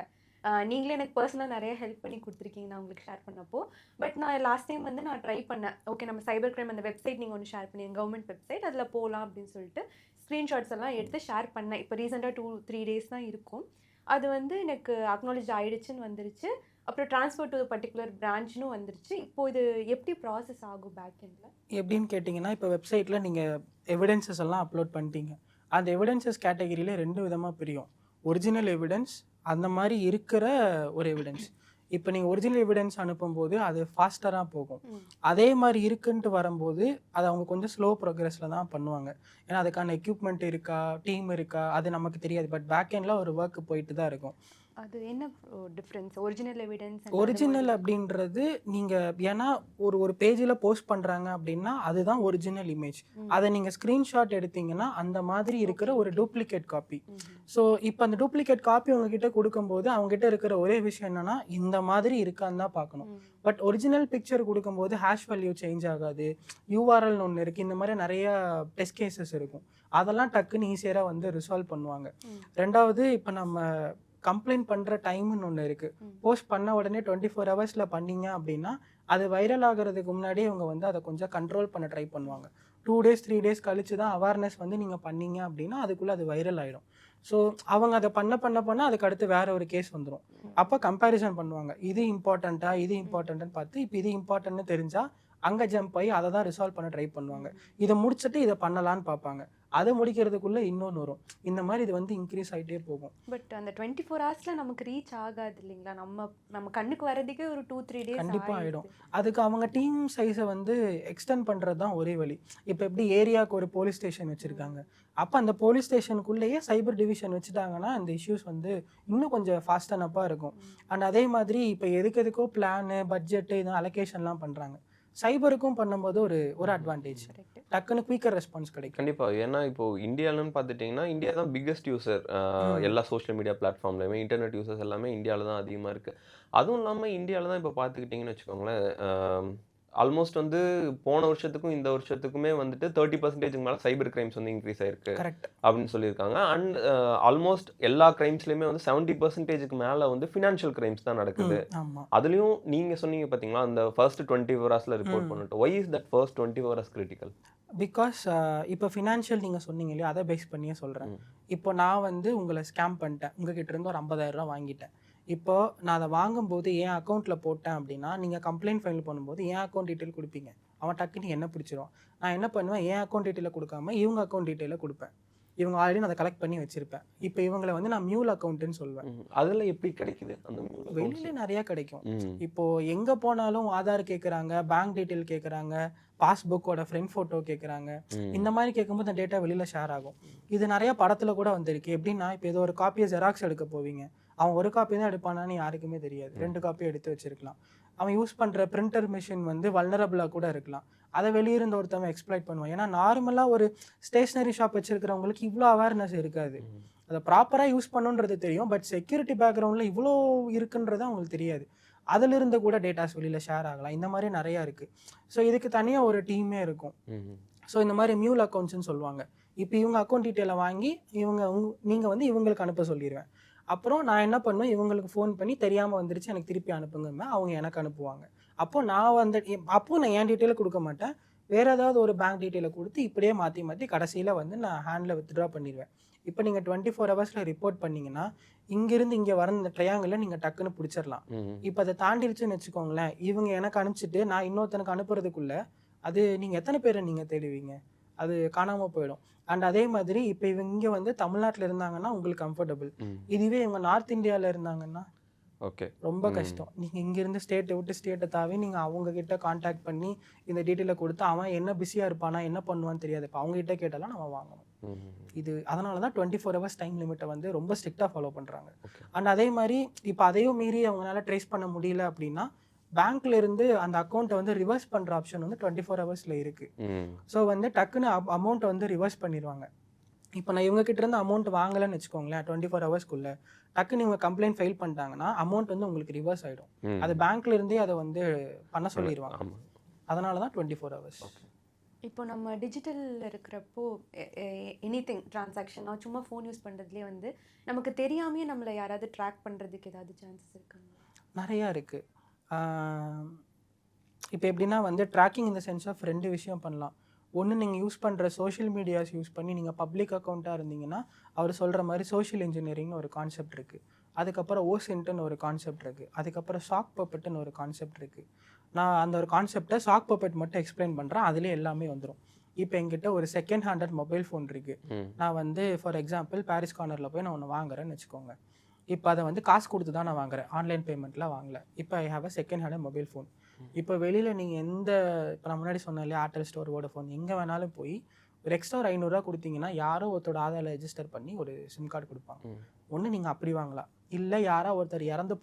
நீங்களே எனக்கு பர்சனலாக நிறைய ஹெல்ப் பண்ணி கொடுத்துருக்கீங்க நான் உங்களுக்கு ஷேர் பண்ணப்போ. பட் நான் லாஸ்ட் டைம் வந்து நான் ட்ரை பண்ணேன், ஓகே நம்ம சைபர் கிரைம் அந்த வெப்சைட் நீங்கள் ஒன்று ஷேர் பண்ணி கவர்மெண்ட் வெப்சைட் அதில் போகலாம் அப்படின்னு சொல்லிட்டு ஸ்க்ரீன்ஷாட்ஸ் எல்லாம் எடுத்து ஷேர் பண்ணேன். இப்போ ரீசெண்டாக 2-3 days தான் இருக்கும். அது வந்து எனக்கு அக்னாலேஜ் ஆகிடுச்சுன்னு வந்துருச்சு. அப்புறம் ட்ரான்ஸ்ஃபர் டு பர்டிகுலர் பிரான்ச்னு வந்துருச்சு. இப்போ இது எப்படி ப்ராசஸ் ஆகும் பேக் எண்டில் எப்படின்னு கேட்டிங்கன்னா, இப்போ வெப்சைட்டில் நீங்கள் எவிடன்சஸ் எல்லாம் அப்லோட் பண்ணிட்டீங்க. அந்த எவிடன்சஸ் கேட்டகரியில் 2 விதமாக பிரியும். ஒரிஜினல் எவிடன்ஸ், அந்த மாதிரி இருக்கிற ஒரு எவிடன்ஸ். இப்போ நீங்கள் ஒரிஜினல் எவிடன்ஸ் அனுப்பும்போது அது ஃபாஸ்டராக போகும். அதே மாதிரி இருக்குன்ட்டு வரும்போது அது அவங்க கொஞ்சம் ஸ்லோ ப்ரோக்ரஸில் தான் பண்ணுவாங்க. ஏன்னா அதுக்கான எக்யூப்மெண்ட் இருக்கா, டீம் இருக்கா, அது நமக்கு தெரியாது. பட் பேக் எண்டில் ஒரு ஒர்க் போயிட்டு தான் இருக்கும். அது என்ன டிஃப்ரென்ஸ்? ஒரிஜினல் எவிடன்ஸ், ஒரிஜினல் அப்படின்றது நீங்கள் ஏன்னா ஒரு பேஜில் போஸ்ட் பண்ணுறாங்க அப்படின்னா அதுதான் ஒரிஜினல் இமேஜ். அதை நீங்கள் ஸ்க்ரீன்ஷாட் எடுத்தீங்கன்னா அந்த மாதிரி இருக்கிற ஒரு டூப்ளிகேட் காப்பி. ஸோ இப்போ அந்த டூப்ளிகேட் காப்பி உங்ககிட்ட கொடுக்கும்போது அவங்ககிட்ட இருக்கிற ஒரே விஷயம் என்னன்னா இந்த மாதிரி இருக்கான்னு தான் பார்க்கணும். பட் ஒரிஜினல் பிக்சர் கொடுக்கும்போது ஹேஷ் வேல்யூ சேஞ்ச் ஆகாது, யூஆர்எல்னு ஒன்று இருக்குது, இந்த மாதிரி நிறைய டெஸ்ட் கேசஸ் இருக்கும். அதெல்லாம் டக்குன்னு ஈஸியராக வந்து ரிசால்வ் பண்ணுவாங்க. ரெண்டாவது, இப்போ நம்ம கம்ப்ளைண்ட் பண்ணுற டைம்னு ஒன்று இருக்குது. போஸ்ட் பண்ண உடனே 24 hours பண்ணீங்க அப்படின்னா அது வைரல் ஆகிறதுக்கு முன்னாடியே இவங்க வந்து அதை கொஞ்சம் கண்ட்ரோல் பண்ண ட்ரை பண்ணுவாங்க. 2 days 3 days கழிச்சு தான் அவேர்னஸ் வந்து நீங்கள் பண்ணீங்க அப்படின்னா அதுக்குள்ளே அது வைரல் ஆகிடும். ஸோ அவங்க அதை பண்ண அதுக்கு அடுத்து வேற ஒரு கேஸ் வந்துடும். அப்போ கம்பேரிசன் பண்ணுவாங்க, இது இம்பார்ட்டண்ட்டான்னு பார்த்து இப்போ இது இம்பார்ட்டன்ட்னு தெரிஞ்சால் அங்கே ஜம்ப் ஆகி அதை தான் ரிசால்வ் பண்ண ட்ரை பண்ணுவாங்க. இதை முடிச்சுட்டு இதை பண்ணலான்னு பார்ப்பாங்க. அதை முடிக்கிறதுக்குள்ளே இன்னொன்று வரும். இந்த மாதிரி இது வந்து இன்க்ரீஸ் ஆகிட்டே போகும். பட் அந்த 24 ஹவர்ஸில் நமக்கு ரீச் ஆகாது இல்லைங்களா? நம்ம கண்ணுக்கு வரதுக்கே ஒரு 2-3 டேஸ் கண்டிப்பாக ஆகிடும். அதுக்கு அவங்க டீம் சைஸை வந்து எக்ஸ்டெண்ட் பண்ணுறது தான் ஒரே வழி. இப்போ எப்படி ஏரியாவுக்கு ஒரு போலீஸ் ஸ்டேஷன் வச்சுருக்காங்க, அப்போ அந்த போலீஸ் ஸ்டேஷனுக்குள்ளேயே சைபர் டிவிஷன் வச்சுட்டாங்கன்னா இந்த இஷ்யூஸ் வந்து இன்னும் கொஞ்சம் ஃபாஸ்ட் அண்ட் அப்பாக இருக்கும். அண்ட் அதே மாதிரி இப்போ எதுக்கோ பிளானு பட்ஜெட்டு இது அலோகேஷன்லாம் பண்ணுறாங்க. சைபருக்கும் பண்ணும்போது ஒரு அட்வான்டேஜ், டக்குன்னு குயிக்கர் ரெஸ்பான்ஸ் கிடைக்கும். கண்டிப்பாக. ஏன்னா இப்போ இந்தியாவில்னு பார்த்துட்டிங்கன்னா இந்தியா தான் பிக்கஸ்ட் யூசர் எல்லா சோஷியல் மீடியா பிளாட்ஃபார்ம்லையுமே. இன்டர்நெட் யூசர்ஸ் எல்லாமே இந்தியாவில் தான் அதிகமாக இருக்குது. அதுவும் இல்லாமல் இந்தியாவில் தான் இப்போ பார்த்துக்கிட்டிங்கன்னு வச்சுக்கோங்களேன், ஆல்மோஸ்ட் வந்து போன வருஷத்துக்கும் இந்த வருஷத்துக்குமே வந்துட்டு 30% மேலே சைபர் கிரைம்ஸ் வந்து இன்க்ரீஸ் ஆயிருக்கு கரெக்ட் அப்படின்னு சொல்லியிருக்காங்க. அண்ட் ஆல்மோஸ்ட் எல்லா கிரைம்ஸ்லையுமே வந்து 70% மேலே வந்து ஃபினான்ஷியல் கிரைம்ஸ் தான் நடக்குது. ஆமாம். அதுலேயும் நீங்கள் சொன்னீங்க பார்த்தீங்களா, அந்த ஃபர்ஸ்ட் 24 ஹவர்ஸில் ரிப்போர்ட் பண்ணிட்டு, why is that first 24 hours critical? Because இப்போ ஃபினான்ஷியல் நீங்கள் சொன்னீங்க இல்லையா, அதை பேஸ் பண்ணியே சொல்கிறேன். இப்போ நான் வந்து உங்களை ஸ்கேம் பண்ணிட்டேன், உங்ககிட்ட இருந்து ஒரு 50,000 ரூபா வாங்கிட்டேன். இப்போ நான் அதை வாங்கும்போது என் அக்கௌண்ட்டில் போட்டேன் அப்படின்னா நீங்கள் கம்ப்ளைண்ட் ஃபைல் பண்ணும்போது என் அக்கௌண்ட் டீட்டெயில் கொடுப்பீங்க. அவன் டக்குன்னு என்ன பிடிச்சிரும். நான் என்ன பண்ணுவேன், என் அக்கௌண்ட் டீட்டெயிலை கொடுக்காம இவங்க அக்கௌண்ட் டீட்டெயிலை கொடுப்பேன். இவங்க ஆல்ரெடி நான் அதை கலெக்ட் பண்ணி வச்சிருப்பேன். இப்போ இவங்களை வந்து நான் மியூல் அக்கௌண்ட்டுன்னு சொல்லுவேன். அதில் எப்படி கிடைக்குது அந்த வெளியில நிறையா கிடைக்கும். இப்போ எங்கே போனாலும் ஆதார் கேட்குறாங்க, பேங்க் டீட்டெயில் கேட்குறாங்க, பாஸ்புக்கோட ஃப்ரெண்ட் ஃபோட்டோ கேட்குறாங்க. இந்த மாதிரி கேட்கும்போது அந்த டேட்டா வெளியில் ஷேர் ஆகும். இது நிறையா படத்தில் கூட வந்திருக்கு. எப்படின்னா இப்போ ஏதோ ஒரு காப்பியை ஜெராக்ஸ் எடுக்க போவீங்க, அவன் ஒரு காப்பி தான் எடுப்பானான்னு யாருக்குமே தெரியாது, 2 காப்பி எடுத்து வச்சிருக்கலாம். அவன் யூஸ் பண்ணுற பிரிண்டர் மிஷின் வந்து வல்னரபிளாக கூட இருக்கலாம். அதை வெளியிருந்த ஒருத்தவன் எக்ஸ்ப்ளாய்ட் பண்ணுவான். ஏன்னா நார்மலாக ஒரு ஸ்டேஷ்னரி ஷாப் வச்சுருக்கிறவங்களுக்கு இவ்வளோ அவேர்னஸ் இருக்காது. அதை ப்ராப்பராக யூஸ் பண்ணுன்றது தெரியும், பட் செக்யூரிட்டி பேக்ரவுண்டில் இவ்வளோ இருக்குன்றது அவங்களுக்கு தெரியாது. அதிலிருந்து கூட டேட்டாஸ் வெளியில் ஷேர் ஆகலாம். இந்த மாதிரி நிறையா இருக்குது. ஸோ இதுக்கு தனியாக ஒரு டீமே இருக்கும். ஸோ இந்த மாதிரி மியூல் அக்கௌண்ட்ஸ்ன்னு சொல்லுவாங்க. இப்போ இவங்க அக்கௌண்ட் டீட்டெயிலை வாங்கி நீங்கள் வந்து இவங்களுக்கு அனுப்ப சொல்லிடுவேன். அப்புறம் நான் என்ன பண்ணுவேன், இவங்களுக்கு ஃபோன் பண்ணி தெரியாமல் வந்துருச்சு எனக்கு திருப்பி அனுப்புங்க, அவங்க எனக்கு அனுப்புவாங்க. அப்போது நான் என் டீட்டெயிலை கொடுக்க மாட்டேன், வேறு ஏதாவது ஒரு பேங்க் டீட்டெயிலை கொடுத்து இப்படியே மாற்றி கடைசியில் வந்து நான் ஹேண்டில் வித்ட்ரா பண்ணிடுவேன். இப்போ நீங்கள் 24 ஹவர்ஸில் ரிப்போர்ட் பண்ணிங்கன்னா இங்கேருந்து இங்கே வர இந்த ட்ரையாங்கிளில் நீங்கள் டக்குன்னு பிடிச்சிடலாம். இப்போ அதை தாண்டிடுச்சுன்னு வச்சுக்கோங்களேன், இவங்க எனக்கு அனுப்பிச்சிட்டு நான் இன்னொருத்தனுக்கு அனுப்புறதுக்குள்ளே அது நீங்கள் எத்தனை பேரை நீங்கள் தேடுவீங்க, அது காணாமல் போயிடும். அண்ட் அதே மாதிரி இப்போ இவங்க இங்கே வந்து தமிழ்நாட்டில் இருந்தாங்கன்னா உங்களுக்கு கம்ஃபர்டபுள். இதுவே இவங்க நார்த் இந்தியாவில் இருந்தாங்கன்னா ஓகே ரொம்ப கஷ்டம். நீங்கள் இங்கேருந்து ஸ்டேட்டை விட்டு ஸ்டேட்டை தாவி நீங்கள் அவங்கக்கிட்ட கான்டாக்ட் பண்ணி இந்த டீட்டெயிலை கொடுத்து அவன் என்ன பிஸியாக இருப்பானா என்ன பண்ணுவான்னு தெரியாது. இப்போ அவங்ககிட்ட கேட்டாலும் நம்ம வாங்கணும். இது அதனால தான் 24 ஹவர்ஸ் டைம் லிமிட்டை வந்து ரொம்ப ஸ்ட்ரிக்டாக ஃபாலோ பண்ணுறாங்க. அண்ட் அதே மாதிரி இப்போ அதையும் மீறி அவங்களால ட்ரேஸ் பண்ண முடியல அப்படின்னா பேங்க்ல இருந்து அந்த அக்கௌண்ட்டை வந்து ரிவர்ஸ் பண்ணுற ஆப்ஷன் வந்து 24 ஹவர்ஸில் இருக்குது. ஸோ வந்து டக்குன்னு அமௌண்ட்டை வந்து ரிவர்ஸ் பண்ணிடுவாங்க. இப்போ நான் இவங்ககிட்ட இருந்து அமௌண்ட் வாங்கலைன்னு வச்சுக்கோங்களேன், 24 ஹவர்ஸ்க்குள்ளே டக்குன்னு இவங்க கம்ப்ளைண்ட் ஃபைல் பண்ணிட்டாங்கன்னா அமௌண்ட் வந்து உங்களுக்கு ரிவர்ஸ் ஆகிடும். அது பேங்க்ல இருந்தே அதை வந்து பண்ண சொல்லிடுவாங்க. அதனால தான் 24 ஹவர்ஸ். இப்போ நம்ம டிஜிட்டலில் இருக்கிறப்போ எனிதிங் ட்ரான்சாக்ஷன் சும்மா ஃபோன் யூஸ் பண்ணுறதுலேயே வந்து நமக்கு தெரியாமையே நம்மளை யாராவது ட்ராக் பண்ணுறதுக்கு ஏதாவது சான்சஸ் இருக்குங்க? நிறையா இருக்குது. இப்போ எப்படின்னா வந்து ட்ராக்கிங் இந்த சென்ஸ் ஆஃப் 2 விஷயம் பண்ணலாம். ஒன்று, நீங்கள் யூஸ் பண்ணுற சோஷியல் மீடியாஸ் யூஸ் பண்ணி நீங்கள் பப்ளிக் அக்கௌண்ட்டாக இருந்தீங்கன்னா அவர் சொல்கிற மாதிரி சோஷியல் இன்ஜினியரிங்னு ஒரு கான்செப்ட் இருக்குது. அதுக்கப்புறம் ஓசென்ட்னு ஒரு கான்செப்ட் இருக்குது. அதுக்கப்புறம் சாக் பப்பெட்டுன்னு ஒரு கான்செப்ட் இருக்குது. நான் அந்த ஒரு கான்செப்டை சாக் பப்பெட் மட்டும் எக்ஸ்பிளைன் பண்ணுறேன், அதுலேயே எல்லாமே வந்துடும். இப்போ என்கிட்ட ஒரு செகண்ட் ஹேண்டட் மொபைல் ஃபோன் இருக்குது. நான் வந்து ஃபார் எக்ஸாம்பிள் பாரிஸ் கார்னரில் போய் நான் ஒன்று வாங்குறேன்னு வச்சுக்கோங்க. இப்போ அதை வந்து காசு கொடுத்து தான் நான் வாங்குறேன், ஆன்லைன் பேமெண்ட்டில் வாங்கலை. இப்போ I have a second handed mobile phone. இப்போ வெளியில் நீங்கள் இப்போ நான் முன்னாடி சொன்னேன் இல்லையா, ஏர்டெல் ஸ்டோர், வோடஃபோன், எங்கே வேணாலும் போய் ஒரு எக்ஸ்ட்ரா ஒரு 500 ரூபா கொடுத்தீங்கன்னா யாரோ ஒருத்தரோட ஆதாரில் ரெஜிஸ்டர் பண்ணி ஒரு சிம் கார்டு கொடுப்பாங்க. ஒன்று நீங்கள் அப்படி வாங்கலாம், இல்லை யாரோ ஒருத்தர் இறந்து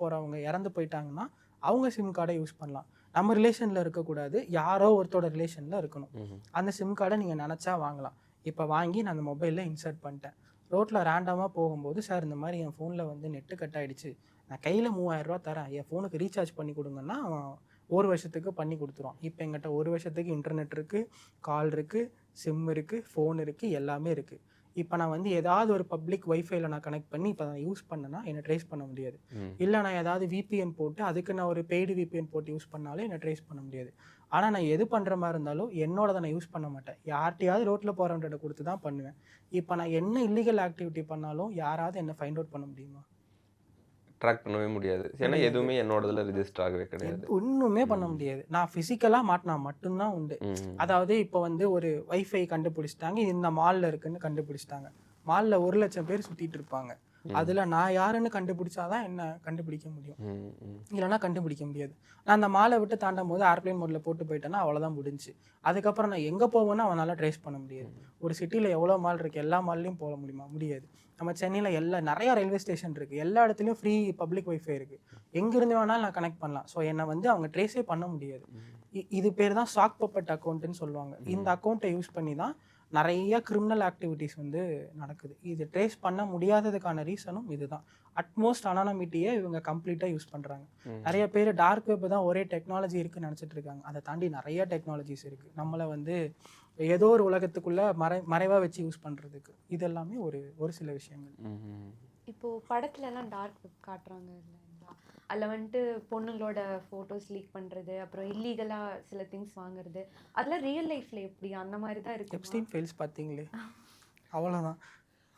போயிட்டாங்கன்னா அவங்க சிம் கார்டை யூஸ் பண்ணலாம். நம்ம ரிலேஷனில் இருக்கக்கூடாது, யாரோ ஒருத்தரோட ரிலேஷனில் இருக்கணும். அந்த சிம் கார்டை நீங்கள் நினச்சா வாங்கலாம். இப்போ வாங்கி நான் அந்த மொபைலில் இன்சர்ட் பண்ணிட்டேன். ரோட்டில் ரேண்டமாக போகும்போது, சார் இந்த மாதிரி என் ஃபோனில் வந்து நெட்டு கட் ஆகிடுச்சு, நான் கையில் 3000 ரூபா தரேன், என் ஃபோனுக்கு ரீசார்ஜ் பண்ணி கொடுங்கன்னா அவன் 1 வருஷத்துக்கு பண்ணி கொடுத்துருவான். இப்போ எங்கிட்ட 1 வருஷத்துக்கு இன்டர்நெட் இருக்குது, கால் இருக்குது, சிம் இருக்குது, ஃபோன் இருக்குது, எல்லாமே இருக்குது. இப்போ நான் வந்து ஏதாவது ஒரு பப்ளிக் வைஃபைல நான் கனெக்ட் பண்ணி இப்போ நான் யூஸ் பண்ணேன்னா என்னை ட்ரேஸ் பண்ண முடியாது. இல்லை நான் ஏதாவது விபிஎன் போட்டு அதுக்கு நான் ஒரு பெய்டு விபிஎன் போட்டு யூஸ் பண்ணாலும் என்னை ட்ரேஸ் பண்ண முடியாது. ஆனால் நான் எது பண்ணுற மாதிரி இருந்தாலும் என்னோடதை நான் யூஸ் பண்ண மாட்டேன், யார்ட்டையாவது ரோட்டில் போகிறவன்கிட்ட கொடுத்து தான் பண்ணுவேன். இப்போ நான் என்ன இல்லீகல் ஆக்டிவிட்டி பண்ணாலும் யாராவது என்னை ஃபைண்ட் அவுட் பண்ண முடியுமா? ட்ராக் பண்ணவே முடியாது. ஏன்னா எதுவுமே என்னோடதுல ரெஜிஸ்டர் ஆகவே கிடையாது. ஒண்ணுமே பண்ண முடியாது. நான் ஃபிசிக்கலா மாட்டினா மட்டும்தான் உண்டு. அதாவது இப்போ வந்து ஒரு வைஃபை கண்டுபிடிச்சிட்டாங்க, இது இந்த மால்ல இருக்குன்னு கண்டுபிடிச்சிட்டாங்க. மால்ல 1,00,000 பேர் சுத்திட்டு இருப்பாங்க. அதுல நான் யாருன்னு கண்டுபிடிச்சாதான் என்ன கண்டுபிடிக்க முடியும், இல்லைன்னா கண்டுபிடிக்க முடியாது. நான் அந்த மாலை விட்டு தாண்டும் போது ஏர்பிளைன் மோட்ல போட்டு போயிட்டேன்னா அவ்வளோதான் முடிஞ்சு. அதுக்கப்புறம் நான் எங்கே போவேன்னு அவனால் ட்ரேஸ் பண்ண முடியாது. ஒரு சிட்டியில் எவ்வளோ மால் இருக்குது, எல்லா மால்லையும் போக முடியுமா? முடியாது. நம்ம சென்னையில் நிறையா ரயில்வே ஸ்டேஷன் இருக்குது, எல்லா இடத்துலையும் ஃப்ரீ பப்ளிக் வைஃபை இருக்குது. எங்கேருந்து வேணாலும் நான் கனெக்ட் பண்ணலாம். ஸோ என்னை வந்து அவங்க ட்ரேஸே பண்ண முடியாது. இது பேர் தான் சாக் பப்பட் அக்கௌண்ட்டுன்னு சொல்லுவாங்க. இந்த அக்கௌண்ட்டை யூஸ் பண்ணி தான் நிறைய கிரிமினல் ஆக்டிவிட்டீஸ் வந்து நடக்குது. இது ட்ரேஸ் பண்ண முடியாததுக்கான ரீசனும் இதுதான். அட்மோஸ்ட் அனானமிட்டியை இவங்க கம்ப்ளீட்டாக யூஸ் பண்ணுறாங்க. நிறைய பேர் டார்க் வெப் தான் ஒரே டெக்னாலஜி இருக்குன்னு நினச்சிட்டு இருக்காங்க. அதை தாண்டி நிறைய டெக்னாலஜிஸ் இருக்குது நம்மளை வந்து ஏதோ ஒரு உலகத்துக்குள்ளே மறைவாக வச்சு யூஸ் பண்ணுறதுக்கு. இது எல்லாமே ஒரு சில விஷயங்கள். இப்போது படத்துலலாம் டார்க் வெப் காட்டுறாங்க இல்லைங்களா, அதில் வந்துட்டு பொண்ணுங்களோட ஃபோட்டோஸ் லீக் பண்ணுறது, அப்புறம் இல்லீகலாக சில திங்ஸ் வாங்குறது, அதெல்லாம் ரியல் லைஃப்பில் எப்படி அந்த மாதிரி தான் இருக்குது? எப்ஸ்டீன் ஃபைல்ஸ் பார்த்தீங்களே, அவ்வளோதான்.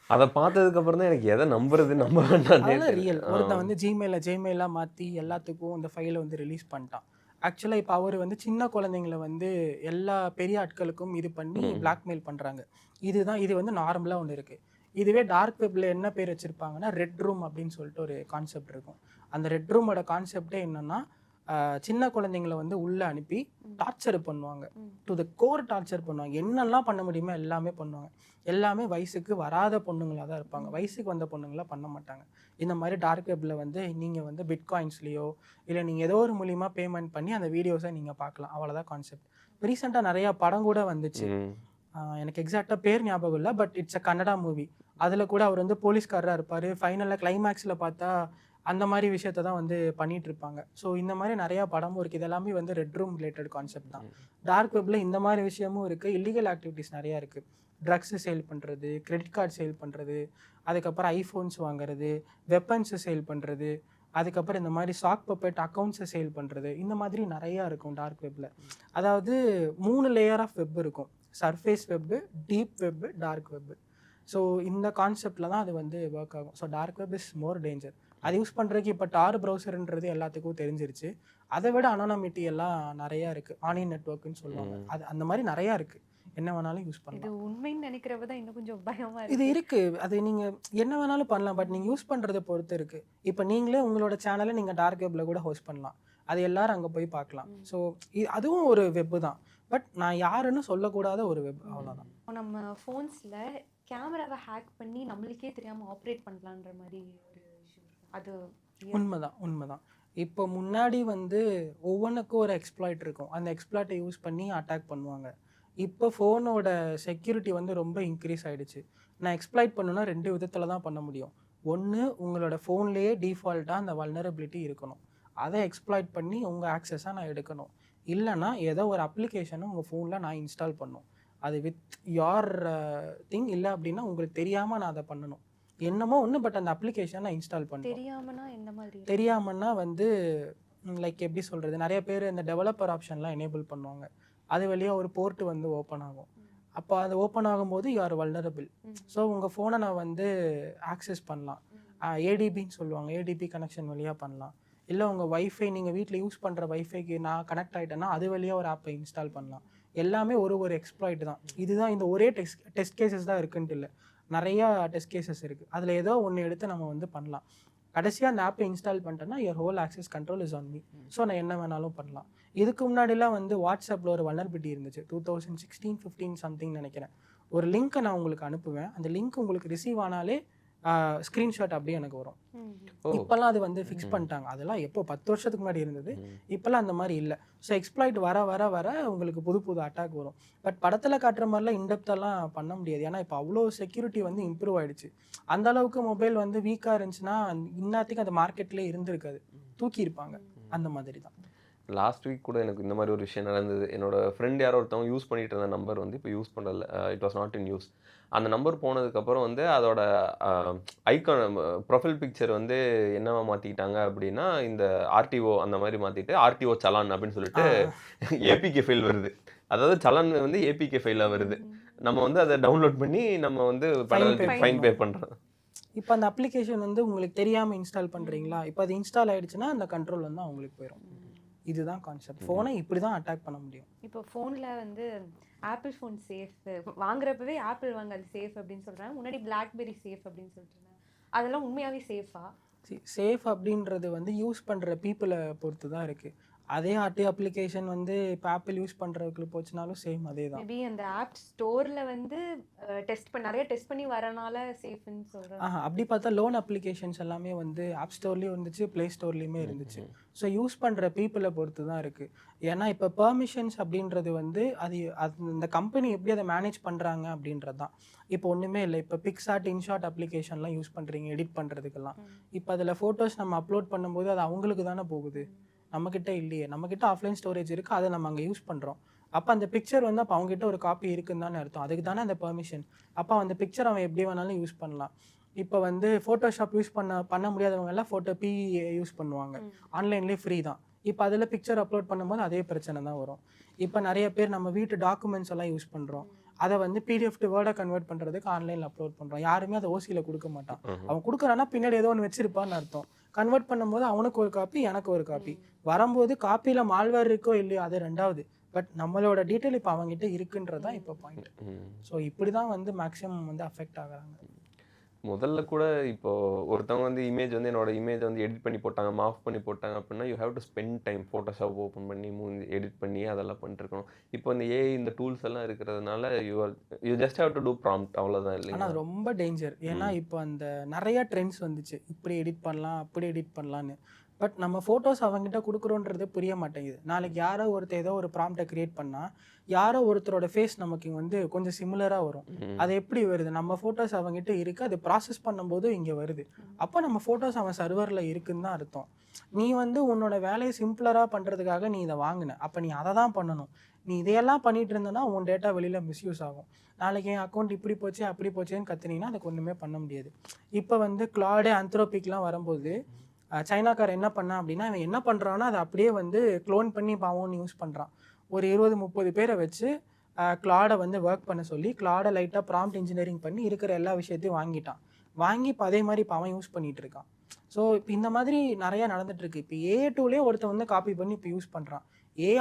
அதை பார்த்ததுக்கு அப்புறம் தான் எனக்கு எதை நம்புறது நம்ப வேண்டாம். ரியல் ஒருத்தன் வந்து ஜிமெயிலாக மாற்றி எல்லாத்துக்கும் இந்த ஃபைலை வந்து ரிலீஸ் பண்ணிட்டான். ஆக்சுவலாக இப்போ அவர் வந்து சின்ன குழந்தைங்களை வந்து எல்லா பெரிய ஆட்களுக்கும் இது பண்ணி பிளாக்மெயில் பண்ணுறாங்க. இது வந்து நார்மலாக ஒன்று இருக்குது. இதுவே டார்க் வெப்பில் என்ன பேர் வச்சுருப்பாங்கன்னா ரெட் ரூம் அப்படின்னு சொல்லிட்டு ஒரு கான்செப்ட் இருக்கும். அந்த ரெட் ரூமோட கான்செப்டே என்னென்னா, சின்ன குழந்தைங்களை வந்து உள்ளே அனுப்பி டார்ச்சர் பண்ணுவாங்க. டு த கோர் டார்ச்சர் பண்ணுவாங்க. என்னெல்லாம் பண்ண முடியுமோ எல்லாமே பண்ணுவாங்க. எல்லாமே வயசுக்கு வராத பொண்ணுங்களாக தான் இருப்பாங்க. வயசுக்கு வந்த பொண்ணுங்களாம் பண்ண மாட்டாங்க. இந்த மாதிரி டார்க் வெப்பில் வந்து நீங்கள் வந்து பிட்காயின்ஸ்லேயோ இல்லை நீங்கள் ஏதோ ஒரு மூலிமா பேமெண்ட் பண்ணி அந்த வீடியோஸை நீங்கள் பார்க்கலாம். அவ்வளோதான் கான்செப்ட். ரீசெண்டாக நிறையா படம் கூட வந்துச்சு. எனக்கு எக்ஸாக்டாக பேர் ஞாபகம் இல்லை, but it's a Kannada movie. அதில் கூட அவர் வந்து போலீஸ்காரராக இருப்பார். ஃபைனலில் கிளைமேக்ஸில் பார்த்தா அந்த மாதிரி விஷயத்த தான் வந்து பண்ணிகிட்டு இருப்பாங்க. ஸோ இந்த மாதிரி நிறையா படமும் இருக்குது. இதெல்லாமே வந்து ரெட் ரூம் ரிலேட்டட் கான்செப்ட் தான். டார்க் வெப்பில் இந்த மாதிரி விஷயமும் இருக்குது. இல்லீகல் ஆக்டிவிட்டீஸ் நிறையா இருக்குது. ட்ரக்ஸு சேல் பண்ணுறது, கிரெடிட் கார்டு சேல் பண்ணுறது, அதுக்கப்புறம் ஐஃபோன்ஸ் வாங்குறது, வெப்பன்ஸு சேல் பண்ணுறது, அதுக்கப்புறம் இந்த மாதிரி சாக் பப்பெட் அக்கௌண்ட்ஸை சேல் பண்ணுறது, இந்த மாதிரி நிறையா இருக்கும் டார்க் வெப்பில். அதாவது 3 லேயர் ஆஃப் வெப் இருக்கும். Surface web, deep web, dark web. So இந்த கான்செப்டில் தான் அது வந்து ஒர்க் ஆகும். So dark web is more danger. அது யூஸ் பண்ணுறதுக்கு இப்போ டார் ப்ரௌசர்ன்றது எல்லாத்துக்கும் தெரிஞ்சிருச்சு. அதை விட அனானமிட்டி எல்லாம் நிறையா இருக்குது. ஆனியன் நெட்வொர்க்குன்னு சொல்லுவாங்க. அது அந்த மாதிரி நிறையா இருக்குது. என்ன வேணாலும் யூஸ் பண்ணலாம். இது உண்மைன்னு நினைக்கிறப்ப தான் இன்னும் கொஞ்சம் பயமாக இது இருக்குது. அது நீங்கள் என்ன வேணாலும் பண்ணலாம், பட் நீங்கள் யூஸ் பண்ணுறதை பொறுத்து இருக்குது. இப்போ நீங்களே உங்களோட சேனலை நீங்கள் டார்க் வெப்பில் கூட ஹோஸ்ட் பண்ணலாம். அது எல்லாரும் அங்கே போய் பார்க்கலாம். ஸோ அதுவும் ஒரு வெப்பு தான், பட் நான் யாருன்னு சொல்லக்கூடாத ஒரு வெப், அவ்வளோதான். நம்ம ஃபோன்ஸில் கேமராவை ஹேக் பண்ணி நம்மளுக்கே தெரியாமல் ஆப்ரேட் பண்ணலான்ற மாதிரி ஒரு விஷயம் இருக்கு. அது உண்மைதான். இப்போ முன்னாடி வந்து ஒவ்வொன்றுக்கும் ஒரு எக்ஸ்ப்ளாய்ட் இருக்கும். அந்த எக்ஸ்ப்ளாய்ட்டை யூஸ் பண்ணி அட்டாக் பண்ணுவாங்க. இப்போ ஃபோனோட செக்யூரிட்டி வந்து ரொம்ப இன்க்ரீஸ் ஆகிடுச்சு. நான் எக்ஸ்ப்ளாய்ட் பண்ணுன்னா 2 விதத்தில் தான் பண்ண முடியும். ஒன்று, உங்களோட ஃபோன்லேயே டிஃபால்ட்டாக அந்த வல்னரபிலிட்டி இருக்கணும். அதை எக்ஸ்ப்ளாய்ட் பண்ணி உங்கள் ஆக்சஸாக நான் எடுக்கணும். இல்லைனா ஏதோ ஒரு அப்ளிகேஷனை உங்கள் ஃபோனில் நான் இன்ஸ்டால் பண்ணணும். அது வித் யார் திங். இல்லை அப்படின்னா உங்களுக்கு தெரியாமல் நான் அதை பண்ணணும். என்னமோ ஒன்று, பட் அந்த அப்ளிகேஷனை நான் இன்ஸ்டால் பண்ணணும். தெரியாமனா எந்த மாதிரி? தெரியாமன்னா வந்து லைக் எப்படி சொல்கிறது, நிறைய பேர் இந்த டெவலப்பர் ஆப்ஷன்லாம் எனேபிள் பண்ணுவாங்க. அது வழியாக ஒரு போர்ட்டு வந்து ஓப்பன் ஆகும். அப்போ அது ஓப்பன் ஆகும்போது யூ ஆர் வல்னரபிள். ஸோ உங்கள் ஃபோனை நான் வந்து ஆக்சஸ் பண்ணலாம். ஏடிபின்னு சொல்லுவாங்க. ஏடிபி கனெக்ஷன் வழியாக பண்ணலாம். இல்லை உங்கள் வைஃபை, நீங்கள் வீட்டில் யூஸ் பண்ணுற வைஃபைக்கு நான் கனெக்ட் ஆகிட்டேன்னா அது வழியாக ஒரு ஆப்பை இன்ஸ்டால் பண்ணலாம். எல்லாமே ஒரு எக்ஸ்ப்ளாய்ட் தான். இதுதான் இந்த ஒரே டெஸ்ட் கேசஸ் தான் இருக்குன்ட்டு இல்லை, நிறையா டெஸ்ட் கேசஸ் இருக்குது. அதில் ஏதோ ஒன்று எடுத்து நம்ம வந்து பண்ணலாம். கடைசியாக அந்த ஆப்பை இன்ஸ்டால் பண்ணிட்டேன்னா your whole access control is on me. So நான் என்ன வேணாலும் பண்ணலாம். இதுக்கு முன்னாடிலாம் வந்து வாட்ஸ்அப்பில் ஒரு வல்னரபிலிட்டி இருந்துச்சு. 2016-15 சம்திங் நினைக்கிறேன். ஒரு லிங்க்கை நான் உங்களுக்கு அனுப்புவேன். அந்த லிங்க் உங்களுக்கு ரிசீவ் ஆனாலே ஸ்க்ரீன்ஷாட் அப்படியே எனக்கு வரும். இப்போல்லாம் அது வந்து ஃபிக்ஸ் பண்ணிட்டாங்க. அதெல்லாம் எப்போ 10 வருஷத்துக்கு முன்னாடி இருந்தது. இப்போல்லாம் அந்த மாதிரி இல்லை. ஸோ எக்ஸ்ப்ளாய்ட் வர உங்களுக்கு புது அட்டாக் வரும். பட் படத்தில் காட்டுற மாதிரிலாம் இன்டெப்த்தெல்லாம் பண்ண முடியாது. ஏன்னா இப்போ அவ்வளோ செக்யூரிட்டி வந்து இம்ப்ரூவ் ஆகிடுச்சு. அந்த அளவுக்கு மொபைல் வந்து வீக்காக இருந்துச்சுன்னா இன்னத்துக்கு அந்த மார்க்கெட்லேயே இருந்திருக்காது, தூக்கியிருப்பாங்க. அந்த மாதிரி தான். லாஸ்ட் வீக் கூட எனக்கு இந்த மாதிரி ஒரு விஷயம் நடந்தது. என்னோட ஃப்ரெண்ட் யாரோ ஒருத்தவங்க யூஸ் பண்ணிட்டு இருந்த நம்பர் வந்து இப்போ யூஸ் பண்ணல. It was not in use. அந்த நம்பர் போனதுக்கப்புறம் வந்து அதோட ஐகான் ப்ரொஃபைல் பிக்சர் வந்து என்னவா மாற்றிக்கிட்டாங்க அப்படின்னா, இந்த ஆர்டிஓ அந்த மாதிரி மாற்றிட்டு ஆர்டிஓ சலான் அப்படின்னு சொல்லிட்டு ஏபிகே ஃபைல் வருது. அதாவது சலான் வந்து ஏபிகே ஃபைலாக வருது. நம்ம வந்து அதை டவுன்லோட் பண்ணி நம்ம வந்து ஃபைன் பே பண்ணுறோம். இப்போ அந்த அப்ளிகேஷன் வந்து உங்களுக்கு தெரியாமல் இன்ஸ்டால் பண்ணுறீங்களா, இப்போ அது இன்ஸ்டால் ஆயிடுச்சுன்னா அந்த கண்ட்ரோல் வந்து அவங்களுக்கு போயிடும். இதுதான் கான்செப்ட். ஃபோனை இப்படி தான் அட்டாக் பண்ண முடியும். இப்போ ஃபோனில் வந்து ஆப்பிள் ஃபோன் சேஃப், வாங்குறப்பவே ஆப்பிள் வாங்க அது சேஃப் அப்படின்னு சொல்கிறாங்க. முன்னாடி பிளாக்பெரி சேஃப் அப்படின்னு சொல்லிட்டு அதெல்லாம் உண்மையாகவே சேஃபா? சேஃப் அப்படின்றது வந்து யூஸ் பண்ணுற பீப்புளை பொறுத்து தான் இருக்குது. அதே ஆர்டி அப்ளிகேஷன் வந்து இப்போ ஆப்பிள் யூஸ் பண்ணுறதுக்கு போச்சுனாலும் சேம் அதே தான். மேபி அந்த ஆப் ஸ்டோரில் வந்து நிறைய டெஸ்ட் பண்ணி வரனால சேஃப்னு சொல்கிறாங்க. அப்படி பார்த்தா லோன் அப்ளிகேஷன்ஸ் எல்லாமே வந்து ஆப் ஸ்டோர்லேயும் இருந்துச்சு, ப்ளே ஸ்டோர்லேயுமே இருந்துச்சு. ஸோ யூஸ் பண்ணுற பீப்புளை பொறுத்து தான் இருக்குது. ஏன்னா இப்போ பெர்மிஷன்ஸ் அப்படின்றது வந்து அது இந்த கம்பெனி எப்படி அதை மேனேஜ் பண்ணுறாங்க அப்படின்றது தான். இப்போ ஒன்றுமே இல்லை, இப்போ பிக்சார்ட் இன்ஷாட் அப்ளிகேஷன்லாம் யூஸ் பண்ணுறீங்க எடிட் பண்ணுறதுக்கெல்லாம். இப்போ அதில் ஃபோட்டோஸ் நம்ம அப்லோட் பண்ணும்போது அது அவங்களுக்கு தானே போகுது, நம்மக்கிட்ட இல்லையே. நம்மக்கிட்ட ஆஃப்லைன் ஸ்டோரேஜ் இருக்குது, அதை நம்ம அங்கே யூஸ் பண்ணுறோம். அப்போ அந்த பிக்சர் வந்து அப்போ அவங்ககிட்ட ஒரு காப்பி இருக்குன்னு தானே அர்த்தம். அதுக்கு தானே அந்த பெர்மிஷன். அப்போ அந்த பிக்சர் அவன் எப்படி வேணாலும் யூஸ் பண்ணலாம். இப்போ வந்து ஃபோட்டோஷாப் யூஸ் பண்ண முடியாதவங்க எல்லாம் ஃபோட்டோ யூஸ் பண்ணுவாங்க, ஆன்லைன்லேயே ஃப்ரீ தான். இப்போ அதில் பிக்சர் அப்லோட் பண்ணும்போது அதே பிரச்சனை தான் வரும். இப்போ நிறைய பேர் நம்ம வீட்டு டாக்குமெண்ட்ஸ் எல்லாம் யூஸ் பண்ணுறோம், அதை வந்து பிடிஎஃப் டு வேர்டை கன்வெர்ட் பண்ணுறதுக்கு ஆன்லைனில் அப்லோட் பண்ணுறோம். யாருமே அதை ஓசியில் கொடுக்க மாட்டான். அவன் கொடுக்குறான்னா பின்னாடி ஏதோ ஒன்று வச்சிருப்பான்னு அர்த்தம். கன்வெர்ட் பண்ணும்போது அவனுக்கு ஒரு காப்பி, எனக்கு ஒரு காப்பி. வரும்போது காப்பியில் மால்வேர் இருக்கோ இல்லையோ அது ரெண்டாவது, பட் நம்மளோட டீட்டெயில் இப்போ அவங்ககிட்ட இருக்குன்றது தான் இப்போ பாயிண்ட். ஸோ இப்படி தான் வந்து மேக்ஸிமம் வந்து அஃபெக்ட் ஆகுறாங்க. முதல்ல கூட இப்போ ஒருத்தவங்க வந்து இமேஜ் வந்து என்னோட இமேஜ் வந்து எடிட் பண்ணி போட்டாங்க, மாஃப் பண்ணி போட்டாங்க அப்படின்னா you have to spend time Photoshop open பண்ணி எடிட் பண்ணி அதெல்லாம் பண்ணிட்டுருக்கணும். இப்போ இந்த ஏஐ இந்த டூல்ஸ் எல்லாம் இருக்கிறதுனால you just have to do prompt, அவ்வளோதான் இல்லையா? ஆனால் ரொம்ப டேஞ்சர். ஏன்னா இப்போ அந்த நிறைய ட்ரெண்ட்ஸ் வந்துச்சு, இப்படி எடிட் பண்ணலாம் அப்படி எடிட் பண்ணலான்னு. பட் நம்ம ஃபோட்டோஸ் அவங்ககிட்ட கொடுக்குறோன்றது புரிய மாட்டேங்குது. நாளைக்கு யாரோ ஒருத்தர் ஏதோ ஒரு ப்ராம்ப்டை க்ரியேட் பண்ணால் யாரோ ஒருத்தரோட ஃபேஸ் நமக்கு வந்து கொஞ்சம் சிமிலராக வரும். அது எப்படி வருது? நம்ம ஃபோட்டோஸ் அவங்ககிட்ட இருக்குது, அது ப்ராசஸ் பண்ணும்போது இங்கே வருது. அப்போ நம்ம ஃபோட்டோஸ் அவன் சர்வரில் இருக்குன்னு தான் அர்த்தம். நீ வந்து உன்னோட வேலையை சிம்பிளராக பண்ணுறதுக்காக நீ இதை வாங்கின, அப்போ நீ அதை தான் பண்ணணும். நீ இதையெல்லாம் பண்ணிட்டு இருந்தனா உன் டேட்டா வெளியில் மிஸ்யூஸ் ஆகும். நாளைக்கு என் அக்கௌண்ட் இப்படி போச்சு அப்படி போச்சேன்னு கற்றுனீங்கன்னா அதுக்கு ஒன்றுமே பண்ண முடியாது. இப்போ வந்து கிளாடு ஆந்த்ரோபிக்லாம் வரும்போது சைனாக்கார் என்ன பண்ணான் அப்படின்னா, அவன் என்ன பண்ணுறான்னா அதை அப்படியே வந்து க்ளோன் பண்ணி பாவோன்னு யூஸ் பண்ணுறான். ஒரு 20-30 பேரை வச்சு கிளாடை வந்து ஒர்க் பண்ண சொல்லி கிளாடை லைட்டாக ப்ராம்ப்ட் இன்ஜினியரிங் பண்ணி இருக்கிற எல்லா விஷயத்தையும் வாங்கி இப்போ அதே மாதிரி இப்போ அவன் யூஸ் பண்ணிகிட்டு இருக்கான். ஸோ இப்போ இந்த மாதிரி நிறையா நடந்துகிட்ருக்கு. இப்போ A2லேயே ஒருத்தன் வந்து காப்பி பண்ணி இப்போ யூஸ் பண்ணுறான்.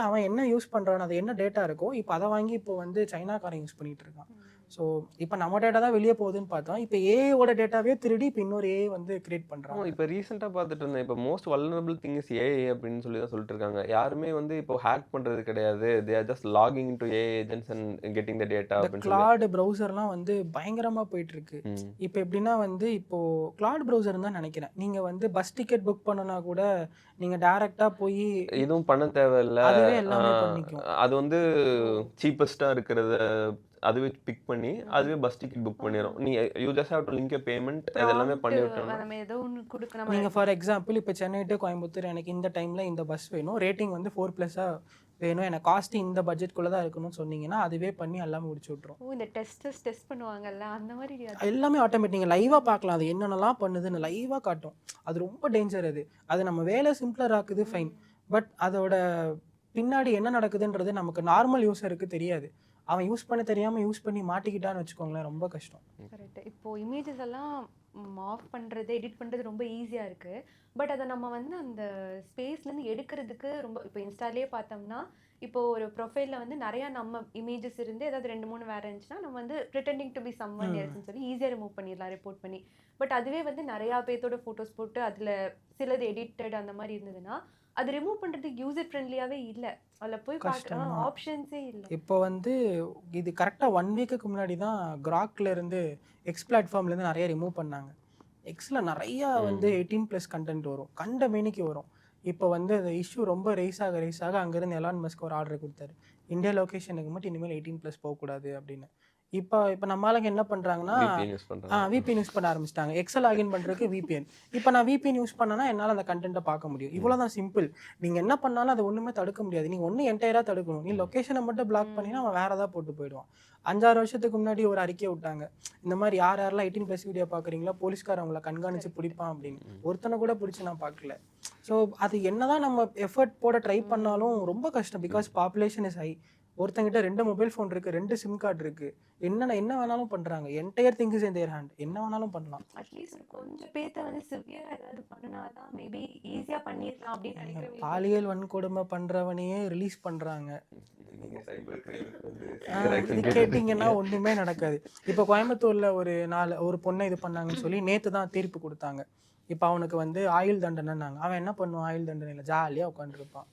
அவன் என்ன யூஸ் பண்ணுறான், அது என்ன டேட்டா இருக்கோ இப்போ அதை வாங்கி இப்போ வந்து சைனாக்காரன் யூஸ் பண்ணிகிட்டு இருக்கான். ஸோ இப்போ நம்ம டேட்டா தான் வெளியே போகுதுன்னு பார்த்தோம். இப்போ ஏஐயோட டேட்டாவே திருடி இப்போ இன்னொரு ஏஐ வந்து கிரியேட் பண்ணுறாங்க. இப்போ ரீசெண்டாக பார்த்துட்டு இருந்தேன், இப்போ most vulnerable thing is AI அப்படின்னு சொல்லி தான் சொல்லிட்டு இருக்காங்க. யாருமே வந்து இப்போ ஹேக் பண்ணுறது கிடையாது, they are just logging into AI agents and getting the data அப்படின்னு சொல்லி. கிளாட் ப்ரௌசர்லாம் வந்து பயங்கரமாக போயிட்டு இருக்கு. இப்போ எப்படின்னா வந்து இப்போ கிளாட் ப்ரௌசர் தான் நினைக்கிறேன், நீங்கள் வந்து பஸ் டிக்கெட் புக் பண்ணனா கூட நீங்கள் டேரெக்டாக போய் எதுவும் பண்ண தேவையில்லை, அதுவே எல்லாமே பண்ணிக்கும். அது வந்து சீப்பஸ்ட்டாக இருக்கிறத அதுவே பிக் பண்ணி அதுவே பஸ் டிக்கெட் புக் பண்ணிடும். You just have to link a payment, அதெல்லாமே பண்ணி விட்டோம்னா நம்ம ஏதோ ஒன்று கொடுக்கணும். நீங்கள் ஃபார் எக்ஸாம்பிள் இப்போ சென்னை டு கோயம்புத்தூர் எனக்கு இந்த டைமில் இந்த பஸ் வேணும், ரேட்டிங் வந்து 4+ வேணும், எனக்கு காஸ்ட் இந்த பட்ஜெட்குள்ளே தான் இருக்கணும்னு சொன்னீங்கன்னா அதுவே பண்ணி எல்லாமே முடிச்சு விட்ரும். இந்த டெஸ்ட் பண்ணுவாங்கல்ல அந்த மாதிரி எல்லாமே ஆட்டோமேட்டிக். நீங்கள் லைவாக பார்க்கலாம் அது என்னென்னலாம் பண்ணுதுன்னு லைவாக காட்டும். அது ரொம்ப டேஞ்சர். அது நம்ம வேலை சிம்பிளர் ஆக்குது, ஃபைன். பட் அதோட பின்னாடி என்ன நடக்குதுன்றது நமக்கு நார்மல் யூஸருக்கு தெரியாது. அவன் யூஸ் பண்ண தெரியாமல் யூஸ் பண்ணி மாட்டிக்கிட்டான்னு வச்சுக்கோங்களேன், ரொம்ப கஷ்டம். கரெக்ட். இப்போது இமேஜஸ் எல்லாம் மாஃப் பண்ணுறது, எடிட் பண்ணுறது ரொம்ப ஈஸியாக இருக்குது. பட் அதை நம்ம வந்து அந்த ஸ்பேஸ்லேருந்து எடுக்கிறதுக்கு ரொம்ப, இப்போ இன்ஸ்டாலே பார்த்தோம்னா இப்போது ஒரு ப்ரொஃபைலில் வந்து நிறையா நம்ம இமேஜஸ் இருந்து ஏதாவது 2-3 வேறு இருந்துச்சுன்னா நம்ம வந்து ப்ரிட்டெண்டிங் டு பி சம்வன் எல்ஸ்னு சொல்லி ஈஸியாக ரிமூவ் பண்ணிடலாம், ரிப்போர்ட் பண்ணி. பட் அதுவே வந்து நிறையா பேர்த்தோட ஃபோட்டோஸ் போட்டு அதில் சிலது எடிட்டட் அந்த மாதிரி இருந்ததுன்னா அது ரிமூவ் பண்ணுறதுக்கு யூசர் ஃப்ரெண்ட்லியாகவே இல்லை. அதில் போய் பார்க்கலாம் ஆப்ஷன்ஸே இல்லை. இப்போ வந்து இது கரெக்டாக 1 வீக்குக்கு முன்னாடி தான் கிராக்லேருந்து எக்ஸ் பிளாட்ஃபார்ம்லேருந்து நிறைய ரிமூவ் பண்ணாங்க. எக்ஸில் நிறையா வந்து 18+ கண்டென்ட் வரும், கண்ட மேனிக்கு வரும். இப்போ வந்து அந்த இஷ்யூ ரொம்ப ரைஸ் ஆக அங்கேருந்து எலான் மஸ்க் ஒரு ஆர்டர் கொடுத்தாரு, இந்தியா லொக்கேஷனுக்கு மட்டும் இனிமேல் 18+ போகக்கூடாது அப்படின்னு. இப்போ நம்ம ஆளுங்க என்ன பண்ணுறாங்கன்னா VPN யூஸ் பண்ண ஆரம்பிச்சிட்டாங்க. எக்ஸல் லாகின் பண்ணுறதுக்கு VPN. இப்போ நான் VPN யூஸ் பண்ணனா என்னால் அந்த கண்டென்ட்டை பார்க்க முடியும். இவ்வளோ தான் சிம்பிள். நீங்கள் என்ன பண்ணாலும் அதை ஒன்றுமே தடுக்க முடியாது. நீங்கள் ஒன்று என்டையராக தடுக்கணும். நீ லொக்கேஷனை மட்டும் பிளாக் பண்ணினா அவன் வேறு ஏதாவது போட்டு போயிடுவான். 5-6 வருஷத்துக்கு முன்னாடி ஒரு அறிக்கையை விட்டாங்க, இந்த மாதிரி யாரெல்லாம் 18+ வீடியோ பார்க்குறீங்களா போலீஸ்கார் அவங்கள கண்காணித்து பிடிப்பான் அப்படின்னு. ஒருத்தனை கூட பிடிச்சி நான் பார்க்கல. ஸோ அது என்ன தான் நம்ம எஃபர்ட் போட ட்ரை பண்ணாலும் ரொம்ப கஷ்டம். Because population is high. ஒருத்தங்கிட்ட 2 மொபைல் ஃபோன் இருக்குது, 2 சிம் கார்டு இருக்குது, என்ன வேணாலும் பண்ணுறாங்க. Entire thing is in there hand. என்ன வேணாலும் பண்ணலாம். அட்லீஸ்ட் கொஞ்சம் பேர்த்த வந்து சிவியராக ஏதாவது பண்ணினாதான் மேபி ஈஸியாக பண்ணிடலாம் அப்படின்னு நினைக்கிறேன். பாலியல் வன்கொடுமை பண்ணுறவனையே ரிலீஸ் பண்ணுறாங்க. இது கேட்டிங்கன்னா ஒன்றுமே நடக்காது. இப்போ கோயம்புத்தூரில் ஒரு பொண்ணை இது பண்ணாங்கன்னு சொல்லி நேற்று தான் தீர்ப்பு கொடுத்தாங்க. இப்போ அவனுக்கு வந்து ஆயுள் தண்டனைன்னாங்க. அவன் என்ன பண்ணுவான்? ஆயுள் தண்டனையில் ஜாலியாக உட்காந்துருப்பான்.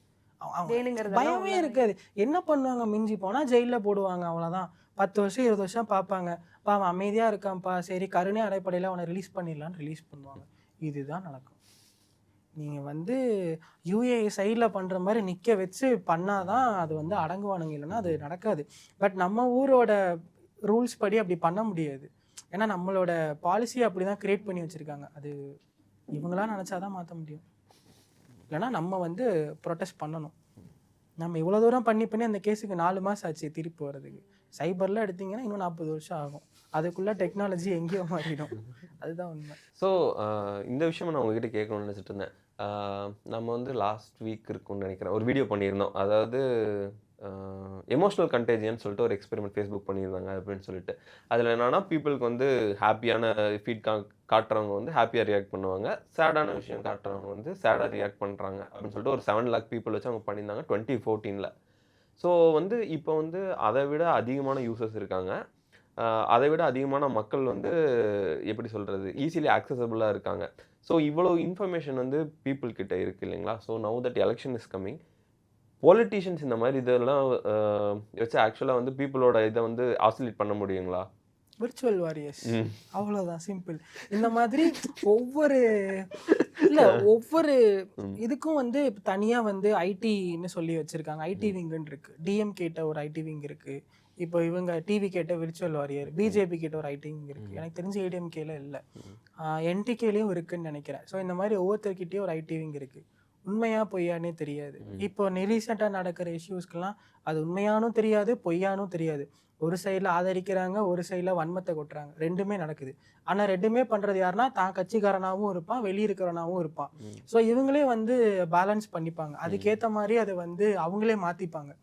பயமே இருக்காது. என்ன பண்ணுவாங்க? மிஞ்சி போனால் ஜெயிலில் போடுவாங்க, அவ்வளோதான். 10 வருஷம் 20 வருஷம் பார்ப்பாங்க. அவன் அமைதியாக இருக்கான்ப்பா, சரி கருணை அடிப்படையில் அவனை ரிலீஸ் பண்ணிடலான்னு ரிலீஸ் பண்ணுவாங்க. இதுதான் நடக்கும். நீங்கள் வந்து யூஏ சைடில் பண்ணுற மாதிரி நிற்க வச்சு பண்ணாதான் அது வந்து அடங்குவானுங்க, இல்லைன்னா அது நடக்காது. பட் நம்ம ஊரோட ரூல்ஸ் படி அப்படி பண்ண முடியாது. ஏன்னா நம்மளோட பாலிசியை அப்படி தான் க்ரியேட் பண்ணி வச்சுருக்காங்க. அது இவங்களாம் நினச்சாதான் மாற்ற முடியும். இல்லைனா நம்ம வந்து ப்ரொட்டஸ்ட் பண்ணணும். நம்ம இவ்வளோ தூரம் பண்ணி அந்த கேஸுக்கு 4 மாதம் ஆச்சு திருப்பி வர்றதுக்கு. சைபரில் எடுத்திங்கன்னா இன்னும் 40 வருஷம் ஆகும். அதுக்குள்ளே டெக்னாலஜி எங்கேயோ மாறிடும். அதுதான் உண்மை. ஸோ இந்த விஷயம் நான் உங்ககிட்ட கேட்கணும்னு நினச்சிட்டு இருந்தேன். நம்ம வந்து லாஸ்ட் வீக் இருக்கும்னு நினைக்கிறேன், ஒரு வீடியோ பண்ணியிருந்தோம். அதாவது எமோஷ்னல் கண்டேஜியன்னு சொல்லிட்டு ஒரு எக்ஸ்பெரிமெண்ட் ஃபேஸ்புக் பண்ணியிருந்தாங்க அப்படின்னு சொல்லிட்டு. அதில் என்னன்னா, பீப்புளுக்கு வந்து ஹாப்பியான ஃபீட் காட்டுறவங்க வந்து ஹாப்பியாக ரியாக்ட் பண்ணுவாங்க, சேடான விஷயம் காட்டுறவங்க வந்து சேடாக ரியாக்ட் பண்ணுறாங்க அப்படின்னு சொல்லிட்டு ஒரு 7 lakh பீப்புள் வச்சு அவங்க பண்ணியிருந்தாங்க 2014. ஸோ வந்து இப்போ வந்து அதை விட அதிகமான யூசர்ஸ் இருக்காங்க. அதை விட அதிகமான மக்கள் வந்து எப்படி சொல்கிறது, ஈஸிலி ஆக்சசபிளாக இருக்காங்க. ஸோ இவ்வளோ இன்ஃபர்மேஷன் வந்து பீப்புள் கிட்ட இருக்குது இல்லைங்களா? So now that election is coming, politicians இந்த மாதிரி இதெல்லாம் வச்சு ஆக்சுவலாக வந்து பீப்புளோட இதை வந்து ஆசிலேட் பண்ண முடியுங்களா? விர்ச்சுவல் வாரியர்ஸ், அவ்வளோதான், சிம்பிள். இந்த மாதிரி ஒவ்வொரு இதுக்கும் வந்து தனியாக வந்து ஐடின்னு சொல்லி வச்சுருக்காங்க. ஐடி விங்குன்னு இருக்குது. டிஎம்கேட்ட ஒரு ஐடி விங் இருக்குது. இப்போ இவங்க டிவி கேட்ட விர்ச்சுவல் வாரியர், பிஜேபி கேட்ட ஒரு ஐடி விங் இருக்குது. எனக்கு தெரிஞ்சு ஏடிஎம்கேல இல்லை, என்டிகேலையும் இருக்குதுன்னு நினைக்கிறேன். ஸோ இந்த மாதிரி ஒவ்வொருத்தர்கிட்டையும் ஒரு ஐடி விங் இருக்குது. உண்மையா பொய்யானே தெரியாது. இப்போ ரீசெண்டாக நடக்கிற இஷ்யூஸ்க்கெல்லாம் அது உண்மையானும் தெரியாது, பொய்யானும் தெரியாது. ஒரு சைடில் ஆதரிக்கிறாங்க, ஒரு சைடில் வன்மத்தை கொட்டுறாங்க. ரெண்டுமே நடக்குது. ஆனால் ரெண்டுமே பண்ணுறது யாருன்னா, தான் கட்சிக்காரனாகவும் இருப்பான், வெளியிருக்கிறவனாகவும் இருப்பான். ஸோ இவங்களே வந்து பேலன்ஸ் பண்ணிப்பாங்க. அதுக்கேற்ற மாதிரி அதை வந்து அவங்களே மாற்றிப்பாங்க.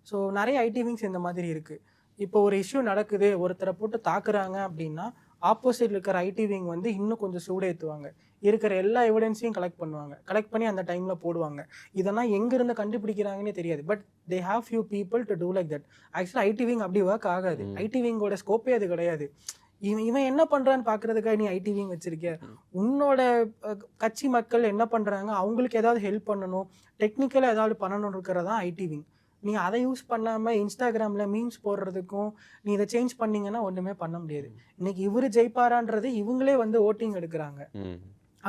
ஸோ நிறைய ஐடி விங்ஸ் இந்த மாதிரி இருக்குது. இப்போ ஒரு இஷ்யூ நடக்குது, ஒருத்தரை போட்டு தாக்குறாங்க அப்படின்னா, ஆப்போசிட் இருக்கிற ஐடி விங் வந்து இன்னும் கொஞ்சம் சூடேற்றுவாங்க. இருக்கிற எல்லா எவிடன்ஸையும் கலெக்ட் பண்ணுவாங்க. கலெக்ட் பண்ணி அந்த டைமில் போடுவாங்க. இதெல்லாம் எங்கேருந்து கண்டுபிடிக்கிறாங்கன்னே தெரியாது. But they have few people to do like that. ஆக்சுவலாக ஐடி விங் அப்படி ஒர்க் ஆகாது. ஐடி விங்கோட ஸ்கோப்பே அது கிடையாது. இவன் என்ன பண்ணுறான்னு பார்க்குறதுக்காக நீ ஐடி விங் வச்சுருக்க. உன்னோட கட்சி மக்கள் என்ன பண்ணுறாங்க, அவங்களுக்கு ஏதாவது ஹெல்ப் பண்ணணும், டெக்னிக்கலாக ஏதாவது பண்ணணும் இருக்கிறதான் ஐடி விங். நீ அதை யூஸ் பண்ணாமல் இன்ஸ்டாகிராமில் மீம்ஸ் போடுறதுக்கும் நீ இதை சேஞ்ச் பண்ணிங்கன்னா ஒன்றுமே பண்ண முடியாது. இன்னைக்கு இவர் ஜெயிப்பாரான்றது இவங்களே வந்து ஓட்டிங் எடுக்கிறாங்க,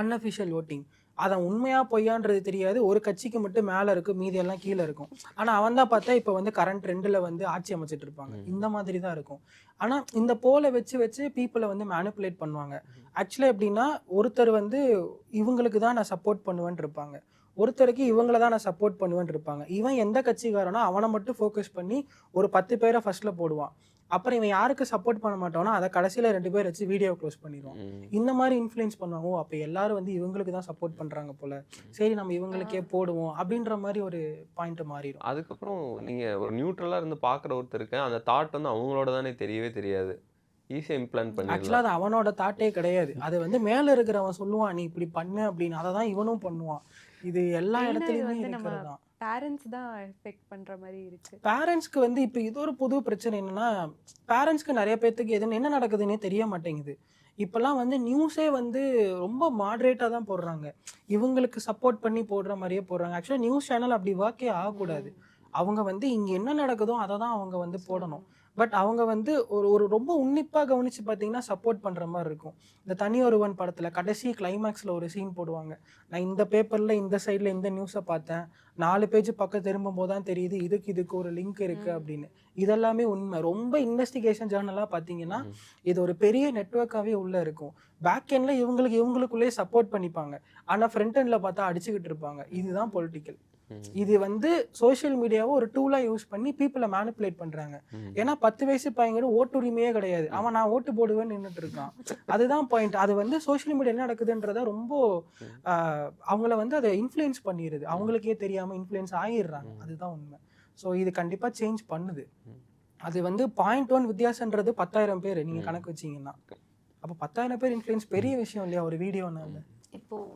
அன்அஃபிஷியல் ஓட்டிங். அதை உண்மையாக பொய்யான்றது தெரியாது. ஒரு கட்சிக்கு மட்டும் மேலே இருக்கும், மீதி எல்லாம் கீழே இருக்கும். ஆனால் அவன் தான் பார்த்தா இப்போ வந்து கரண்ட் ட்ரெண்டில் வந்து ஆட்சி அமைச்சிட்டு இருப்பாங்க. இந்த மாதிரி தான் இருக்கும். ஆனால் இந்த போல வச்சு பீப்புளை வந்து மேனிப்புலேட் பண்ணுவாங்க. ஆக்சுவலாக எப்படின்னா, ஒருத்தர் வந்து இவங்களுக்கு தான் நான் சப்போர்ட் பண்ணுவேன்னு இருப்பாங்க, ஒருத்தருக்கு இவங்கள தான் நான் சப்போர்ட் பண்ணுவேன்னு இருப்பாங்க. இவன் எந்த கட்சிக்காரனோ அவனை மட்டும் ஃபோக்கஸ் பண்ணி ஒரு 10 பேரை ஃபர்ஸ்ட்டில் போடுவான். அப்புறம் இவன் யாருக்கு சப்போர்ட் பண்ண மாட்டானோ அதை கடைசியில் 2 பேர் வச்சு வீடியோ க்ளோஸ் பண்ணிடுவான். இந்த மாதிரி இன்ஃப்ளூயன்ஸ் பண்ணுவாங்க. அப்போ எல்லாரும் வந்து இவங்களுக்கு தான் சப்போர்ட் பண்ணுறாங்க போல, சரி நம்ம இவங்களுக்கே போடுவோம் அப்படின்ற மாதிரி ஒரு பாயிண்ட் மாறிடும். அதுக்கப்புறம் நீங்கள் ஒரு நியூட்ரலாக இருந்து பார்க்குற ஒருத்தருக்கு அந்த தாட் வந்து அவங்களோட தானே தெரியவே தெரியாது, ஈஸியாக இம்ப்ளான்ட் பண்ணி. ஆக்சுவலாக அது அவனோட தாட்டே கிடையாது. அது வந்து மேலே இருக்கிறவன் சொல்லுவான் நீ இப்படி பண்ணு அப்படின்னு, அதை தான் இவனும் பண்ணுவான். இது எல்லா இடத்துலையுமே இருக்கிறது தான். பேரண்ட்ஸ் தான் எஃபெக்ட் பண்ணுற மாதிரி இருக்குது. பேரண்ட்ஸ்க்கு வந்து இப்போ இது ஒரு புது பிரச்சனை என்னென்னா, பேரண்ட்ஸ்க்கு நிறைய பேர்த்துக்கு என்ன நடக்குதுன்னே தெரிய மாட்டேங்குது. இப்போல்லாம் வந்து நியூஸே வந்து ரொம்ப மாட்ரேட்டாக தான் போடுறாங்க. இவங்களுக்கு சப்போர்ட் பண்ணி போடுற மாதிரியே போடுறாங்க. ஆக்சுவலாக நியூஸ் சேனல் அப்படி ஒர்க்கே ஆகக்கூடாது. அவங்க வந்து இங்கே என்ன நடக்குதோ அதை தான் அவங்க வந்து போடணும். பட் அவங்க வந்து ஒரு ரொம்ப உன்னிப்பாக கவனித்து பார்த்தீங்கன்னா சப்போர்ட் பண்ணுற மாதிரி இருக்கும். இந்த தனி ஒருவன் படத்தில் கடைசி கிளைமேக்ஸில் ஒரு சீன் போடுவாங்க, நான் இந்த பேப்பரில் இந்த சைடில் இந்த நியூஸை பார்த்தேன், 4 பேஜ் பக்கம் திரும்பும் போது தான் தெரியுது இதுக்கு ஒரு லிங்க் இருக்குது அப்படின்னு. இதெல்லாமே உண்மை. ரொம்ப இன்வெஸ்டிகேஷன் ஜேர்னலாக பார்த்தீங்கன்னா இது ஒரு பெரிய நெட்வொர்க்காகவே உள்ளே இருக்கும். பேக் எண்டில் இவங்களுக்குள்ளேயே சப்போர்ட் பண்ணிப்பாங்க, ஆனால் ஃப்ரண்ட் எண்டில் பார்த்தா அடிச்சுக்கிட்டு இருப்பாங்க. இதுதான் பொலிட்டிக்கல். இது வந்து சோஷியல் மீடியாவை ஒரு டூலாக யூஸ் பண்ணி பீப்புளை மேனிப்புலேட் பண்ணுறாங்க. ஏன்னா 10 வயசு பையன் ஓட்டுரிமையே கிடையாது, அவன் நான் ஓட்டு போடுவேன்னு நின்றுட்டு இருக்கான். அதுதான் பாயிண்ட். அது வந்து சோஷியல் மீடியா என்ன நடக்குதுன்றத ரொம்ப அவங்கள வந்து அதை இன்ஃப்ளூயன்ஸ் பண்ணிடுது, அவங்களுக்கே தெரியாமல் இன்ஃப்ளூயன்ஸ் ஆகிடுறாங்க. அதுதான் உண்மை. ஸோ இது கண்டிப்பாக சேஞ்ச் பண்ணுது. அது வந்து 0.1 வித்தியாசன்றது 10,000 பேர் நீங்கள் கணக்கு வச்சிங்கன்னா, அப்போ 10,000 பேர் இன்ஃப்ளூயன்ஸ் பெரிய விஷயம் இல்லையா ஒரு வீடியோனால. இப்போது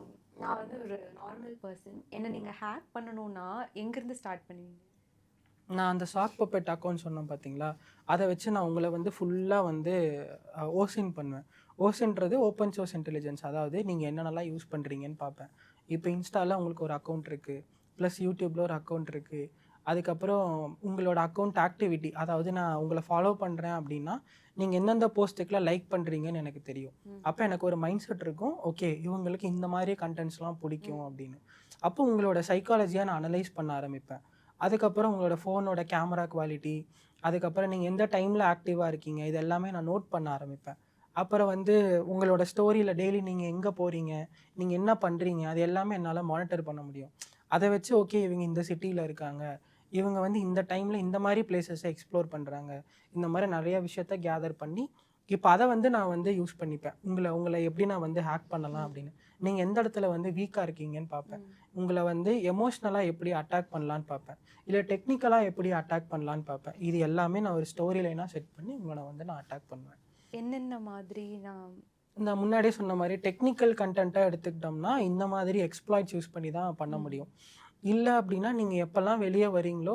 நான் வந்து ஒரு நார்மல் பர்சன், என்ன நீங்கள் ஹேக் பண்ணணும்னா எங்கேருந்து ஸ்டார்ட் பண்ணுவீங்க? நான் அந்த சாக் பப்பெட் அக்கௌண்ட் சொன்னேன் பார்த்தீங்களா, அதை வச்சு நான் உங்களை வந்து ஃபுல்லாக வந்து ஓசின் பண்ணுவேன். ஓசின்றது ஓப்பன் சோர்ஸ் இன்டெலிஜென்ஸ், அதாவது நீங்கள் என்னென்னலாம் யூஸ் பண்ணுறீங்கன்னு பார்ப்பேன். இப்போ இன்ஸ்டாவில் உங்களுக்கு ஒரு அக்கௌண்ட் இருக்குது, ப்ளஸ் யூடியூப்பில் ஒரு அக்கௌண்ட் இருக்குது. அதுக்கப்புறம் உங்களோட அக்கௌண்ட் ஆக்டிவிட்டி, அதாவது நான் உங்களை ஃபாலோ பண்ணுறேன் அப்படின்னா நீங்கள் எந்தெந்த போஸ்ட்டுக்கெலாம் லைக் பண்ணுறீங்கன்னு எனக்கு தெரியும். அப்போ எனக்கு ஒரு மைண்ட் செட் இருக்கும், ஓகே இவங்களுக்கு இந்த மாதிரி கண்டென்ட்ஸ்லாம் பிடிக்கும் அப்படின்னு. அப்போ உங்களோட சைக்காலஜியாக நான் அனலைஸ் பண்ண ஆரம்பிப்பேன். அதுக்கப்புறம் உங்களோட ஃபோனோட கேமரா குவாலிட்டி, அதுக்கப்புறம் நீங்கள் எந்த டைமில் ஆக்டிவாக இருக்கீங்க, இது எல்லாமே நான் நோட் பண்ண ஆரம்பிப்பேன். அப்புறம் வந்து உங்களோட ஸ்டோரியில் டெய்லி நீங்கள் எங்கே போகிறீங்க, நீங்கள் என்ன பண்ணுறீங்க, அது எல்லாமே என்னால் மானிட்டர் பண்ண முடியும். அதை வச்சு ஓகே இவங்க இந்த சிட்டியில் இருக்காங்க, இவங்க வந்து இந்த டைமில் இந்த மாதிரி பிளேசஸை எக்ஸ்ப்ளோர் பண்ணுறாங்க, இந்த மாதிரி நிறைய விஷயத்த கேதர் பண்ணி இப்போ அதை வந்து நான் வந்து யூஸ் பண்ணிப்பேன். உங்களை எப்படி நான் வந்து ஹேக் பண்ணலாம் அப்படின்னு. நீங்கள் எந்த இடத்துல வந்து வீக்காக இருக்கீங்கன்னு பார்ப்பேன், உங்களை வந்து எமோஷ்னலாக எப்படி அட்டாக் பண்ணலான்னு பார்ப்பேன், இல்லை டெக்னிக்கலாக எப்படி அட்டாக் பண்ணலான்னு பார்ப்பேன். இது எல்லாமே நான் ஒரு ஸ்டோரி லைனாக செட் பண்ணி உங்களை வந்து நான் அட்டாக் பண்ணுவேன். என்னென்ன மாதிரி? நான் முன்னாடியே சொன்ன மாதிரி டெக்னிக்கல் கண்டென்ட்டாக எடுத்துக்கிட்டோம்னா இந்த மாதிரி எக்ஸ்ப்ளாய்ட்ஸ் யூஸ் பண்ணி தான் பண்ண முடியும். இல்லை அப்படின்னா நீங்கள் எப்போல்லாம் வெளியே வரீங்களோ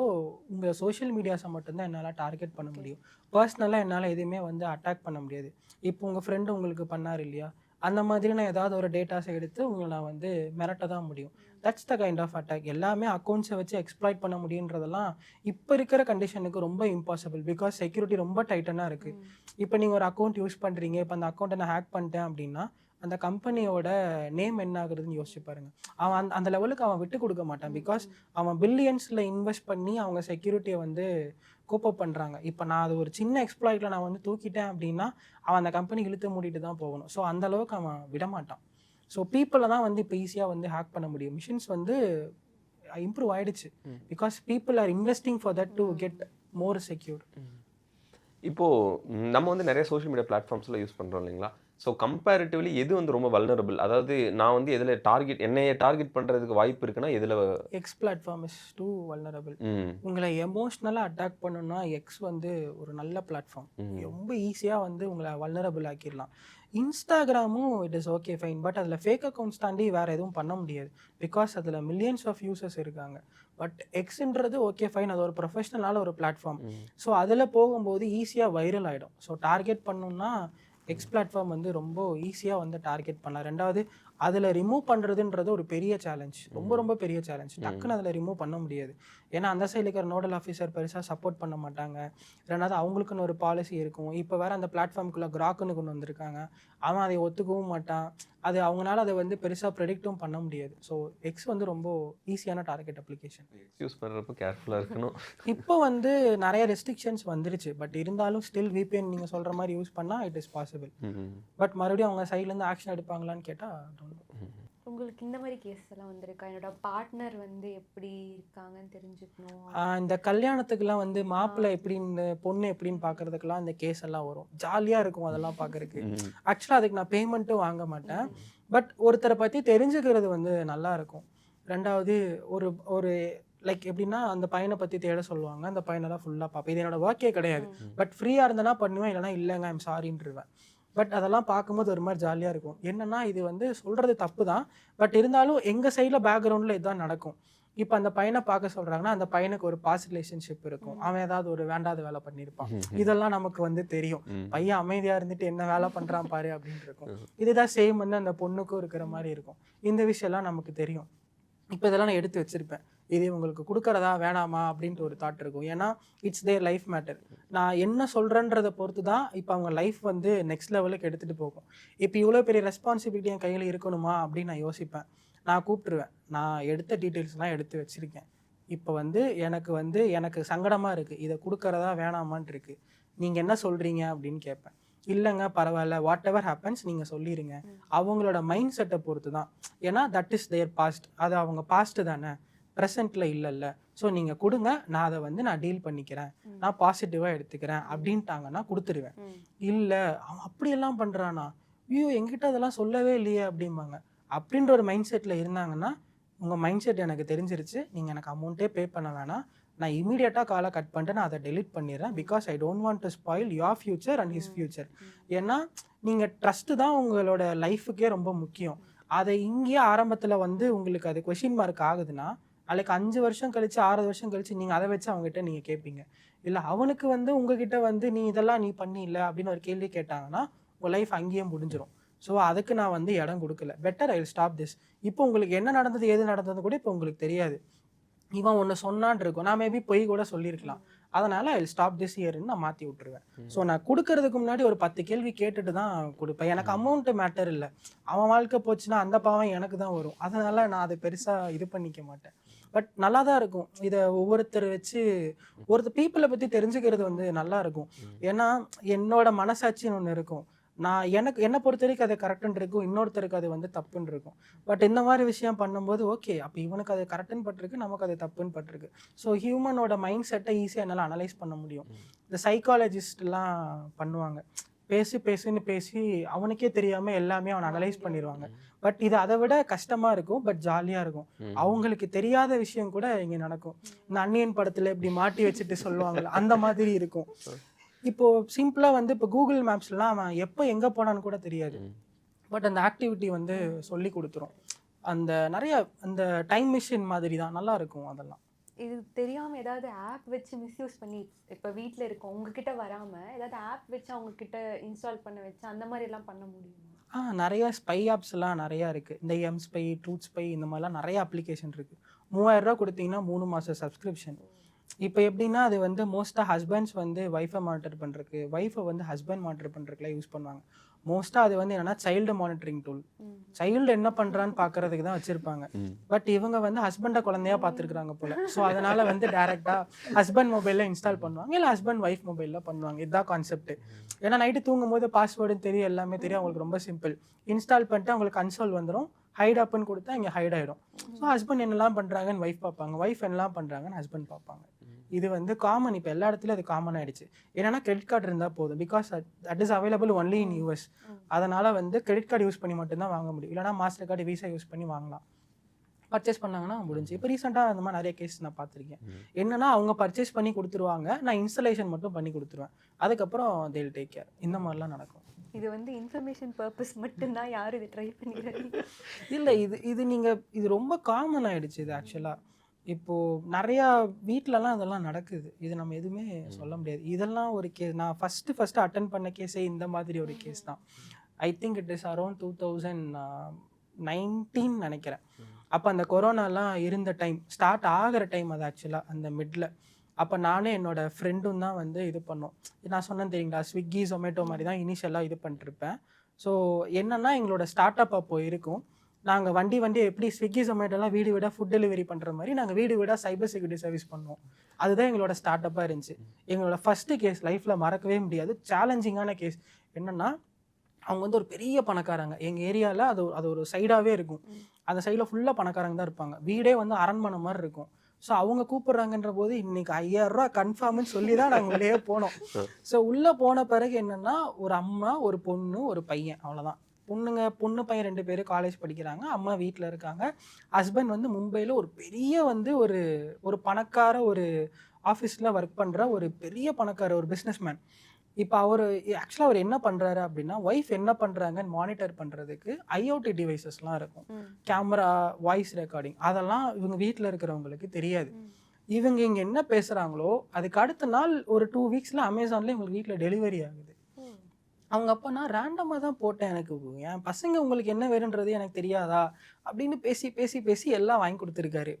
உங்கள் சோஷியல் மீடியாஸை மட்டும்தான் என்னால் டார்கெட் பண்ண முடியும். பர்சனலாக என்னால் எதுவுமே வந்து அட்டாக் பண்ண முடியாது. இப்போ உங்கள் ஃப்ரெண்டு உங்களுக்கு பண்ணார் இல்லையா, அந்த மாதிரி நான் ஏதாவது ஒரு டேட்டாஸை எடுத்து உங்களை நான் வந்து மிரட்ட தான் முடியும். That's the kind of attack. எல்லாமே அக்கௌண்ட்ஸை வச்சு எக்ஸ்ப்ளாய்ட் பண்ண முடியுன்றதெல்லாம் இப்போ இருக்கிற கண்டிஷனுக்கு ரொம்ப இம்பாசிபிள். பிகாஸ் செக்யூரிட்டி ரொம்ப டைட்டனாக இருக்குது. இப்போ நீங்கள் ஒரு அக்கௌண்ட் யூஸ் பண்ணுறீங்க, இப்போ அந்த அக்கௌண்ட்டை நான் ஹேக் பண்ணிட்டேன் அப்படின்னா அந்த கம்பெனியோட நேம் என்ன ஆகுதுன்னு யோசிச்சு பாருங்க. அவன் அந்த லெவலுக்கு அவன் விட்டு கொடுக்க மாட்டான். பிகாஸ் அவன் பில்லியன்ஸில் இன்வெஸ்ட் பண்ணி அவங்க செக்யூரிட்டியை வந்து கோப்பப் பண்ணுறாங்க. இப்போ நான் அது ஒரு சின்ன எக்ஸ்ப்ளாய்ட்டில் நான் வந்து தூக்கிட்டேன் அப்படின்னா அவன் அந்த கம்பெனி இழுத்து மூடிட்டு தான் போகணும். ஸோ அந்த அளவுக்கு அவன் விடமாட்டான். ஸோ பீப்புளை தான் வந்து இப்போ ஈஸியாக வந்து ஹேக் பண்ண முடியும். மிஷின்ஸ் வந்து இம்ப்ரூவ் ஆயிடுச்சு. Because people are investing for that to get more secure. இப்போது நம்ம வந்து நிறைய சோஷியல் மீடியா பிளாட்ஃபார்ம்ஸில் யூஸ் பண்ணுறோம் இல்லைங்களா? ஸோ கம்பேரிட்டிவ்லி எது வந்து ரொம்ப வல்னரபிள்? அதாவது நான் வந்து எதில் என்னைய டார்கெட் பண்ணுறதுக்கு வாய்ப்பு இருக்குன்னா எதில்? X platform is too vulnerable. உங்களை எமோஷ்னலாக அட்டாக் பண்ணணும்னா எக்ஸ் வந்து ஒரு நல்ல பிளாட்ஃபார்ம். ரொம்ப ஈஸியாக வந்து உங்களை வல்னரபிள் ஆக்கிடலாம். இன்ஸ்டாகிராமும் it is okay fine, but அதில் ஃபேக் அக்கௌண்ட்ஸ் தாண்டி வேறு எதுவும் பண்ண முடியாது. பிகாஸ் அதில் மில்லியன்ஸ் ஆஃப் யூசர்ஸ் இருக்காங்க. பட் எக்ஸ்ன்றது ஓகே ஃபைன், அது ஒரு ப்ரொஃபஷ்னலான ஒரு பிளாட்ஃபார்ம். ஸோ அதில் போகும்போது ஈஸியாக வைரல் ஆகிடும். ஸோ டார்கெட் பண்ணணும்னா எக்ஸ் பிளாட்ஃபார்ம் வந்து ரொம்ப ஈஸியாக வந்து டார்கெட் பண்ணலாம். ரெண்டாவது அதில் ரிமூவ் பண்ணுறதுன்றது ஒரு பெரிய சேலஞ்ச், ரொம்ப ரொம்ப பெரிய சேலஞ்ச். டக்குன்னு அதில் ரிமூவ் பண்ண முடியாது. ஏன்னா அந்த சைடில் இருக்கிற நோடல் ஆஃபீஸர் பெருசாக சப்போர்ட் பண்ண மாட்டாங்க. ரெண்டாவது அவங்களுக்குன்னு ஒரு பாலிசி இருக்கும். இப்போ வேறு அந்த பிளாட்ஃபார்முக்குள்ளே கிராக்குன்னு கொண்டு வந்திருக்காங்க, அவன் அதை ஒத்துக்கவும் மாட்டான். அது அவங்களால அதை வந்து பெருசாக ப்ரெடிக்டும் பண்ண முடியாது. ஸோ எக்ஸ் வந்து ரொம்ப ஈஸியான டார்கெட் அப்ளிகேஷன். யூஸ் பண்ணுறப்ப கேர்ஃபுல்லாக இருக்கணும். இப்போ வந்து நிறைய ரெஸ்ட்ரிக்ஷன்ஸ் வந்துருச்சு. பட் இருந்தாலும் ஸ்டில் VPN நீங்கள் சொல்கிற மாதிரி யூஸ் பண்ணால் இட் இஸ் பாசிபிள். பட் மறுபடியும் அவங்க சைட்லேருந்து ஆக்ஷன் எடுப்பாங்களான்னு கேட்டால் உங்களுக்கு இந்த மாதிரி கேஸ் எல்லாம் வந்திருக்கா? என்னோட பார்ட்னர் வந்து எப்படி இருக்காங்கன்னு தெரிஞ்சுக்கணும். இந்த கல்யாணத்துக்குலாம் வந்து மாப்பிள்ளை எப்படின்னு பொண்ணு எப்படின்னு பார்க்கறதுக்கெல்லாம் இந்த கேஸ் எல்லாம் வரும். ஜாலியாக இருக்கும் அதெல்லாம் பார்க்கறதுக்கு. ஆக்சுவலாக அதுக்கு நான் பேமெண்ட்டும் வாங்க மாட்டேன். பட் ஒருத்தரை பற்றி தெரிஞ்சுக்கிறது வந்து நல்லா இருக்கும். ரெண்டாவது ஒரு லைக் எப்படின்னா அந்த பையனை பற்றி தேட சொல்லுவாங்க, அந்த பையனெல்லாம் ஃபுல்லாக பார்ப்பேன். இது என்னோட ஒர்க்கே கிடையாது. பட் ஃப்ரீயாக இருந்தேன்னா பண்ணுவேன், இல்லைனா இல்லைங்க ஐம் சாரின்றுவேன். பட் அதெல்லாம் பார்க்கும்போது ஒரு மாதிரி ஜாலியாக இருக்கும். என்னென்னா இது வந்து சொல்கிறது தப்பு தான், பட் இருந்தாலும் எங்கள் சைடில் பேக்ரவுண்டில் இதுதான் நடக்கும். இப்போ அந்த பையனை பார்க்க சொல்கிறாங்கன்னா அந்த பையனுக்கு ஒரு பாஸ்ட் ரிலேஷன்ஷிப் இருக்கும், அவன் ஏதாவது ஒரு வேண்டாத வேலை பண்ணியிருப்பான். இதெல்லாம் நமக்கு வந்து தெரியும். பையன் அமைதியாக இருந்துட்டு என்ன வேலை பண்ணுறான் பாரு அப்படின்னு இருக்கும். இதுதான் சேம் வந்து அந்த பொண்ணுக்கும் இருக்கிற மாதிரி இருக்கும். இந்த விஷயம்லாம் நமக்கு தெரியும். இப்போ இதெல்லாம் நான் எடுத்து வச்சுருப்பேன். இது உங்களுக்கு கொடுக்குறதா வேணாமா அப்படின்ட்டு ஒரு தாட் இருக்கும். ஏன்னா இட்ஸ் தேர் லைஃப் மேட்டர். நான் என்ன சொல்கிறேன்றதை பொறுத்து தான் இப்போ அவங்க லைஃப் வந்து நெக்ஸ்ட் லெவலுக்கு எடுத்துகிட்டு போகும். இப்போ இவ்வளோ பெரிய ரெஸ்பான்சிபிலிட்டி என் கையில் இருக்கணுமா அப்படின்னு நான் யோசிப்பேன். நான் கூப்பிட்டுருவேன், நான் எடுத்த டீட்டெயில்ஸ்லாம் எடுத்து வச்சுருக்கேன். இப்போ வந்து எனக்கு சங்கடமாக இருக்குது, இதை கொடுக்குறதா வேணாமான்ட்டு இருக்குது, நீங்கள் என்ன சொல்கிறீங்க அப்படின்னு கேட்பேன். இல்லைங்க பரவாயில்ல, வாட் எவர் ஹேப்பன்ஸ் நீங்கள் சொல்லிடுங்க. அவங்களோட மைண்ட் செட்டை பொறுத்து தான். ஏன்னா தட் இஸ் தேர் பாஸ்ட், அது அவங்க பாஸ்ட்டு தானே, ப்ரெசென்ட்டில் இல்லைல்ல. ஸோ நீங்கள் கொடுங்க, நான் அதை வந்து நான் டீல் பண்ணிக்கிறேன், நான் பாசிட்டிவாக எடுத்துக்கிறேன் அப்படின்ட்டாங்கன்னா கொடுத்துருவேன். இல்லை அவன் அப்படியெல்லாம் பண்ணுறானா, ஐயோ என்கிட்ட அதெல்லாம் சொல்லவே இல்லையே அப்படிம்பாங்க. அப்படின்ற ஒரு மைண்ட் செட்டில் இருந்தாங்கன்னா உங்கள் மைண்ட் செட் எனக்கு தெரிஞ்சிருச்சு, நீங்கள் எனக்கு அமௌண்ட்டே பே பண்ண வேணாம், நான் இமீடியட்டாக காலை கட் பண்ணிட்டு நான் அதை டெலிட் பண்ணிடுறேன். Because I don't want to spoil your future and his future. ஏன்னா நீங்கள் ட்ரஸ்ட்டு தான் உங்களோட லைஃபுக்கே ரொம்ப முக்கியம். அதை இங்கேயே ஆரம்பத்தில் வந்து உங்களுக்கு அது கொஷின் மார்க் ஆகுதுன்னா நாளைக்கு 5 வருஷம் கழிச்சு 6 வருஷம் கழிச்சு நீங்கள் அதை வச்சு அவங்ககிட்ட நீங்கள் கேட்பீங்க. இல்லை அவனுக்கு வந்து உங்ககிட்ட வந்து நீ இதெல்லாம் நீ பண்ணியில்ல அப்படின்னு ஒரு கேள்வி கேட்டாங்கன்னா உங்கள் லைஃப் அங்கேயே முடிஞ்சிடும். ஸோ அதுக்கு நான் வந்து இடம் கொடுக்கல. Better I will stop this. இப்போ உங்களுக்கு என்ன நடந்தது ஏது நடந்தது கூட இப்போ உங்களுக்கு தெரியாது. இவன் ஒன்று சொன்னான் இருக்கும், நான் மேபி பொய் கூட சொல்லியிருக்கலாம். அதனால் ஐ வில் ஸ்டாப் திஸ் இயர்ன்னு நான் மாற்றி விட்டுருவேன். ஸோ நான் கொடுக்கறதுக்கு முன்னாடி ஒரு 10 கேள்வி கேட்டுட்டு தான் கொடுப்பேன். எனக்கு அமௌண்ட்டு மேட்டர் இல்லை. அவன் வாழ்க்கை போச்சுன்னா அந்த பாவம் எனக்கு தான் வரும். அதனால் நான் அதை பெருசாக இது பண்ணிக்க மாட்டேன். பட் நல்லா தான் இருக்கும். இதை ஒவ்வொருத்தர் வச்சு பீப்புளை பற்றி தெரிஞ்சுக்கிறது வந்து நல்லா இருக்கும். ஏன்னா என்னோட மனசாட்சின்னு ஒன்று இருக்கும். நான் என்னை பொறுத்த வரைக்கும் அது கரெக்டுன்னு இருக்கும், இன்னொருத்தருக்கு அது வந்து தப்புன்னு இருக்கும். பட் இந்த மாதிரி விஷயம் பண்ணும்போது ஓகே அப்போ இவனுக்கு அது கரெக்டுன்னு பட்டிருக்கு, நமக்கு அது தப்புன்னு பட்டிருக்கு. ஸோ ஹியூமனோட மைண்ட் செட்டை ஈஸியாக என்னால் அனலைஸ் பண்ண முடியும். இந்த சைக்காலஜிஸ்ட்லாம் பண்ணுவாங்க, பேசுன்னு பேசி அவனுக்கே தெரியாமல் எல்லாமே அவனை அனலைஸ் பண்ணிடுவாங்க. பட் இது அதை விட கஷ்டமாக இருக்கும், பட் ஜாலியாக இருக்கும். அவங்களுக்கு தெரியாத விஷயம் கூட இங்கே நடக்கும். இந்த அன்னியன் படத்தில் இப்படி மாட்டி வச்சுட்டு சொல்லுவாங்கள்ல, அந்த மாதிரி இருக்கும். இப்போ சிம்பிளாக வந்து இப்போ கூகுள் மேப்ஸ்லாம் அவன் எப்போ எங்கே போனான்னு கூட தெரியாது. பட் அந்த ஆக்டிவிட்டி வந்து சொல்லி கொடுத்துரும். அந்த நிறைய அந்த டைம் மிஷின் மாதிரி தான், நல்லா இருக்கும் அதெல்லாம். இது தெரியாமல் ஏதாவது ஆப் வச்சு மிஸ்யூஸ் பண்ணி இப்போ வீட்டில் இருக்கோம் உங்ககிட்ட வராமல் ஏதாவது ஆப் வச்சு அவங்கக்கிட்ட இன்ஸ்டால் பண்ண வச்சு அந்த மாதிரிலாம் பண்ண முடியுமா? நிறைய ஸ்பை ஆப்ஸ்லாம் நிறையா இருக்குது. இந்த எம்ஸ்பை, ட்ரூத் ஸ்பை, இந்த மாதிரிலாம் நிறைய அப்ளிகேஷன் இருக்குது. 3000 ரூபா கொடுத்தீங்கன்னா 3 மாதம் சப்ஸ்கிரிப்ஷன். இப்போ எப்படின்னா அது வந்து மோஸ்ட்டாக ஹஸ்பண்ட்ஸ் வந்து ஒய்ஃபை மானிட்டர் பண்ணுறதுக்கு, ஒய்ஃபை வந்து ஹஸ்பண்ட் மானிட்டர் பண்ணுறதுக்குலாம் யூஸ் பண்ணுவாங்க. மோஸ்ட்டாக அது வந்து என்னன்னா சைல்டு மானிட்டரிங் டூல். சைல்டு என்ன பண்ணுறான்னு பார்க்கறதுக்கு தான் வச்சுருப்பாங்க. பட் இவங்க வந்து ஹஸ்பண்டை குழந்தையா பார்த்துருக்குறாங்க போல. ஸோ அதனால் வந்து டேரெக்டாக ஹஸ்பண்ட் மொபைலில் இன்ஸ்டால் பண்ணுவாங்க, இல்லை ஹஸ்பண்ட் ஒய்ஃப் மொபைலில் பண்ணுவாங்க. இதுதான் கான்செப்ட். ஏன்னா நைட்டு தூங்கும்போது பாஸ்வேர்டுன்னு தெரியும், எல்லாமே தெரியும். அவங்களுக்கு ரொம்ப சிம்பிள். இன்ஸ்டால் பண்ணிட்டு அவங்களுக்கு கன்சோல் வந்துடும், ஹைட் அப்னு கொடுத்தா இங்கே ஹைட் ஆகிடும். ஸோ ஹஸ்பண்ட் என்னெல்லாம் பண்ணுறாங்கன்னு ஒய்ஃப் பார்ப்பாங்க, ஒய்ஃப் என்னெல்லாம் பண்ணுறாங்கன்னு ஹஸ்பண்ட் பார்ப்பாங்க. இது வந்து காமன். இப்போ எல்லா இடத்துலையும் அது காமன் ஆகிடுச்சு. ஏன்னா கிரெடிட் கார்டு இருந்தால் போதும், because that is available only in US. அதனால் வந்து கிரெடிட் கார்டு யூஸ் பண்ணி மட்டும்தான் வாங்க முடியும், இல்லைனா மாஸ்டர் கார்டு, விசா யூஸ் பண்ணி வாங்கலாம். பர்ச்சேஸ் பண்ணாங்கன்னா முடிஞ்சு. இப்போ ரீசெண்டாக அந்த மாதிரி நிறைய கேஸ் நான் பார்த்துருக்கேன். என்னன்னா அவங்க பர்ச்சேஸ் பண்ணி கொடுத்துருவாங்க, நான் இன்ஸ்டலேஷன் மட்டும் பண்ணி கொடுத்துருவேன், அதுக்கப்புறம் they will take care. இந்த மாதிரிலாம் நடக்கும். இது வந்து இன்ஃபர்மேஷன் பர்பஸ் மட்டும்தான், யாரும் இது ட்ரை பண்ணிடுறாங்க. இல்லை இது ரொம்ப காமன் ஆகிடுச்சு இது ஆக்சுவலாக. இப்போது நிறையா வீட்டிலலாம் இதெல்லாம் நடக்குது. இது நம்ம எதுவுமே சொல்ல முடியாது. இதெல்லாம் ஒரு கேஸ் நான் ஃபஸ்ட்டு அட்டன் பண்ண கேஸே இந்த மாதிரி ஒரு கேஸ் தான். I think it is around 2019 நினைக்கிறேன். அப்போ அந்த கொரோனாலாம் இருந்த டைம், ஸ்டார்ட் ஆகிற டைம் அது ஆக்சுவலாக அந்த மிடில். அப்போ நானே என்னோடய ஃப்ரெண்டும் தான் வந்து இது பண்ணோம். நான் சொன்னேன் தெரியுங்களா, ஸ்விக்கி ஜொமேட்டோ மாதிரி தான் இனிஷியலாக இது பண்ணிட்டுருப்பேன். ஸோ என்னென்னா எங்களோட ஸ்டார்ட் அப் அப்போது இருக்கும். நாங்கள் வண்டி எப்படி ஸ்விக்கி ஜொமேட்டோலாம் வீடு வீடாக ஃபுட் டெலிவரி பண்ணுற மாதிரி நாங்கள் வீடு வீடாக சைபர் செக்யூரிட்டி சர்வீஸ் பண்ணுவோம். அதுதான் எங்களோட ஸ்டார்ட் அப்பாக இருந்துச்சு. எங்களோட ஃபஸ்ட்டு கேஸ் லைஃப்பில் மறக்கவே முடியாது. சேலஞ்சிங்கான கேஸ் என்னென்னா, அவங்க வந்து ஒரு பெரிய பணக்காரங்க. எங்கள் ஏரியாவில் அது ஒரு சைடாகவே இருக்கும். அந்த சைடில் ஃபுல்லாக பணக்காரங்க தான் இருப்பாங்க. வீடே வந்து அரண்மனை மாதிரி இருக்கும். ஸோ அவங்க கூப்பிட்றாங்கன்ற போது இன்னைக்கு 5000 ரூபா கன்ஃபார்ம்னு சொல்லி தான் நாங்கள் உள்ளே போனோம். ஸோ உள்ளே போன பிறகு என்னென்னா, ஒரு அம்மா, ஒரு பொண்ணு, ஒரு பையன், அவ்வளோதான். பொண்ணு பையன் 2 பேர் காலேஜ் படிக்கிறாங்க, அம்மா வீட்டில் இருக்காங்க. ஹஸ்பண்ட் வந்து மும்பையில் ஒரு பெரிய வந்து ஒரு பணக்கார ஒரு ஆஃபீஸில் ஒர்க் பண்ணுற ஒரு பெரிய பணக்கார ஒரு பிஸ்னஸ்மேன். இப்போ ஆக்சுவலாக அவர் என்ன பண்ணுறாரு அப்படின்னா, ஒய்ஃப் என்ன பண்ணுறாங்கன்னு மானிட்டர் பண்ணுறதுக்கு ஐஓடி டிவைசஸ்லாம் இருக்கும், கேமரா, வாய்ஸ் ரெக்கார்டிங். அதெல்லாம் இவங்க வீட்டில் இருக்கிறவங்களுக்கு தெரியாது. இவங்க இங்கே என்ன பேசுகிறாங்களோ அதுக்கு அடுத்த நாள் ஒரு 2 வீக்ஸில் அமேசானில் இவங்களுக்கு வீட்டில் டெலிவரி ஆகுது. அவங்க அப்போ நான் ரேண்டமாக தான் போட்டேன், எனக்கு என் பசங்க உங்களுக்கு என்ன வேணுன்றது எனக்கு தெரியாதா அப்படின்னு பேசி எல்லாம் வாங்கி கொடுத்துருக்காரு.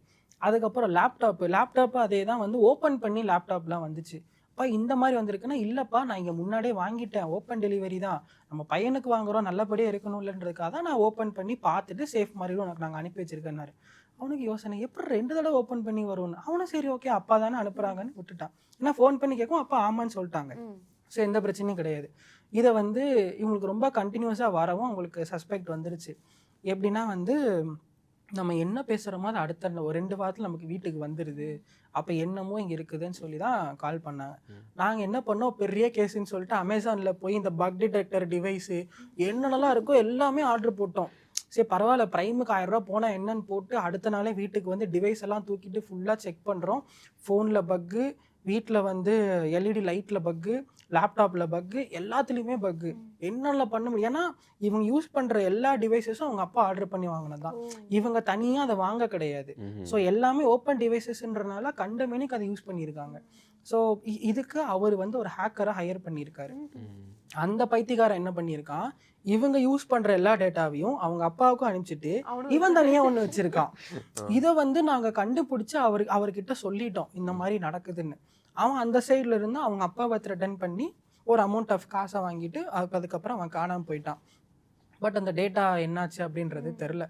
அதுக்கப்புறம் லேப்டாப்பு அதே தான் வந்து ஓப்பன் பண்ணி லேப்டாப்லாம் வந்துச்சு. அப்பா இந்த மாதிரி வந்திருக்குன்னா, இல்லைப்பா நான் இங்கே முன்னாடியே வாங்கிட்டேன், ஓப்பன் டெலிவரி தான், நம்ம பையனுக்கு வாங்குகிறோம், நல்லபடியாக இருக்கணும் இல்லைன்றதுக்காக தான் நான் ஓப்பன் பண்ணி பார்த்துட்டு சேஃப் மாதிரியும் உனக்கு நாங்கள் அனுப்பி வச்சிருக்கேன்னாரு. அவனுக்கு யோசனை, எப்படி 2 தடவை ஓப்பன் பண்ணி வரும்னு. அவனும் சரி ஓகே அப்பா தானே அனுப்புகிறாங்கன்னு விட்டுட்டான். ஏன்னா ஃபோன் பண்ணி கேட்கும், அப்பா ஆமான்னு சொல்லிட்டாங்க. ஸோ எந்த பிரச்சனையும் கிடையாது. இதை வந்து இவங்களுக்கு ரொம்ப கண்டினியூஸாக வரவும் அவங்களுக்கு சஸ்பெக்ட் வந்துருச்சு. எப்படின்னா வந்து நம்ம என்ன பேசுகிறோமோ அது அடுத்த ஒரு 2 வாரத்தில் நமக்கு வீட்டுக்கு வந்துடுது, அப்போ என்னமோ இங்கே இருக்குதுன்னு சொல்லி தான் கால் பண்ணாங்க. நாங்கள் என்ன பண்ணோம், பெரிய கேஸுன்னு சொல்லிட்டு அமேசானில் போய் இந்த பக் டிடெக்டர் டிவைஸு என்னென்னலாம் இருக்கோ எல்லாமே ஆர்டர் போட்டோம். சரி பரவாயில்ல ப்ரைமுக்கு 1000 ரூபா போனால் என்னன்னு போட்டு அடுத்த நாளே வீட்டுக்கு வந்து டிவைஸ் எல்லாம் தூக்கிட்டு ஃபுல்லாக செக் பண்ணுறோம். ஃபோனில் பக்கு, வீட்டில் வந்து எல்இடி லைட்டில் பக்கு, லேப்டாப்பில் பக்கு, எல்லாத்துலேயுமே பக்கு. என்னென்ன பண்ண முடியும்? ஏன்னா இவங்க யூஸ் பண்ணுற எல்லா டிவைசஸும் அவங்க அப்பா ஆர்டர் பண்ணி வாங்கினது தான். இவங்க தனியாக அதை வாங்க கிடையாது. ஸோ எல்லாமே ஓப்பன் டிவைசஸ்ன்றனால கண்டமேனிக்கு அதை யூஸ் பண்ணியிருக்காங்க. ஸோ இதுக்கு அவர் வந்து ஒரு ஹேக்கரை ஹையர் பண்ணியிருக்காரு. அந்த பைத்தியக்காரன் என்ன பண்ணியிருக்கான், இவங்க யூஸ் பண்ற எல்லா டேட்டாவையும் அவங்க அப்பாவுக்கும் அனுப்பிச்சிட்டு இவன் தனியா ஒண்ணு வச்சிருக்கான். இதை வந்து நாங்க கண்டுபிடிச்சு அவர்கிட்ட சொல்லிட்டோம் இந்த மாதிரி நடக்குதுன்னு. அவன் அந்த சைட்ல இருந்து அவங்க அப்பாவை த்ரெட்டன் பண்ணி ஒரு அமௌண்ட் ஆஃப் காசை வாங்கிட்டு அதுக்கப்புறம் அவன் காணாமல் போயிட்டான். பட் அந்த டேட்டா என்னாச்சு அப்படின்றது தெரில.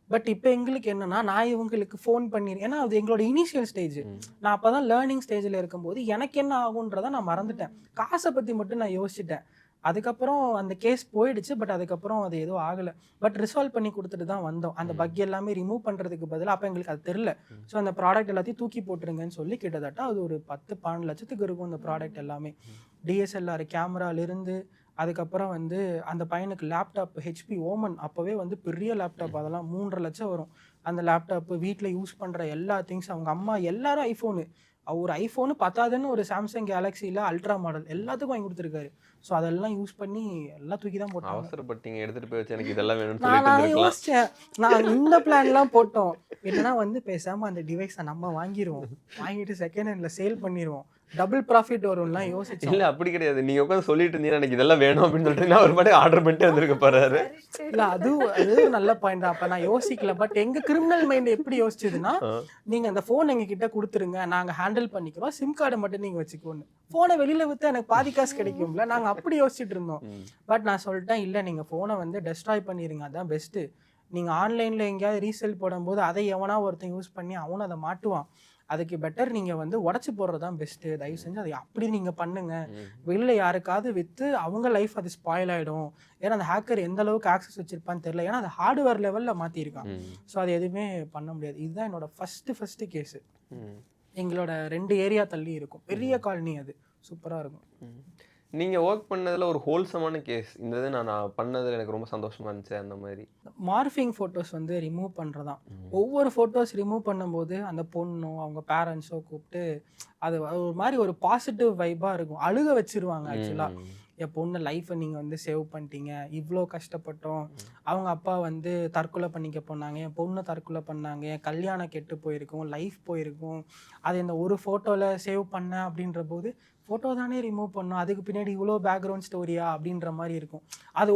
பட் இப்போ எங்களுக்கு என்னன்னா, நான் இவங்களுக்கு ஃபோன் பண்ணிடுறேன். ஏன்னா அது எங்களோட இனிஷியல் ஸ்டேஜ். நான் அப்போ தான் லேர்னிங் ஸ்டேஜில் இருக்கும்போது எனக்கு என்ன ஆகுன்றதை நான் மறந்துட்டேன். காசை பற்றி மட்டும் நான் யோசிச்சுட்டேன். அதுக்கப்புறம் அந்த கேஸ் போயிடுச்சு. பட் அதுக்கப்புறம் அது எதுவும் ஆகலை. பட் ரிசால்வ் பண்ணி கொடுத்துட்டு தான் வந்தோம். அந்த பக் எல்லாமே ரிமூவ் பண்ணுறதுக்கு பதிலாக அப்போ எங்களுக்கு அது தெரில. ஸோ அந்த ப்ராடக்ட் எல்லாத்தையும் தூக்கி போட்டுருங்கன்னு சொல்லி கிட்டத்தட்ட அது ஒரு 10-12 லட்சத்துக்கு இருக்கும் அந்த ப்ராடக்ட் எல்லாமே. டிஎஸ்எல்ஆர் கேமராலிருந்து அதுக்கப்புறம் வந்து அந்த பையனுக்கு லேப்டாப் ஹெச்பி ஓமன் அப்போவே வந்து பெரிய லேப்டாப், அதெல்லாம் 3.5 லட்சம் வரும். அந்த லேப்டாப்பு வீட்டில் யூஸ் பண்ணுற எல்லா திங்ஸ், அவங்க அம்மா எல்லாரும் ஐஃபோனு, ஒரு ஐஃபோனு பத்தாதுன்னு ஒரு சாம்சங் கேலக்ஸியில் அல்ட்ரா மாடல் எல்லாத்துக்கும் வாங்கி கொடுத்துருக்காரு. ஸோ அதெல்லாம் யூஸ் பண்ணி எல்லாம் தூக்கி தான் போட்டோம். அவசரப்பட்டீங்க, எடுத்துகிட்டு போய் வச்சு எனக்கு இதெல்லாம் வேணும்னு நான் யோசித்தேன். நான் இந்த பிளான்லாம் போட்டோம். என்னன்னா வந்து பேசாமல் அந்த டிவைஸை நம்ம வாங்கிடுவோம், வாங்கிட்டு செகண்ட் ஹேண்டில் சேல் பண்ணிடுவோம், டபுள் ப்ராஃபிட் வரும்லாம் யோசிச்சு. இல்லை அப்படி கிடையாது. நீங்கள் உட்காந்து சொல்லிட்டு இருந்தீங்கன்னா எனக்கு இதெல்லாம் வேணும் அப்படின்னு சொல்லிட்டு ஒரு மாதிரி ஆர்டர் பண்ணிட்டு வந்திருக்க போறாரு. இல்லை அது ஒரு நல்ல பாயிண்ட் தான். அப்போ நான் யோசிக்கல. பட் எங்கள் கிரிமினல் மைண்ட் எப்படி யோசிச்சதுன்னா, நீங்கள் அந்த ஃபோன் எங்ககிட்ட கொடுத்துருங்க, நாங்கள் ஹேண்டில் பண்ணிக்கிறோம், சிம் கார்டை மட்டும் நீங்கள் வச்சுக்கோன்னு. ஃபோனை வெளியில் விற்று எனக்கு பாதி காசு கிடைக்கும்ல, நாங்கள் அப்படி யோசிச்சுட்டு இருந்தோம். பட் நான் சொல்லிட்டேன், இல்லை நீங்கள் ஃபோனை வந்து டெஸ்ட்ராய் பண்ணிடுங்க, அதான் பெஸ்ட்டு. நீங்கள் ஆன்லைனில் எங்கேயாவது ரீசேல் போடும்போது அதை எவனா ஒருத்தன் யூஸ் பண்ணி அவனும் அதை மாட்டுவான். அதுக்கு பெட்டர் நீங்கள் வந்து உடச்சி போடுறது தான் பெஸ்ட்டு. தயவு செஞ்சு அதை அப்படி நீங்கள் பண்ணுங்கள். வெளியில் யாருக்காவது விற்று அவங்க லைஃப் அது ஸ்பாயில் ஆகிடும். ஏன்னா அந்த ஹேக்கர் எந்த அளவுக்கு ஆக்சஸ் வச்சிருப்பான்னு தெரியல. ஏன்னா அது ஹார்ட்வேர் லெவலில் மாற்றிருக்கான். ஸோ அது எதுவுமே பண்ண முடியாது. இதுதான் என்னோட ஃபஸ்ட்டு கேஸு. எங்களோட 2 ஏரியா தள்ளி இருக்கும், பெரிய காலனி, அது சூப்பராக இருக்கும். நீங்கள் ஒர்க் பண்ணதில் ஒரு ஹோல்சமான கேஸ் இந்த இது நான் பண்ணதில் எனக்கு ரொம்ப சந்தோஷமாக இருந்துச்சு. அந்த மாதிரி மார்ஃபிங் ஃபோட்டோஸ் வந்து ரிமூவ் பண்ணுறதான். ஒவ்வொரு ஃபோட்டோஸ் ரிமூவ் பண்ணும்போது அந்த பொண்ணோ அவங்க பேரண்ட்ஸோ கூப்பிட்டு அது ஒரு மாதிரி ஒரு பாசிட்டிவ் வைப்பாக இருக்கும். அழுக வச்சிருவாங்க. ஆக்சுவலாக என் பொண்ணு லைஃப்பை நீங்கள் வந்து சேவ் பண்ணிட்டீங்க, இவ்வளோ கஷ்டப்பட்டோம், அவங்க அப்பா வந்து தற்கொலை பண்ணிக்க போனாங்க, என் பொண்ணு தற்கொலை பண்ணாங்க, என் கல்யாணம் கெட்டு போயிருக்கும், லைஃப் போயிருக்கும், அது இந்த ஒரு ஃபோட்டோவில் சேவ் பண்ண அப்படின்ற போது ஃபோட்டோ தானே ரிமூவ் பண்ணோம், அதுக்கு பின்னாடி இவ்வளோ பேக்ரவுண்ட் ஸ்டோரியா அப்படின்ற மாதிரி இருக்கும். அது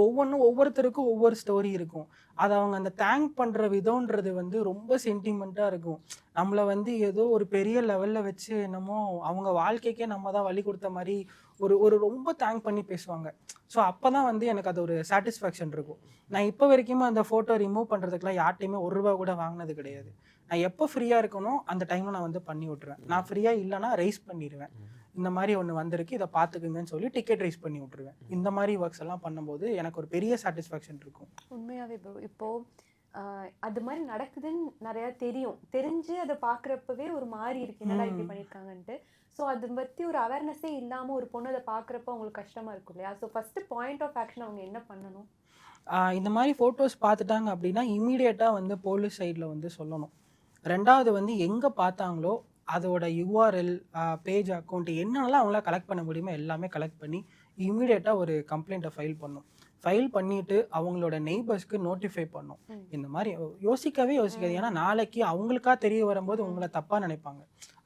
ஒவ்வொருத்தருக்கும் ஒவ்வொரு ஸ்டோரி இருக்கும். அது அவங்க அந்த தேங்க் பண்ணுற விதம்ன்றது வந்து ரொம்ப சென்டிமெண்ட்டாக இருக்கும். நம்மளை வந்து ஏதோ ஒரு பெரிய லெவலில் வச்சு என்னமோ அவங்க வாழ்க்கைக்கே நம்ம தான் வழி கொடுத்த மாதிரி ஒரு ரொம்ப தேங்க் பண்ணி பேசுவாங்க. ஸோ அப்போ தான் வந்து எனக்கு அது ஒரு சாட்டிஸ்ஃபேக்ஷன் இருக்கும். நான் இப்போ வரைக்குமே அந்த ஃபோட்டோ ரிமூவ் பண்ணுறதுக்குலாம் யார்ட்டையுமே ₹1 கூட வாங்கினது கிடையாது. நான் எப்போ ஃப்ரீயாக இருக்கணும் அந்த டைமில் நான் வந்து பண்ணி விட்ருவேன். நான் ஃப்ரீயாக இல்லைனா ரைஸ் பண்ணிடுவேன். இந்த மாதிரி ஒன்று வந்திருக்கு, இதை பார்த்துக்குங்கன்னு சொல்லி டிக்கெட் ரைஸ் பண்ணி விட்ருவேன். இந்த மாதிரி ஒர்க்ஸ் எல்லாம் பண்ணும்போது எனக்கு ஒரு பெரிய சாட்டிஸ்ஃபேக்ஷன் இருக்கும். உண்மையாகவே ப்ரோ, இப்போது அது மாதிரி நடக்குதுன்னு நிறையா தெரிஞ்சு அதை பார்க்குறப்பவே ஒரு மாதிரி இருக்கு, என்னடா இப்படி பண்ணியிருக்காங்கன்ட்டு. ஸோ அதை பற்றி ஒரு அவேர்னஸே இல்லாமல் ஒரு பொண்ணு அதை பார்க்குறப்ப அவங்களுக்கு கஷ்டமாக இருக்கும் இல்லையா? So first point of action அவங்க என்ன பண்ணணும்? இந்த மாதிரி ஃபோட்டோஸ் பார்த்துட்டாங்க அப்படின்னா இமீடியட்டாக வந்து போலீஸ் சைடில் வந்து சொல்லணும். 2வது வந்து எங்கே பார்த்தாங்களோ அதோட யூஆர்எல், பேஜ், அக்கௌண்ட் என்னென்னலாம் அவங்களாம் கலெக்ட் பண்ண முடியுமோ எல்லாமே கலெக்ட் பண்ணி இமீடியட்டாக ஒரு கம்ப்ளைண்ட்டை ஃபைல் பண்ணிவிட்டு அவங்களோட நெய்பர்ஸ்க்கு நோட்டிஃபை பண்ணும். இந்த மாதிரி யோசிக்காது. ஏன்னா நாளைக்கு அவங்களுக்கா தெரிய வரும்போது உங்களை தப்பாக நினைப்பாங்க.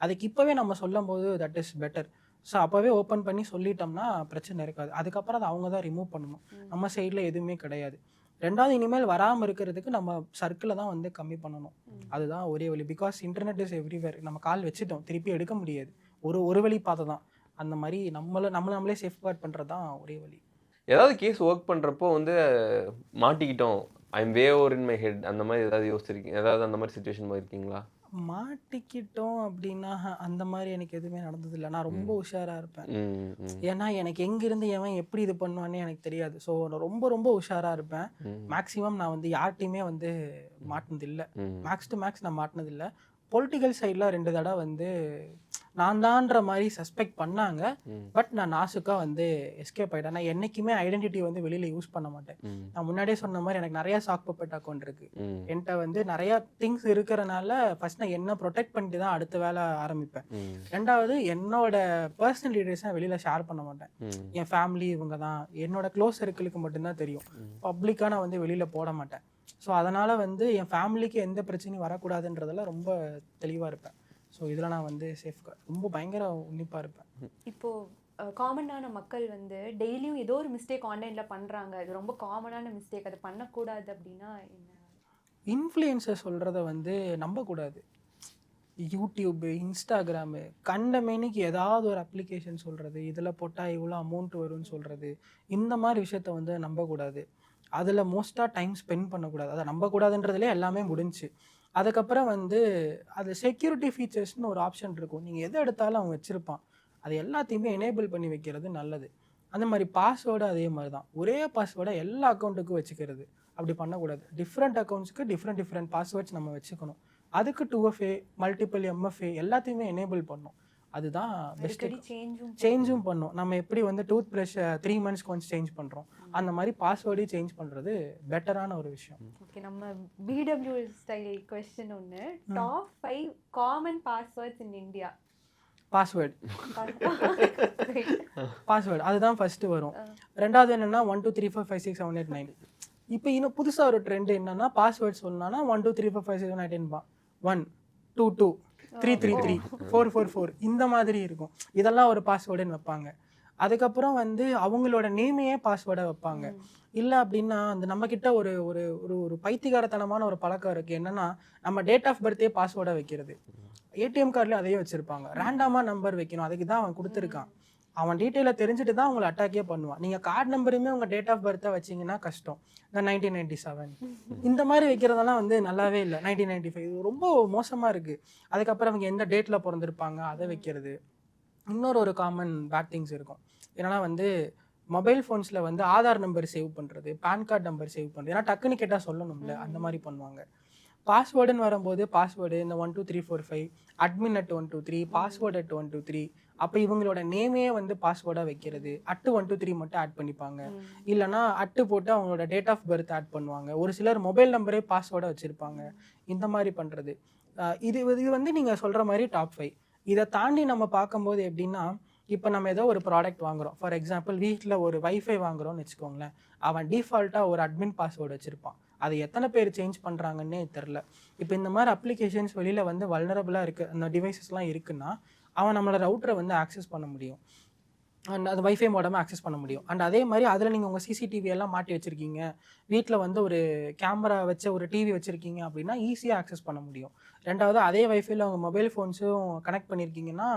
அதுக்கு இப்போவே நம்ம சொல்லும் போது தட் இஸ் பெட்டர். ஸோ அப்போவே ஓப்பன் பண்ணி சொல்லிட்டோம்னா பிரச்சனை இருக்காது. அதுக்கப்புறம் அதை அவங்க தான் ரிமூவ் பண்ணணும். நம்ம சைடில் எதுவுமே கிடையாது. 2வது இனிமேல் வராமல் இருக்கிறதுக்கு நம்ம சர்க்கிளை தான் வந்து கம்மி பண்ணணும். அதுதான் ஒரே வழி. Because internet is everywhere. நம்ம கால் வச்சுட்டோம், திருப்பி எடுக்க முடியாது. ஒரு வழி பார்த்து தான். அந்த மாதிரி நம்மளே சேஃப்கார்ட் பண்ணுறது தான் ஒரே வழி. ஏதாவது கேஸ் ஒர்க் பண்ணுறப்போ வந்து மாட்டிக்கிட்டோம், I'm way over in my head, அந்த மாதிரி ஏதாவது யோசிச்சிருக்கீங்க? ஏதாவது அந்த மாதிரி சுச்சுவேஷன் போயிருக்கீங்களா? மாட்டிக்கிட்டோம் அப்படின்னா அந்த மாதிரி எனக்கு எதுவுமே நடந்ததில்லை. நான் ரொம்ப உஷாராக இருப்பேன். ஏன்னா எனக்கு எங்கிருந்து எவன் எப்படி இது பண்ணுவான்னு எனக்கு தெரியாது. ஸோ நான் ரொம்ப உஷாராக இருப்பேன். மேக்ஸிமம் நான் வந்து யார்ட்டையுமே வந்து மாட்டினதில்லை. மேக்ஸ் டு மேக்ஸ் நான் மாட்டினதில்லை. பொலிட்டிக்கல் சைடில் 2 தடவை வந்து நான் தான்ற மாதிரி சஸ்பெக்ட் பண்ணாங்க. பட் நான் நாசுக்காக வந்து எஸ்கேப் ஆகிட்டேன். நான் என்றைக்குமே ஐடென்டிட்டி வந்து வெளியில் யூஸ் பண்ண மாட்டேன். நான் முன்னாடியே சொன்ன மாதிரி எனக்கு நிறையா சாக் பப்பெட் அக்கௌண்ட் இருக்குது. என்கிட்ட வந்து நிறையா திங்ஸ் இருக்கிறனால ஃபர்ஸ்ட் நான் என்ன ப்ரொடெக்ட் பண்ணிட்டு தான் அடுத்த வேலை ஆரம்பிப்பேன். ரெண்டாவது என்னோட பர்சனல் டீடைல்ஸ் நான் வெளியில் ஷேர் பண்ண மாட்டேன். என் ஃபேமிலி இவங்க தான், என்னோட க்ளோஸ் சர்க்கிளுக்கு மட்டும்தான் தெரியும். பப்ளிக்காக நான் வந்து வெளியில் போட மாட்டேன். ஸோ அதனால் வந்து என் ஃபேமிலிக்கு எந்த பிரச்சனையும் வரக்கூடாதுன்றதில் ரொம்ப தெளிவாக இருப்பேன். ஸோ இதில் நான் வந்து ரொம்ப பயங்கர உன்னிப்பாக இருப்பேன். இப்போது காமனான மக்கள் வந்து டெய்லியும் ஏதோ ஒரு மிஸ்டேக் ஆன்லைனில் பண்ணுறாங்க, அது ரொம்ப காமனான மிஸ்டேக், அது பண்ணக்கூடாது அப்படின்னா என்ன? இன்ஃப்ளூயன்சர் சொல்கிறத வந்து நம்பக்கூடாது. யூடியூப்பு, இன்ஸ்டாகிராமு கண்டமேனிக்கு ஏதாவது ஒரு அப்ளிகேஷன் சொல்கிறது, இதில் போட்டால் இவ்வளோ அமௌண்ட் வரும்னு சொல்கிறது, இந்த மாதிரி விஷயத்த வந்து நம்பக்கூடாது. அதில் மோஸ்ட்டாக டைம் ஸ்பெண்ட் பண்ணக்கூடாது. அதை நம்பக்கூடாதுன்றதுலே எல்லாமே முடிஞ்சு. அதுக்கப்புறம் வந்து அது செக்யூரிட்டி ஃபீச்சர்ஸ்னு ஒரு ஆப்ஷன் இருக்கும். நீங்கள் எதை எடுத்தாலும் அவன் வச்சுருப்பான். அது எல்லாத்தையுமே எனேபிள் பண்ணி வைக்கிறது நல்லது. அந்த மாதிரி பாஸ்வேர்டு அதே மாதிரி தான். ஒரே பாஸ்வேர்டை எல்லா அக்கௌண்ட்டுக்கும் வச்சுக்கிறது அப்படி பண்ணக்கூடாது. டிஃப்ரெண்ட் அக்கௌண்ட்ஸுக்கு டிஃப்ரெண்ட் பாஸ்வேர்ட்ஸ் நம்ம வச்சுக்கணும். அதுக்கு 2FA, மல்டிபிள் MFA எல்லாத்தையுமே எனேபிள் பண்ணணும். அதுதான் பெஸ்ட்டு. சேஞ்சும் பண்ணும். நம்ம எப்படி வந்து டூத் ப்ரஷ் 3 months கொஞ்சம் சேஞ்ச் பண்ணுறோம், அந்த மாதிரி பாஸ்வேர்டையும் சேஞ்ச் பண்ணுறது பெட்டரான ஒரு விஷயம். ஓகே, நம்ம BW ஸ்டைல் கொஸ்டின் ஒன்று. Top 5 common passwords in India. Password அதுதான் ஃபஸ்ட்டு வரும். ரெண்டாவது என்னென்னா 1 2 3 4 5 6 7 8 9. இப்போ இன்னும் புதுசாக ஒரு ட்ரெண்டு என்னென்னா பாஸ்வேர்ட் சொன்னான்னா 1 2 3 4 5 6 7 8 9 1 2 2 3 3 3 4 4 4 இந்த மாதிரி இருக்கும். இதெல்லாம் ஒரு பாஸ்வேர்டுன்னு வைப்பாங்க. அதுக்கப்புறம் வந்து அவங்களோட நேமையே பாஸ்வேர்டை வைப்பாங்க. இல்லை அப்படின்னா அந்த நம்மக்கிட்ட ஒரு ஒரு ஒரு பைத்தியகாரத்தனமான ஒரு பழக்கம் இருக்குது. என்னென்னா நம்ம டேட் ஆஃப் பர்த்தே பாஸ்வேர்டை வைக்கிறது. ஏடிஎம் கார்ட்லேயும் அதையே வச்சுருப்பாங்க. ரேண்டமாக நம்பர் வைக்கணும், அதுக்கு தான் அவன் கொடுத்துருக்கான். அவன் டீட்டெயிலை தெரிஞ்சுட்டு தான் அவங்களை அட்டாக்கே பண்ணுவான். நீங்கள் கார்டு நம்பருமே உங்கள் டேட் ஆஃப் பர்த்தை வச்சிங்கன்னா கஷ்டம். இந்த 1997 இந்த மாதிரி வைக்கிறதெல்லாம் வந்து நல்லாவே இல்லை. 1995 இது ரொம்ப மோசமாக இருக்குது. அதுக்கப்புறம் அவங்க எந்த டேட்டில் பிறந்திருப்பாங்க அதை வைக்கிறது. இன்னொரு காமன் பேட் திங்ஸ் இருக்கும். ஏன்னா வந்து மொபைல் ஃபோன்ஸில் வந்து ஆதார் நம்பர் சேவ் பண்ணுறது, பேன் கார்டு நம்பர் சேவ் பண்ணுறது, ஏன்னா டக்குன்னு கேட்டால் சொல்லணும்ல, அந்த மாதிரி பண்ணுவாங்க. பாஸ்வேர்டுன்னு வரும்போது பாஸ்வேர்டு இந்த 1 2 3 4 5 admin at 1 2 3 பாஸ்வேர்டு at 1 2 3 அப்போ இவங்களோட நேமே வந்து பாஸ்வேர்டாக வைக்கிறது. அட்டு 1 2 3 மட்டும் ஆட் பண்ணிப்பாங்க. இல்லைனா அட்டு போட்டு அவங்களோட டேட் ஆஃப் பர்த் ஆட் பண்ணுவாங்க. ஒரு சிலர் மொபைல் நம்பரே பாஸ்வேர்டாக வச்சுருப்பாங்க. இந்த மாதிரி பண்ணுறது இது வந்து நீங்கள் சொல்கிற மாதிரி டாப் 5. இதை தாண்டி நம்ம பார்க்கும்போது எப்படின்னா, இப்போ நம்ம ஏதோ ஒரு ப்ராடக்ட் வாங்குகிறோம். ஃபார் எக்ஸாம்பிள் வீட்டில் ஒரு வைஃபை வாங்குகிறோம்னு வச்சுக்கோங்களேன். அவன் டிஃபால்ட்டாக ஒரு அட்மின் பாஸ்வேர்டு வச்சுருப்பான். அது எத்தனை பேர் சேஞ்ச் பண்ணுறாங்கன்னே தெரில. இப்போ இந்த மாதிரி அப்ளிகேஷன்ஸ் வெளியில் வந்து வல்னரபுளாக இருக்குது, அந்த டிவைசஸ்லாம் இருக்குன்னா அவன் நம்மளோட ரவுட்டரை வந்து ஆக்சஸ் பண்ண முடியும். அண்ட் அது வைஃபை மோடமாக ஆக்சஸ் பண்ண முடியும். அண்ட் அதே மாதிரி அதில் நீங்கள் உங்கள் CCTV எல்லாம் மாட்டி வச்சுருக்கீங்க, வீட்டில் வந்து ஒரு கேமரா வச்ச ஒரு டிவி வச்சுருக்கீங்க அப்படின்னா ஈஸியாக ஆக்சஸ் பண்ண முடியும். ரெண்டாவது அதே வைஃபைல உங்கள் மொபைல் ஃபோன்ஸும் கனெக்ட் பண்ணியிருக்கீங்கன்னா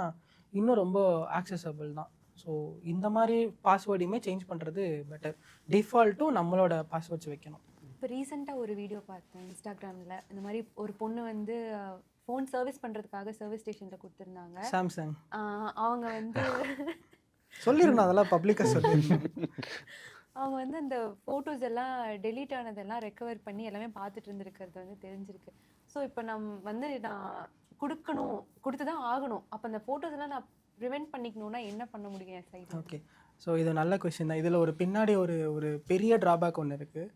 இன்னும் ரொம்ப ஆக்சஸபிள் தான். ஸோ இந்த மாதிரி பாஸ்வேர்டையுமே சேஞ்ச் பண்ணுறது பெட்டர். டிஃபால்ட்டும் நம்மளோட பாஸ்வேர்ட்ஸ் வைக்கணும். இப்போ ரீசெண்டாக ஒரு வீடியோ பார்த்தேன் இன்ஸ்டாகிராமில். இந்த மாதிரி ஒரு பொண்ணு வந்து ஃபோன் சர்வீஸ் பண்ணுறதுக்காக சர்வீஸ் ஸ்டேஷனில் கொடுத்துருந்தாங்க. சாம்சங் அவங்க வந்து சொல்லிருந்தோம், அதெல்லாம் பப்ளிக்காக சொல்லியிருந்தோம். அவங்க வந்து அந்த ஃபோட்டோஸ் எல்லாம் டெலீட் ஆனதெல்லாம் ரெக்கவர் பண்ணி எல்லாமே பார்த்துட்டு இருந்திருக்கிறது வந்து தெரிஞ்சிருக்கு. ஸோ இப்போ நான் கொடுத்து தான் ஆகணும். அப்போ அந்த ஃபோட்டோஸ் எல்லாம் நான் ப்ரிவென்ட் பண்ணிக்கணும்னா என்ன பண்ண முடியும் என் சைடு? ஓகே, ஸோ இது நல்ல கொஸ்டின் தான். இதில் ஒரு பின்னாடி ஒரு பெரிய ட்ராபேக் ஒன்று இருக்குது.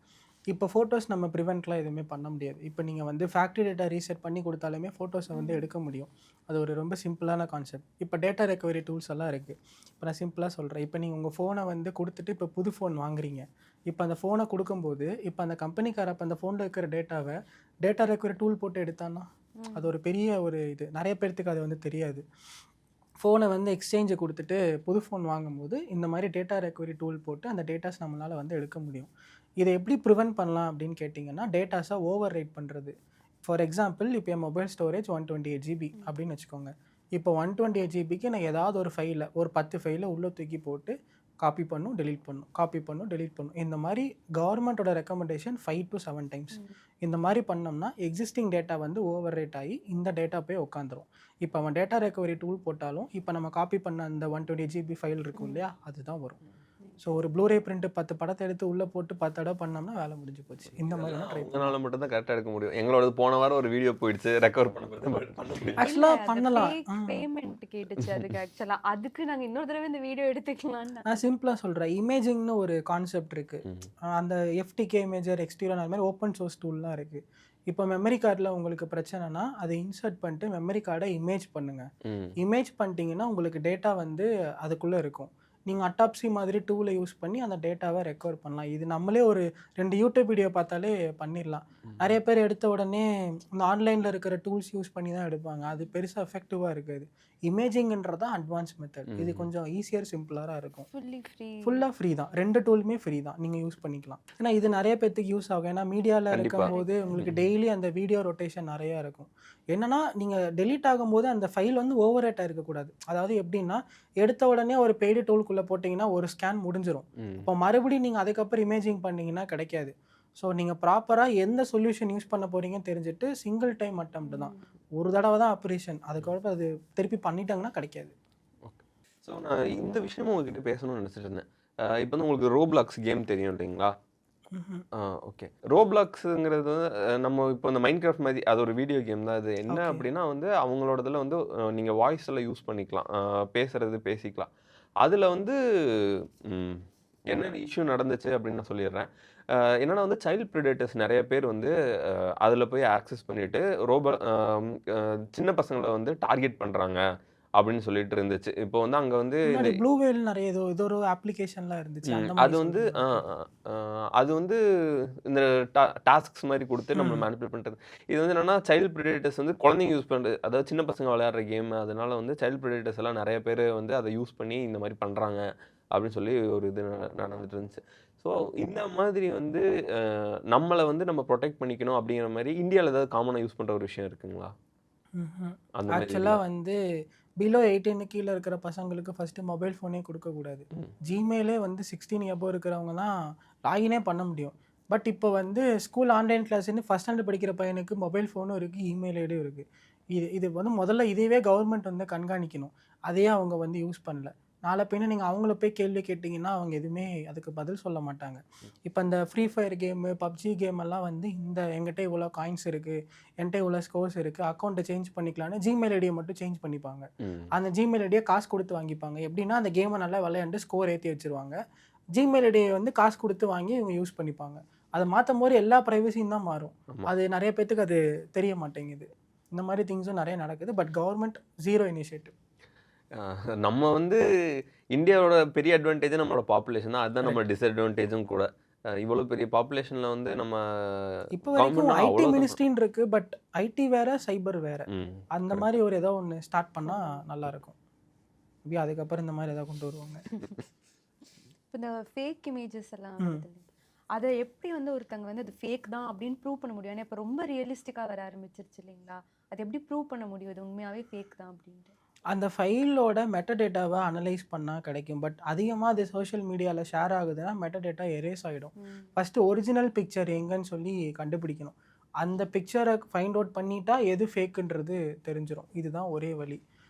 இப்போ ஃபோட்டோஸ் நம்ம ப்ரிவெண்ட்லாம் எதுவுமே பண்ண முடியாது. இப்போ நீங்கள் வந்து ஃபேக்ட்ரி டேட்டா ரீசெட் பண்ணி கொடுத்தாலுமே ஃபோட்டோஸை வந்து எடுக்க முடியும். அது ஒரு ரொம்ப சிம்பிளான கான்செப்ட். இப்போ டேட்டா ரெக்கவரி டூல்ஸ் எல்லாம் இருக்குது. இப்போ நான் சிம்பிளாக சொல்கிறேன். இப்போ நீங்கள் உங்கள் ஃபோனை வந்து கொடுத்துட்டு இப்போ புது ஃபோன் வாங்குறீங்க. இப்போ அந்த ஃபோனை கொடுக்கும்போது இப்போ அந்த கம்பெனிக்கார அப்போ அந்த ஃபோனில் இருக்கிற டேட்டாவை டேட்டா ரெக்கவரி டூல் போட்டு எடுத்தான்னா அது ஒரு பெரிய இது. நிறைய பேர்த்துக்கு அது வந்து தெரியாது. ஃபோனை வந்து எக்ஸ்சேஞ்சை கொடுத்துட்டு புது ஃபோன் வாங்கும்போது இந்த மாதிரி டேட்டா ரெக்கவரி டூல் போட்டு அந்த டேட்டாஸ் நம்மளால் வந்து எடுக்க முடியும். இதை எப்படி ப்ரிவென்ட் பண்ணலாம் அப்படின்னு கேட்டிங்கன்னா, டேட்டாஸை ஓவர் ரைட் பண்ணுறது. ஃபார் எக்ஸாம்பிள் இப்போ என் மொபைல் ஸ்டோரேஜ் 128 GB அப்படின்னு வச்சுக்கோங்க. இப்போ 128 GBக்கு நான் ஏதாவது ஒரு ஃபைலை ஒரு 10 ஃபைலை உள்ளே தூக்கி போட்டு காப்பி பண்ணும், டெலீட் பண்ணும், காப்பி பண்ணும், டெலீட் பண்ணும். இந்த மாதிரி கவர்மெண்ட்டோட ரெக்கமெண்டேஷன் 5 to 7 times. இந்த மாதிரி பண்ணோம்னா எக்ஸிஸ்டிங் டேட்டா வந்து ஓவர் ரேட் ஆகி இந்த டேட்டா போய் உட்காந்துரும். இப்போ அவன் டேட்டா ரெக்கவரி டூல் போட்டாலும் இப்போ நம்ம காப்பி பண்ண அந்த 128 GB ஃபைல் இருக்கும் இல்லையா, அதுதான் வரும். ஸோ ஒரு ப்ளூரே பிரிண்ட் 10 படத்தை எடுத்து உள்ளே போட்டு 10 தடவை பண்ணோம்னா வேலை முடிஞ்சு போச்சு. இந்த மாதிரி தான் ட்ரை உங்களால் மட்டும் தான் கரெக்டாக எடுக்க முடியும். எங்களோட போன வாரம் ஒரு வீடியோ போயிடுச்சு, ரெக்கவர் பண்ண முடியும். ஆக்சுவலாக பண்ணலாம். பேமெண்ட் கேட்டுச்சு அதுக்கு ஆக்சுவலாக அதுக்கு நாங்கள் இன்னொரு தடவை இந்த வீடியோ எடுத்துக்கலாம்னு நான் சிம்பிளாக சொல்கிறேன், இமேஜிங்னு ஒரு கான்செப்ட் இருக்குது. அந்த எஃப்டிகே இமேஜர் எக்ஸ்டீரியர் அந்த மாதிரி ஓப்பன் சோர்ஸ் டூல்லாம் இருக்குது. இப்போ மெமரி கார்டில் உங்களுக்கு பிரச்சனைனா அதை இன்சர்ட் பண்ணிட்டு மெமரி கார்டை இமேஜ் பண்ணுங்கள். இமேஜ் பண்ணிட்டீங்கன்னா உங்களுக்கு டேட்டா வந்து அதுக்குள்ளே இருக்கும். நீங்கள் அட்டாப்சி மாதிரி டூலை யூஸ் பண்ணி அந்த டேட்டாவை ரெக்கவர் பண்ணலாம். இது நம்மளே ஒரு 2 யூடியூப் வீடியோ பார்த்தாலே பண்ணிடலாம். நிறைய பேர் எடுத்த உடனே இந்த ஆன்லைனில் இருக்கிற டூல்ஸ் யூஸ் பண்ணி தான் எடுப்பாங்க. அது பெருசாக எஃபெக்டிவாக இருக்காது. இமேஜிங்ன்றது தான் அட்வான்ஸ் மெத்தட். இது கொஞ்சம் ஈஸியர் சிம்பிளராக இருக்கும். ஃபுல்லாக ஃப்ரீ தான். 2 டூலுமே ஃப்ரீ தான், நீங்கள் யூஸ் பண்ணிக்கலாம். ஏன்னா இது நிறைய பேர்த்துக்கு யூஸ் ஆகும். ஏன்னா மீடியாவில் இருக்கும்போது உங்களுக்கு டெய்லி அந்த வீடியோ ரொட்டேஷன் நிறையா இருக்கும். என்னன்னா நீங்கள் டெலீட் ஆகும்போது அந்த ஃபைல் வந்து ஓவர் ரேட்டாக இருக்கக்கூடாது. அதாவது எப்படின்னா எடுத்த உடனே ஒரு பெய்டு டூலுக்குள்ளே போட்டிங்கன்னா ஒரு ஸ்கேன் முடிஞ்சிடும். இப்போ மறுபடியும் நீங்கள் அதுக்கப்புறம் இமேஜிங் பண்ணிங்கன்னா கிடைக்காது. ஸோ நீங்கள் ப்ராப்பராக எந்த சொல்யூஷன் யூஸ் பண்ண போகிறீங்கன்னு தெரிஞ்சுட்டு சிங்கிள் டைம் அட்டெம்ப்ட் தான், ஒரு தடவை தான் ஆப்ரேஷன். அதுக்கப்புறம் அது திருப்பி பண்ணிட்டாங்கன்னா கிடைக்காது. ஓகே. ஸோ நான் இந்த விஷயமும் உங்ககிட்ட பேசணும்னு நினச்சிட்டு இருந்தேன். இப்போ வந்து உங்களுக்கு ரோப்ளாக்ஸ் கேம் தெரியும் இல்லைங்களா? ஓகே. ரோப்ளாக்ஸுங்கிறது வந்து நம்ம இப்போ இந்த மைண்ட் கிராஃப்ட் மாதிரி அது ஒரு வீடியோ கேம் தான். அது என்ன அப்படின்னா வந்து அவங்களோடதுல வந்து நீங்கள் வாய்ஸ் எல்லாம் யூஸ் பண்ணிக்கலாம், பேசுறது பேசிக்கலாம். அதில் வந்து என்ன இஷ்யூ நடந்துச்சு அப்படின்னு நான் சொல்லிடுறேன். என்னன்னா வந்து சைல்ட் ப்ரிடேட்டர்ஸ் நிறைய பேர் வந்து அதில் போய் ஆக்சஸ் பண்ணிட்டு சின்ன பசங்களை வந்து டார்கெட் பண்ணுறாங்க அப்படின்னு சொல்லிட்டு இருந்துச்சு. இப்போ வந்து அங்கே வந்து ப்ளூ வேல் நிறைய ஏதோ ஒரு அப்ளிகேஷன்லாம் இருந்துச்சு. அது வந்து அது வந்து இந்த டாஸ்க்ஸ் மாதிரி கொடுத்து நம்ம மேனிபுலேட் பண்ணுறது. இது வந்து என்னன்னா சைல்ட் ப்ரிடேட்டர்ஸ் வந்து குழந்தைங்க யூஸ் பண்ணுறது, அதாவது சின்ன பசங்க விளையாடுற கேம். அதனால வந்து சைல்ட் ப்ரிடேட்டர்ஸ் எல்லாம் நிறைய பேர் வந்து அதை யூஸ் பண்ணி இந்த மாதிரி பண்ணுறாங்க அப்படின்னு சொல்லி ஒரு இது நடந்துட்டு இருந்துச்சு. ஸோ இந்த மாதிரி வந்து நம்மளை வந்து நம்ம ப்ரொடெக்ட் பண்ணிக்கணும் அப்படிங்கிற மாதிரி இந்தியாவில் ஏதாவது காமனாக யூஸ் பண்ணுற ஒரு விஷயம் இருக்குங்களா? ஆக்சுவலாக வந்து பிலோ 18 கீழே இருக்கிற பசங்களுக்கு ஃபஸ்ட்டு மொபைல் ஃபோனே கொடுக்கக்கூடாது. ஜிமெயிலே வந்து 16 எபோவ் இருக்கிறவங்க தான் லாகினே பண்ண முடியும். பட் இப்போ வந்து ஸ்கூல் ஆன்லைன் கிளாஸ்ன்னு ஃபஸ்ட் ஸ்டாண்டர்ட் படிக்கிற பையனுக்கு மொபைல் ஃபோனும் இருக்குது, இமெயில் ஐடியும் இருக்குது. இது வந்து முதல்ல இதுவே கவர்மெண்ட் வந்து கண்காணிக்கணும். அதையே அவங்க வந்து யூஸ் பண்ணல. நாளை பின்ன நீங்கள் அவங்கள போய் கேள்வி கேட்டிங்கன்னா அவங்க எதுவுமே அதுக்கு பதில் சொல்ல மாட்டாங்க. இப்போ இந்த free fire game, PUBG game எல்லாம் வந்து இந்த என்கிட்ட இவ்வளோ காயின்ஸ் இருக்குது, என்கிட்ட இவ்வளோ ஸ்கோர்ஸ் இருக்குது, அக்கௌண்ட்டை சேஞ்ச் பண்ணிக்கலான்னு ஜிமெயில் ஐடியை மட்டும் சேஞ்ச் பண்ணிப்பாங்க. அந்த ஜிமெயில் ஐடியை காசு கொடுத்து வாங்கிப்பாங்க. எப்படின்னா அந்த கேமை நல்லா விளையாண்டு ஸ்கோர் ஏற்றி வச்சுருவாங்க. ஜிமெயில் ஐடியை வந்து காசு கொடுத்து வாங்கி இவங்க யூஸ் பண்ணிப்பாங்க. அதை மாற்றும் போது எல்லா ப்ரைவசியும் தான் மாறும். அது நிறைய பேர்த்துக்கு அது தெரிய மாட்டேங்குது. இந்த மாதிரி திங்ஸும் நிறைய நடக்குது. But government zero initiative. நம்ம வந்து இந்தியாவோட பெரிய அட்வான்டேஜ் நம்மளோட பாப்புலேஷன் தான். அதுதான் நம்ம டிஸ்அட்வான்டேஜும் கூட. இவ்வளோ பெரிய பாப்புலேஷனில் வந்து நம்ம இப்போ வரைக்கும் ஐடி மினிஸ்ட்ரின்னு இருக்கு. பட் ஐடி வேற, சைபர் வேற. அந்த மாதிரி ஒரு ஏதோ ஒன்று ஸ்டார்ட் பண்ணால் நல்லா இருக்கும். அதுக்கப்புறம் இந்த மாதிரி ஏதாவது கொண்டு வருவாங்க. இந்த ஃபேக் இமேஜஸ் எல்லாம் அதை எப்படி வந்து ஒருத்தங்க வந்து அது ஃபேக் தான் அப்படின்னு ப்ரூவ் பண்ண முடியும்? ஏன்னா இப்போ ரொம்ப ரியலிஸ்டிக்காக வர ஆரம்பிச்சிருச்சு இல்லைங்களா? அது எப்படி ப்ரூவ் பண்ண முடியும் அது உண்மையாகவே ஃபேக் தான் அப்படின்ட்டு? அந்த ஃபைலோட மெட்டடேட்டாவை அனலைஸ் பண்ணால் கிடைக்கும். பட் அதிகமாக அது சோஷியல் மீடியாவில் ஷேர் ஆகுதுன்னா மெட்டடேட்டா எரேஸ் ஆகிடும். ஃபஸ்ட்டு ஒரிஜினல் பிக்சர் எங்கன்னு சொல்லி கண்டுபிடிக்கணும். அந்த பிக்சரை ஃபைண்ட் அவுட் பண்ணிட்டா எது ஃபேக்குன்றது தெரிஞ்சிடும். இதுதான் ஒரே வழி.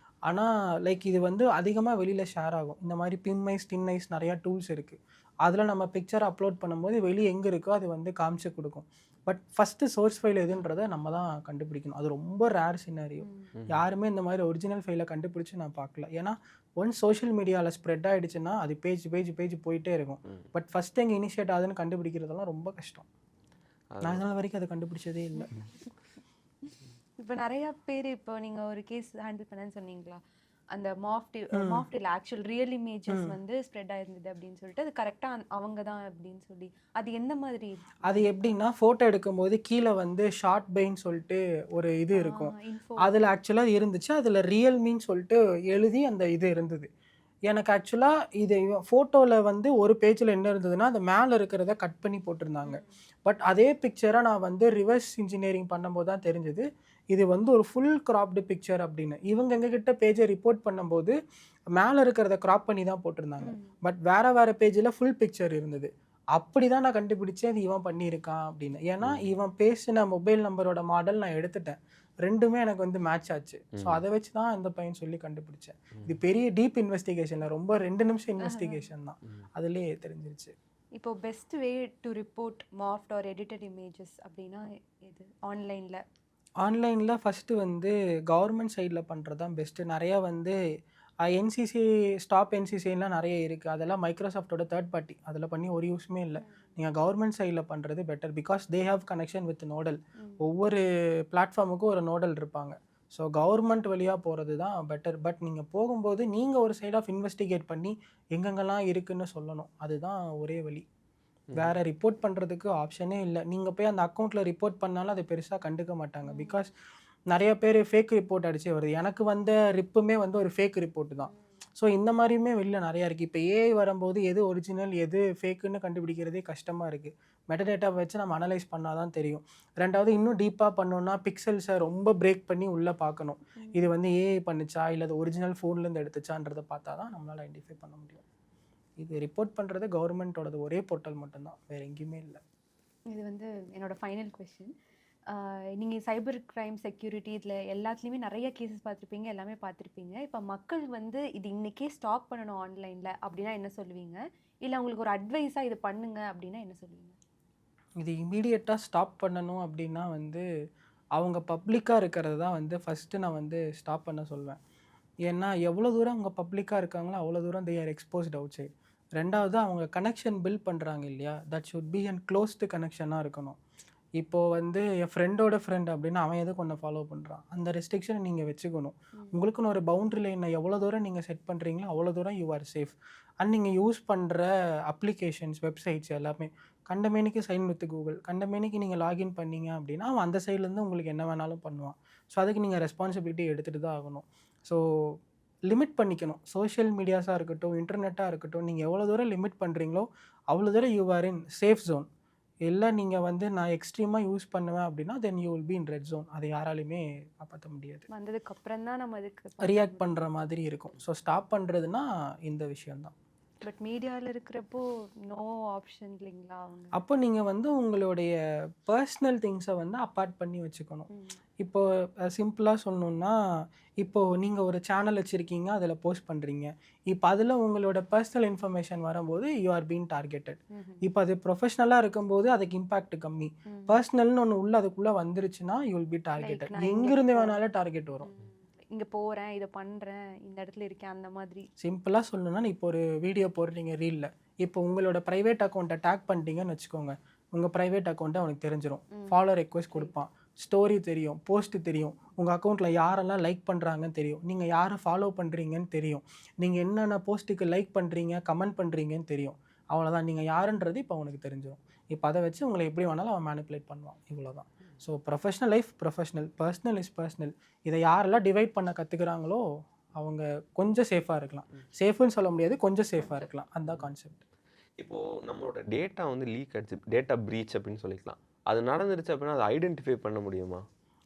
ஆனால் இது வந்து அதிகமாக வெளியில் ஷேர் ஆகும். இந்த மாதிரி பின்ஐஸ், டின்ஐஸ் நிறையா டூல்ஸ் இருக்குது. அதில் நம்ம பிக்சர் அப்லோட் பண்ணும்போது வெளியே எங்கே இருக்கோ அது வந்து காமிச்சு கொடுக்கும். பட் ஃபஸ்ட்டு சோர்ஸ் ஃபைல் எதுன்றதை நம்ம தான் கண்டுபிடிக்கணும். அது ரொம்ப ரேர் சினாரியோ. யாருமே இந்த மாதிரி ஒரிஜினல் ஃபைலை கண்டுபிடிச்சி நான் பார்க்கல. ஏன்னா ஒன்ஸ் சோஷியல் மீடியாவில் ஸ்ப்ரெட் ஆகிடுச்சுன்னா அது பேஜ் போயிட்டே இருக்கும். பட் ஃபஸ்ட் எங்கே இனிஷியேட் ஆகுதுன்னு கண்டுபிடிக்கிறதெல்லாம் ரொம்ப கஷ்டம். நான் இதனால் வரைக்கும் அதை கண்டுபிடிச்சதே இல்லை. இப்போ நிறையா பேர் இப்போ நீங்கள் ஒரு கேஸ் ஹேண்டில் பண்ணேன்னு சொன்னீங்களா, அந்த மாஃப்டில் ஆக்சுவல் ரியல் இமேஜஸ் வந்து ஸ்ப்ரெட் ஆயிருந்தது அப்படின்னு சொல்லிட்டு அது கரெக்டாக அவங்க தான் அப்படின்னு சொல்லி அது எந்த மாதிரி? அது எப்படின்னா ஃபோட்டோ எடுக்கும்போது கீழே வந்து ஷார்ட் பைன்னு சொல்லிட்டு ஒரு இது இருக்கும். அதில் ஆக்சுவலாக இருந்துச்சு. அதில் ரியல்மின்னு சொல்லிட்டு எழுதி அந்த இது இருந்தது. எனக்கு ஆக்சுவலாக இது ஃபோட்டோவில் வந்து ஒரு பேஜில் என்ன இருந்ததுன்னா அந்த மேலே இருக்கிறத கட் பண்ணி போட்டிருந்தாங்க. பட் அதே பிக்சரை நான் வந்து ரிவர்ஸ் இன்ஜினியரிங் பண்ணும்போது தான் தெரிஞ்சது இது வந்து ஒரு ஃபுல் கிராப்டு பிக்சர் அப்படின்னு. இவங்க எங்ககிட்ட பேஜை ரிப்போர்ட் பண்ணும்போது மேலே இருக்கிறத கிராப் பண்ணி தான் போட்டிருந்தாங்க. பட் வேறு பேஜில் ஃபுல் பிக்சர் இருந்தது. அப்படி தான் நான் கண்டுபிடிச்சேன் இது இவன் பண்ணியிருக்கான் அப்படின்னு. ஏன்னா இவன் பேசின மொபைல் நம்பரோட மாடல் நான் எடுத்துட்டேன், ரெண்டுமே எனக்கு வந்து மேட்ச் ஆச்சு. ஸோ அதை வச்சு தான் இந்த பையன் சொல்லி கண்டுபிடிச்சேன். இது பெரிய டீப் இன்வெஸ்டிகேஷனில் ரொம்ப 2 நிமிஷம் இன்வெஸ்டிகேஷன் தான், அதுலேயே தெரிஞ்சிருச்சு. இப்போ best way to report morphed or edited images அப்படின்னா எது ஆன்லைனில்? ஆன்லைனில் ஃபஸ்ட்டு வந்து கவர்மெண்ட் சைடில் பண்ணுறது தான் பெஸ்ட்டு. நிறையா வந்து என்சிசி ஸ்டாப் என்சிசிலாம் நிறைய இருக்குது, அதெல்லாம் மைக்ரோசாஃப்டோட தேர்ட் பார்ட்டி, அதில் பண்ணி ஒரு யூஸுமே இல்லை. நீங்கள் கவர்மெண்ட் சைடில் பண்ணுறது better, because they have connection with nodal. ஒவ்வொரு பிளாட்ஃபார்முக்கும் ஒரு நோடல் இருப்பாங்க. ஸோ கவர்மெண்ட் வழியாக போகிறது தான் பெட்டர். பட் நீங்கள் போகும்போது நீங்கள் ஒரு சைட் ஆஃப் இன்வெஸ்டிகேட் பண்ணி எங்கெங்கெல்லாம் இருக்குன்னு சொல்லணும், அதுதான் ஒரே வழி. வேறு ரிப்போர்ட் பண்ணுறதுக்கு ஆப்ஷனே இல்லை. நீங்கள் போய் அந்த அக்கௌண்ட்டில் ரிப்போர்ட் பண்ணாலும் அதை பெருசாக கண்டுக்க மாட்டாங்க, பிகாஸ் நிறைய பேர் ஃபேக் ரிப்போர்ட் அடிச்சே வருது. எனக்கு வந்த ரிப்புமே வந்து ஒரு ஃபேக் ரிப்போர்ட் தான். ஸோ இந்த மாதிரியுமே வெளியில் நிறையா இருக்குது. இப்போ ஏஐ வரும்போது எது ஒரிஜினல் எது ஃபேக்குன்னு கண்டுபிடிக்கிறதே கஷ்டமாக இருக்குது. மெட்டடேட்டா வச்சு நம்ம அனலைஸ் பண்ணால் தான் தெரியும். ரெண்டாவது இன்னும் டீப்பாக பண்ணோன்னா பிக்சல்ஸை ரொம்ப பிரேக் பண்ணி உள்ளே பார்க்கணும், இது வந்து ஏஐ பண்ணுச்சா இல்லை அது ஒரிஜினல் ஃபோன்லேருந்து எடுத்துச்சான்றதை பார்த்தா தான் நம்மளால் ஐடென்டிஃபை பண்ண முடியும். இது ரிப்போர்ட் பண்ணுறது கவர்மெண்ட்டோடது ஒரே போர்ட்டல் மட்டும்தான், வேறு எங்கேயுமே இல்லை. இது வந்து என்னோட ஃபைனல் கொஸ்டின். நீங்கள் சைபர் க்ரைம் செக்யூரிட்டி இதில் எல்லாத்துலேயுமே நிறைய கேசஸ் பார்த்துருப்பீங்க, எல்லாமே பார்த்துருப்பீங்க. இப்போ மக்கள் வந்து இது இன்றைக்கே ஸ்டாப் பண்ணணும் ஆன்லைனில் அப்படின்னா என்ன சொல்லுவீங்க? இல்லை உங்களுக்கு ஒரு அட்வைஸாக இது பண்ணுங்க அப்படின்னா என்ன சொல்லுவீங்க? இது இமீடியட்டாக ஸ்டாப் பண்ணணும் அப்படின்னா வந்து அவங்க பப்ளிக்காக இருக்கிறது தான் வந்து ஃபஸ்ட்டு நான் வந்து ஸ்டாப் பண்ண சொல்வேன். ஏன்னா எவ்வளோ தூரம் அவங்க பப்ளிக்காக இருக்காங்களோ அவ்வளோ தூரம் they are exposed outside. ரெண்டாவது அவங்க கனெக்ஷன் பில்ட் பண்ணுறாங்க இல்லையா, that should be and closed கனெக்ஷனாக இருக்கணும். இப்போது வந்து என் ஃப்ரெண்டோட ஃப்ரெண்ட் அப்படின்னா அவன் எதுக்கு ஒன்று ஃபாலோ பண்ணுறான், அந்த ரெஸ்ட்ரிக்ஷனை நீங்கள் வச்சுக்கணும். உங்களுக்குன்னு ஒரு பவுண்ட்ரி லைனை எவ்வளோ தூரம் நீங்கள் செட் பண்ணுறீங்களோ அவ்வளோ தூரம் யூ ஆர் சேஃப். அண்ட் நீங்கள் யூஸ் பண்ணுற அப்ளிகேஷன்ஸ் வெப்சைட்ஸ் எல்லாமே கண்டமேனிக்கு சைன் வித் கூகுள், கண்டமேனிக்கு நீங்கள் லாகின் பண்ணீங்க அப்படின்னா அவன் அந்த சைட்லேருந்து உங்களுக்கு என்ன வேணாலும் பண்ணுவான். ஸோ அதுக்கு நீங்கள் ரெஸ்பான்சிபிலிட்டி எடுத்துகிட்டு தான் ஆகணும். ஸோ லிமிட் பண்ணிக்கணும். சோஷியல் மீடியாஸாக இருக்கட்டும், இன்டர்நெட்டாக இருக்கட்டும், நீங்கள் எவ்வளோ தூரம் லிமிட் பண்ணுறீங்களோ அவ்வளோ தூரம் you are in safe zone. இல்லை நீங்கள் வந்து நான் எக்ஸ்ட்ரீமாக யூஸ் பண்ணுவேன் அப்படின்னா then you will be in red zone. அதை யாராலையுமே காப்பாற்ற முடியாது. வந்ததுக்கப்புறம் தான் நம்ம அதுக்கு ரியாக்ட் பண்ணுற மாதிரி இருக்கும். ஸோ ஸ்டாப் பண்ணுறதுனா இந்த விஷயந்தான். பட் மீடியாவில் இருக்கிறப்போ நோ ஆப்ஷன் இல்லைங்களா அவங்க? அப்போ நீங்கள் வந்து உங்களுடைய பர்சனல் திங்ஸை வந்து அப்பார்ட் பண்ணி வச்சுக்கணும். இப்போது சிம்பிளாக சொல்லணுன்னா, இப்போது நீங்கள் ஒரு சேனல் வச்சுருக்கீங்க, அதில் போஸ்ட் பண்ணுறீங்க. இப்போ அதில் உங்களோட பர்சனல் இன்ஃபர்மேஷன் வரும்போது யூ ஆர் பீன் டார்கெட்டட். இப்போ அது ப்ரொஃபஷ்னலாக இருக்கும்போது அதுக்கு இம்பேக்ட் கம்மி. பர்சனல்னு ஒன்று உள்ள அதுக்குள்ளே வந்துருச்சுன்னா யூ வில் பி டார்கெட்டட். எங்கிருந்து வேணாலும் டார்கெட் வரும். இங்கே போகிறேன், இதை பண்ணுறேன், இந்த இடத்துல இருக்கேன், அந்த மாதிரி. சிம்பிளாக சொல்லணும்னா, இப்போ ஒரு வீடியோ போடுறீங்க ரீலில், இப்போ உங்களோட ப்ரைவேட் அக்கௌண்ட்டை டேக் பண்ணிட்டீங்கன்னு வச்சுக்கோங்க, உங்கள் ப்ரைவேட் அக்கௌண்ட்டை அவனுக்கு தெரிஞ்சிடும். ஃபாலோ ரெக்வெஸ்ட் கொடுப்பான், ஸ்டோரி தெரியும், போஸ்ட்டு தெரியும், உங்கள் அக்கௌண்ட்டில் யாரெல்லாம் லைக் பண்ணுறாங்கன்னு தெரியும், நீங்கள் யாரை ஃபாலோ பண்ணுறீங்கன்னு தெரியும், நீங்கள் என்னென்ன போஸ்ட்டுக்கு லைக் பண்ணுறீங்க, கமெண்ட் பண்ணுறீங்கன்னு தெரியும். அவ்வளோதான், நீங்கள் யாருன்றது இப்போ அவனுக்கு தெரிஞ்சிடும். இப்போ அதை வச்சு உங்களை எப்படி வேணாலும் அவன் மேனிப்புலேட் பண்ணுவான். இவ்வளோதான். So professional life professional, personal is personal. இதை யாரெல்லாம் டிவைட் பண்ண கற்றுக்குறாங்களோ அவங்க கொஞ்சம் சேஃபாக இருக்கலாம். சேஃப்னு சொல்ல முடியாது, கொஞ்சம் சேஃபாக இருக்கலாம். அதுதான் கான்செப்ட். இப்போது நம்மளோட டேட்டா வந்து லீக் ஆகிடுச்சு, டேட்டா ப்ரீச் அப்படின்னு சொல்லிக்கலாம். அது நடந்துருச்சு அப்படின்னா அதை ஐடென்டிஃபை பண்ண முடியுமா?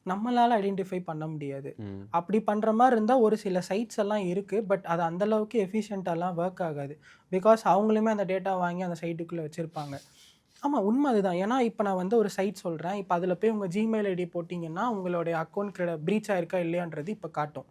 நம்மளால் ஐடென்டிஃபை பண்ண முடியாது. அப்படி பண்ணுற மாதிரி இருந்தால் ஒரு சில சைட்ஸ் எல்லாம் இருக்குது, பட் அது அந்தளவுக்கு எஃபிஷியண்ட்டாலாம் ஒர்க் ஆகாது. பிகாஸ் அவங்களுமே அந்த டேட்டா வாங்கி அந்த சைட்டுக்குள்ளே வச்சுருப்பாங்க. ஆமாம், உண்மை அதுதான். ஏன்னா இப்போ நான் வந்து ஒரு சைட் சொல்கிறேன், இப்போ அதில் போய் உங்கள் ஜிமெயில் ஐடி போட்டிங்கன்னா உங்களுடைய அக்கௌண்ட் ப்ரீச் ஆயிருக்கா இல்லையான்றது இப்போ காட்டும்.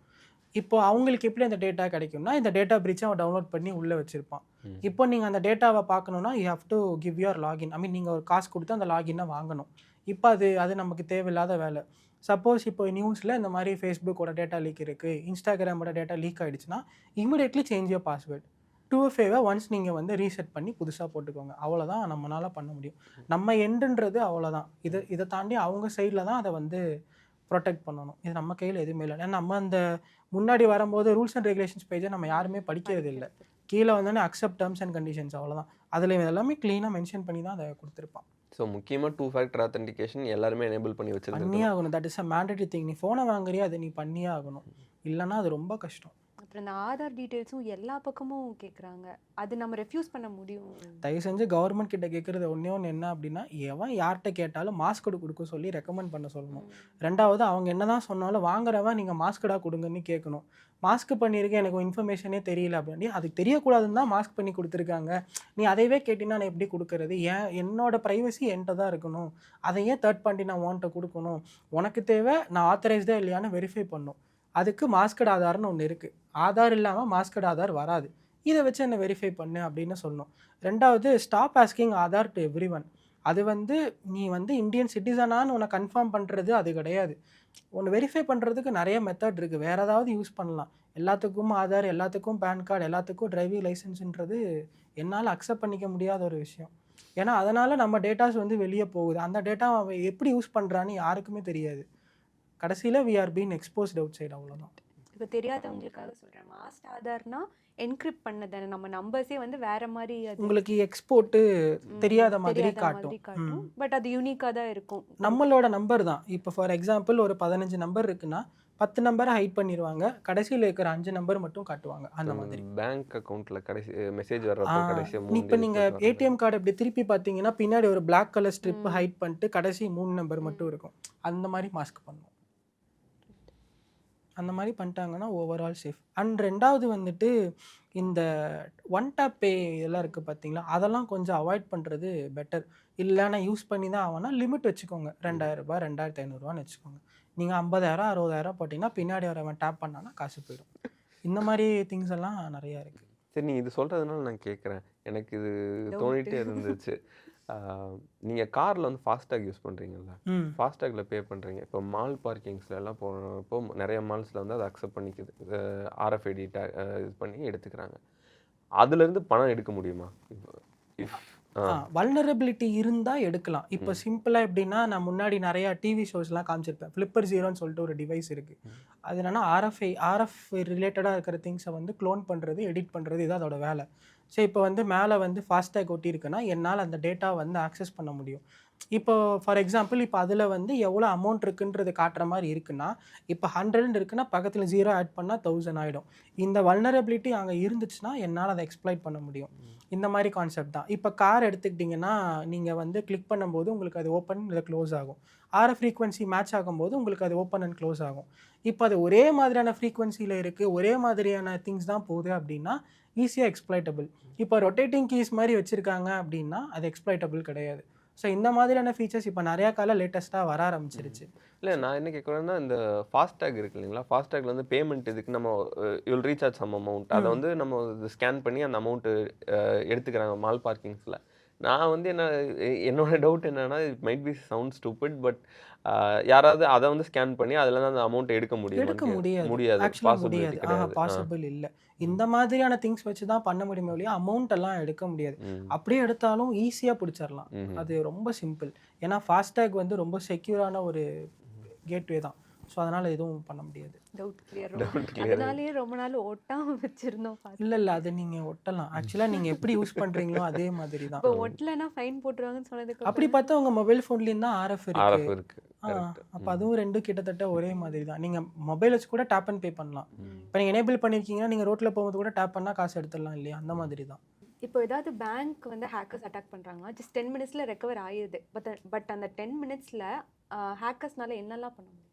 இப்போ அவங்களுக்கு எப்படி அந்த டேட்டா கிடைக்கும்னா, இந்த டேட்டா ப்ரீச்சை அவன் டவுன்லோட் பண்ணி உள்ளே வச்சுருப்பான். இப்போ நீங்கள் அந்த டேட்டாவை பார்க்கணுன்னா you have to give your login. I mean நீங்கள் ஒரு காசு கொடுத்து அந்த லாகினை வாங்கணும். இப்போ அது நமக்கு தேவையில்லாத வேலை. சப்போஸ் இப்போ நியூஸில் இந்த மாதிரி ஃபேஸ்புக்கோட டேட்டா லீக் இருக்குது, இன்ஸ்டாகிராமோட டேட்டா லீக் ஆகிடுச்சுன்னா immediately change your password. 2FA once நீங்கள் வந்து ரீசெட் பண்ணி புதுசாக போட்டுக்கோங்க. அவ்வளோதான் நம்மளால் பண்ண முடியும். நம்ம எண்டுன்றது அவ்வளோதான். இதை தாண்டி அவங்க சைடில் தான் அதை வந்து ப்ரொடெக்ட் பண்ணணும். இது நம்ம கையில் எதுவுமே இல்லை. ஏன்னா நம்ம அந்த முன்னாடி வரும்போது ரூல்ஸ் அண்ட் ரெகுலேஷன்ஸ் பேஜை நம்ம யாருமே படிக்கிறது இல்லை. கீழே வந்தோடனே அக்செப்ட் டேர்ம்ஸ் அண்ட் கண்டிஷன்ஸ், அவ்வளோதான். அதில் எல்லாமே க்ளீனாக மென்ஷன் பண்ணி தான் அதை கொடுத்துருப்பான். ஸோ முக்கியமாக 2 ஃபேக்டர் ஆத்தென்டிகேஷன் எல்லாருமே எனேபிள் பண்ணி வச்சுருக்கோம். பண்ணியே ஆகணும். That is a mandatory thing. நீ ஃபோனை வாங்குறியா, அதை நீ பண்ணியே ஆகணும். இல்லைன்னா அது ரொம்ப கஷ்டம். அப்புறம் இந்த ஆதார் டீட்டெயில்ஸும் எல்லா பக்கமும் கேட்குறாங்க. அது நம்ம ரெஃப்யூஸ் பண்ண முடியும்? தயவு செஞ்சு கவர்மெண்ட் கிட்ட கேட்குறது ஒன்று என்ன அப்படின்னா, எவன் யார்கிட்ட கேட்டாலும் மாஸ்க் கொடுக்க சொல்லி ரெக்கமெண்ட் பண்ண சொல்லணும். ரெண்டாவது அவங்க என்ன தான் சொன்னாலும் வாங்குறவன் நீங்கள் மாஸ்கடா கொடுங்கன்னு கேட்கணும். மாஸ்க் பண்ணியிருக்கேன் எனக்கு இன்ஃபர்மேஷனே தெரியல அப்படின்னு, அதுக்கு தெரியக்கூடாதுன்னு தான் மாஸ்க் பண்ணி கொடுத்துருக்காங்க. நீ அதையவே கேட்டிங்கன்னா நான் எப்படி கொடுக்கறது? என்னோட ப்ரைவசி என்கிட்ட தான் இருக்கணும். அதை ஏன் தேர்ட் பார்ட்டி நான் உன்கிட்ட கொடுக்கணும்? உனக்கு தேவை நான் ஆத்தரைஸ்டா இல்லையான்னு வெரிஃபை பண்ணும். அதுக்கு மாஸ்கட் ஆதார்னு ஒன்று இருக்குது. ஆதார் இல்லாமல் மாஸ்கட் ஆதார் வராது. இதை வச்சு என்ன வெரிஃபை பண்ணு அப்படின்னு சொன்னோம். ரெண்டாவது stop asking Aadhaar to every one. அது வந்து நீ வந்து இந்தியன் சிட்டிசனான்னு உன்னை கன்ஃபார்ம் பண்ணுறது அது கிடையாது. ஒன்று வெரிஃபை பண்ணுறதுக்கு நிறைய மெத்தட் இருக்குது. வேறு ஏதாவது யூஸ் பண்ணலாம். எல்லாத்துக்கும் ஆதார், எல்லாத்துக்கும் பேன் கார்டு, எல்லாத்துக்கும் டிரைவிங் லைசன்ஸுன்றது என்னால் அக்செப்ட் பண்ணிக்க முடியாத ஒரு விஷயம். ஏன்னா அதனால் நம்ம டேட்டாஸ் வந்து வெளியே போகுது. அந்த டேட்டா அவன் எப்படி யூஸ் பண்ணுறான்னு யாருக்குமே தெரியாது. கடைசியில் we are been exposed outside, அவ்வளோதான். இப்போ தெரியாதவங்களுக்காக சொல்கிறேன், மாஸ்ட் ஆதார்னா என்கிரிப்ட் பண்ணதானே, நம்ம நம்பர்ஸே வந்து வேற மாதிரி உங்களுக்கு எக்ஸ்போர்ட்டு தெரியாத மாதிரி காட்டும். பட் அது யூனிக்காக தான் இருக்கும். நம்மளோட நம்பர் தான். இப்போ ஃபார் எக்ஸாம்பிள் ஒரு 15 நம்பர் இருக்குன்னா 10 நம்பரை ஹைட் பண்ணிடுவாங்க, கடைசியில் இருக்கிற 5 நம்பர் மட்டும் காட்டுவாங்க. அந்த மாதிரி பேங்க் அக்கௌண்ட்ல கடைசி மெசேஜ் வர்றப்போ கடைசி இப்போ நீங்கள் ஏடிஎம் கார்டு இப்படி திருப்பி பார்த்தீங்கன்னா பின்னாடி ஒரு பிளாக் கலர் ஸ்ட்ரிப் ஹைட் பண்ணிட்டு கடைசி 3 நம்பர் மட்டும் இருக்கும். அந்த மாதிரி மாஸ்க் பண்ணுவோம். அந்த மாதிரி பண்ணிட்டாங்கன்னா ஓவரால் சேஃப். அண்ட் ரெண்டாவது வந்துட்டு இந்த ஒன் டேப் பே இதெல்லாம் இருக்குது பார்த்தீங்களா, அதெல்லாம் கொஞ்சம் அவாய்ட் பண்ணுறது பெட்டர். இல்லை நான் யூஸ் பண்ணி தான் ஆகணும்னா லிமிட் வச்சுக்கோங்க. 2000 ரூபாய் 2500 வச்சுக்கோங்க. நீங்கள் 50,000 60,000 போட்டிங்கன்னா பின்னாடி வரவன் டேப் பண்ணான்னா காசு போயிடும். இந்த மாதிரி திங்ஸ் எல்லாம் நிறையா இருக்குது. சரி, நீ இது சொல்கிறதுனால நான் கேட்குறேன். எனக்கு இது தோணிகிட்டே இருந்துச்சு. நீங்கள் காரில் வந்து ஃபாஸ்டேக் யூஸ் பண்ணுறீங்கல்ல, ஃபாஸ்டேக்கில் பே பண்ணுறீங்க. இப்போ மால் பார்க்கிங்ஸில் எல்லாம் போகிறப்போ நிறைய மால்ஸில் வந்து அதை அக்செப்ட் பண்ணிக்குது. RFID டேக் இது பண்ணி எடுத்துக்கிறாங்க. அதுலேருந்து பணம் எடுக்க முடியுமா? வல்னரபிலிட்டி இருந்தால் எடுக்கலாம். இப்போ சிம்பிளாக எப்படின்னா, நான் முன்னாடி நிறையா டிவி ஷோஸ்லாம் காமிச்சிருப்பேன். ஃப்ளிப்பர் ஜீரோன்னு சொல்லிட்டு ஒரு டிவைஸ் இருக்குது. அது என்னென்னா RF ரிலேட்டடாக இருக்கிற திங்ஸை வந்து க்ளோன் பண்ணுறது, எடிட் பண்ணுறது, இது அதோட வேலை. ஸோ இப்போ வந்து மேலே வந்து ஃபாஸ்டேக் ஒட்டியிருக்குன்னா என்னால் அந்த டேட்டா வந்து ஆக்சஸ் பண்ண முடியும். இப்போ ஃபார் எக்ஸாம்பிள் இப்போ அதில் வந்து எவ்வளோ அமௌண்ட் இருக்குன்றது காட்டுற மாதிரி இருக்குன்னா, இப்போ 100 இருக்குன்னா பக்கத்தில் 0 ஆட் பண்ணால் 1000 ஆகிடும். இந்த வல்னரபிலிட்டி அங்கே இருந்துச்சுன்னா என்னால் அதை எக்ஸ்ப்ளாய்ட் பண்ண முடியும். இந்த மாதிரி கான்செப்ட் தான். இப்போ கார் எடுத்துக்கிட்டிங்கன்னா நீங்கள் வந்து கிளிக் பண்ணும்போது உங்களுக்கு அது ஓப்பன் இல்லை க்ளோஸ் ஆகும். RF ஃப்ரீக்வன்சி மேட்ச் ஆகும்போது உங்களுக்கு அது ஓப்பன் அண்ட் க்ளோஸ் ஆகும். இப்போ அது ஒரே மாதிரியான ஃப்ரீக்வன்சியில் இருக்குது, ஒரே மாதிரியான திங்ஸ் தான் போகுது அப்படின்னா ஈஸியாக எக்ஸ்ப்ளாய்டபிள். இப்போ ரொட்டேட்டிங் கீஸ் மாதிரி வச்சுருக்காங்க அப்படின்னா அது எக்ஸ்ப்ளாய்டபிள் கிடையாது. ஸோ இந்த மாதிரியான ஃபீச்சர்ஸ் இப்போ நிறையா காலம் லேட்டஸ்ட்டாக வர ஆரம்பிச்சிருச்சு. இல்லை, நான் என்ன கேட்குறேன்னா, இந்த ஃபாஸ்டேக் இருக்கு இல்லைங்களா, ஃபாஸ்டேக்ல வந்து பேமெண்ட் இதுக்கு நம்ம யூல் ரீசார்ஜ் சம் அமௌண்ட், அதை வந்து நம்ம ஸ்கேன் பண்ணி அந்த அமௌண்ட்டு எடுத்துக்கிறாங்க மால் பார்க்கிங்ஸில். நான் வந்து என்னோட டவுட் என்னன்னா, it might be sound stupid, but யாராவது அதை வந்து ஸ்கேன் பண்ணி அதில் தான் அந்த அமௌண்ட் எடுக்க முடியாது. பாசிபிள் இல்லை. இந்த மாதிரியான திங்ஸ் வச்சு தான் பண்ண முடியுமே ஒழிய அமௌண்ட் எல்லாம் எடுக்க முடியாது. அப்படியே எடுத்தாலும் ஈஸியாக பிடிச்சிடலாம். அது ரொம்ப சிம்பிள். ஏன்னா ஃபாஸ்டேக் வந்து ரொம்ப செக்யூரான ஒரு கேட்வே தான். ஸோ அதனால் எதுவும் பண்ண முடியாது. அதனாலேயே ரொம்ப நாள் ஒட்டாமல் வச்சுருந்தோம். இல்லை அது நீங்கள் ஒட்டலாம். ஆக்சுவலாக நீங்கள் எப்படி யூஸ் பண்ணுறீங்களோ அதே மாதிரி தான். இப்போ ஒட்டலைன்னா ஃபைன் போட்டுருவாங்கன்னு சொன்னதுக்கு அப்படி பார்த்தா உங்கள் மொபைல் ஃபோன்லேயும் தான் RF இருக்கு. அப்போ அதுவும் ரெண்டும் கிட்டத்தட்ட ஒரே மாதிரி தான். நீங்கள் மொபைல் வச்சு கூட டேப் அண்ட் பே பண்ணலாம். இப்போ நீங்கள் எனேபிள் பண்ணியிருக்கீங்கன்னா நீங்கள் ரோட்டில் போகும்போது கூட டேப் பண்ணால் காசு எடுத்துடலாம் இல்லையா, அந்த மாதிரி தான். இப்போ ஏதாவது பேங்க் வந்து ஹேக்கர்ஸ் அட்டாக் பண்ணுறாங்கன்னா ஜஸ்ட் 10 மினிட்ஸில் ரெக்கவர் ஆயிடுது. பட் அந்த 10 மினிட்ஸில் ஹேக்கர்ஸ்னால என்னெல்லாம் பண்ண முடியும்?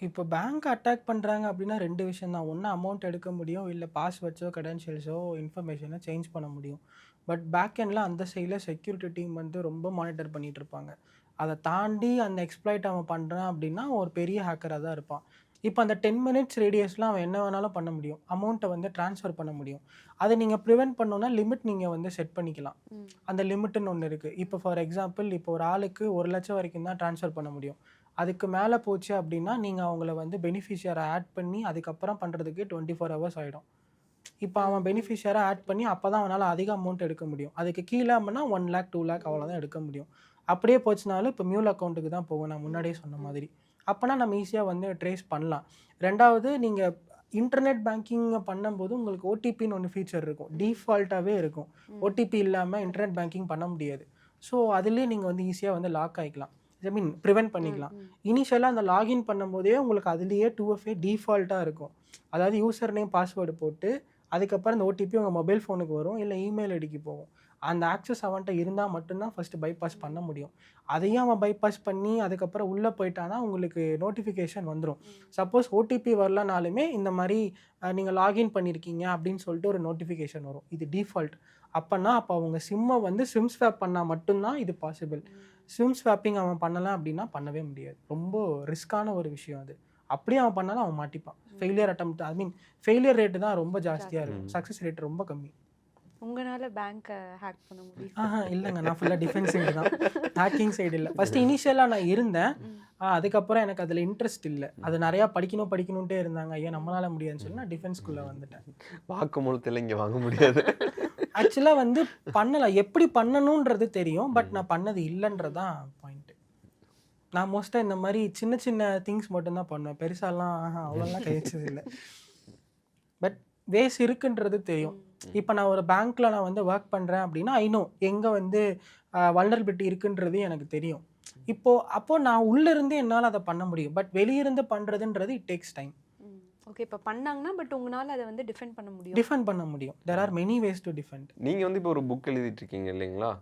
இப்போ பேங்க் அட்டாக் பண்ணுறாங்க அப்படின்னா 2 விஷயம் தான். ஒன்று அமௌண்ட் எடுக்க முடியும், இல்லை பாஸ்வேர்ட்ஸோ கிரெடென்ஷியல்ஸோ இன்ஃபர்மேஷனை சேஞ்ச் பண்ண முடியும். பட் பேக் எண்டில் அந்த சைடில் செக்யூரிட்டி டீம் வந்து ரொம்ப மானிட்டர் பண்ணிகிட்டு இருப்பாங்க. அதை தாண்டி அந்த எக்ஸ்ப்ளாய்ட் அவன் பண்ணுறான் அப்படின்னா ஒரு பெரிய ஹேக்கராக தான் இருப்பான். இப்போ அந்த 10 மினிட்ஸ் ரேடியஸில் அவன் என்ன வேணாலும் பண்ண முடியும். அமௌண்ட்டை வந்து ட்ரான்ஸ்ஃபர் பண்ண முடியும். அதை நீங்கள் ப்ரிவென்ட் பண்ணணுன்னா லிமிட் நீங்கள் வந்து செட் பண்ணிக்கலாம். அந்த லிமிட்டுன்னு ஒன்று இருக்குது. இப்போ ஃபார் எக்ஸாம்பிள் இப்போ ஒரு ஆளுக்கு 1 லட்சம் வரைக்கும் தான் ட்ரான்ஸ்ஃபர் பண்ண முடியும். அதுக்கு மேலே போச்சு அப்படின்னா நீங்கள் அவங்கள வந்து பெனிஃபிஷியரை ஆட் பண்ணி அதுக்கப்புறம் பண்ணுறதுக்கு 24 ஹவர்ஸ் ஆகிடும். இப்போ அவன் பெனிஃபிஷியரை ஆட் பண்ணி அப்போ தான் அவனால் அதிக அமௌண்ட் எடுக்க முடியும். அதுக்கு கீழே அப்படின்னா 1 lakh 2 lakh அவ்வளோதான் எடுக்க முடியும். அப்படியே போச்சுனாலும் இப்போ மியூல் அக்கௌண்ட்டுக்கு தான் போகும், நான் முன்னாடியே சொன்ன மாதிரி. அப்போனா நம்ம ஈஸியாக வந்து ட்ரேஸ் பண்ணலாம். ரெண்டாவது நீங்கள் இன்டர்நெட் பேங்கிங் பண்ணும்போது உங்களுக்கு ஓடிபின்னு ஒன்று ஃபீச்சர் இருக்கும், டிஃபால்ட்டாகவே இருக்கும். ஓடிபி இல்லாமல் இன்டர்நெட் பேங்கிங் பண்ண முடியாது. ஸோ அதுலேயே நீங்கள் வந்து ஈஸியாக வந்து லாக் ஆகிக்கலாம். ஐ மீன் ப்ரிவென்ட் பண்ணிக்கலாம். இனிஷியலாக அந்த லாகின் பண்ணும்போதே உங்களுக்கு அதுலேயே 2FA டிஃபால்ட்டாக இருக்கும். அதாவது யூசர் நேம் பாஸ்வேர்டு போட்டு அதுக்கப்புறம் அந்த ஓடிபி உங்கள் மொபைல் ஃபோனுக்கு வரும், இல்லை இமெயில் ஐடிக்கு போகும். அந்த ஆக்சஸ் அவன்கிட்ட இருந்தால் மட்டும்தான் ஃபஸ்ட்டு பைபாஸ் பண்ண முடியும். அதையும் அவன் பைபாஸ் பண்ணி அதுக்கப்புறம் உள்ளே போயிட்டானா உங்களுக்கு நோட்டிஃபிகேஷன் வந்துடும். சப்போஸ் ஓடிபி வரலனாலுமே இந்த மாதிரி நீங்கள் லாகின் பண்ணியிருக்கீங்க அப்படின்னு சொல்லிட்டு ஒரு நோட்டிஃபிகேஷன் வரும். இது டிஃபால்ட். அப்போ அவங்க சிம்மை வந்து சிம் ஸ்வாப் பண்ணால் மட்டும்தான் இது பாசிபிள். சிம் ஸ்வாப்பிங் அவன் பண்ணலாம் அப்படின்னா பண்ணவே முடியாது. ரொம்ப ரிஸ்க்கான ஒரு விஷயம் அது. அப்படியே அவன் பண்ணாலும் அவன் மாட்டிப்பான். ஃபெயிலியர் அட்டெம்ப்ட் ஐ மீன் ஃபெயிலியர் ரேட்டு தான் ரொம்ப ஜாஸ்தியாக இருக்கும், சக்ஸஸ் ரேட் ரொம்ப கம்மி. உங்களால் பேங்க்கை ஹேக் பண்ண முடியும்? இல்லைங்க, நான் ஃபுல்லாக டிஃபென்ஸ் சைடு தான், ஹேக்கிங் சைடு இல்லை. ஃபஸ்ட்டு இனிஷியலாக நான் இருந்தேன், அதுக்கப்புறம் எனக்கு அதில் இன்ட்ரெஸ்ட் இல்லை. அது நிறையா படிக்கணுன்ட்டே இருந்தாங்க. ஐயா நம்மளால முடியாதுன்னு சொல்லி நான் டிஃபென்ஸ்குள்ளே வந்துட்டேன். வாக்குமூலத்தில் இங்கே வாங்க முடியாது. ஆக்சுவலாக வந்து பண்ணலாம், எப்படி பண்ணணுன்றது தெரியும், பட் நான் பண்ணது இல்லைன்றதான் பாயிண்ட்டு. நான் மோஸ்ட்டாக இந்த மாதிரி சின்ன சின்ன திங்ஸ் மட்டும்தான் பண்ணுவேன், பெருசாலாம் அவ்வளோலாம் கழிச்சது இல்லை. பட் வேஸ் இருக்குன்றது தெரியும். இப்போ நான் ஒரு பேங்க்கில் நான் வந்து ஒர்க் பண்ணுறேன் அப்படின்னா ஐநோ எங்கே வந்து வல்னரபிலிட்டி இருக்குன்றது எனக்கு தெரியும். அப்போது நான் உள்ளேருந்து என்னால் அதை பண்ண முடியும். பட் வெளியிருந்து பண்ணுறதுன்றது இட் டேக்ஸ் டைம். ஓகே, இப்போ பண்ணாங்கன்னா பட் உங்களால் அதை வந்து டிஃபெண்ட் பண்ண முடியும். There are many ways to defend. நீங்கள் வந்து இப்போ ஒரு புக் எழுதிட்டு இருக்கீங்க இல்லைங்களா?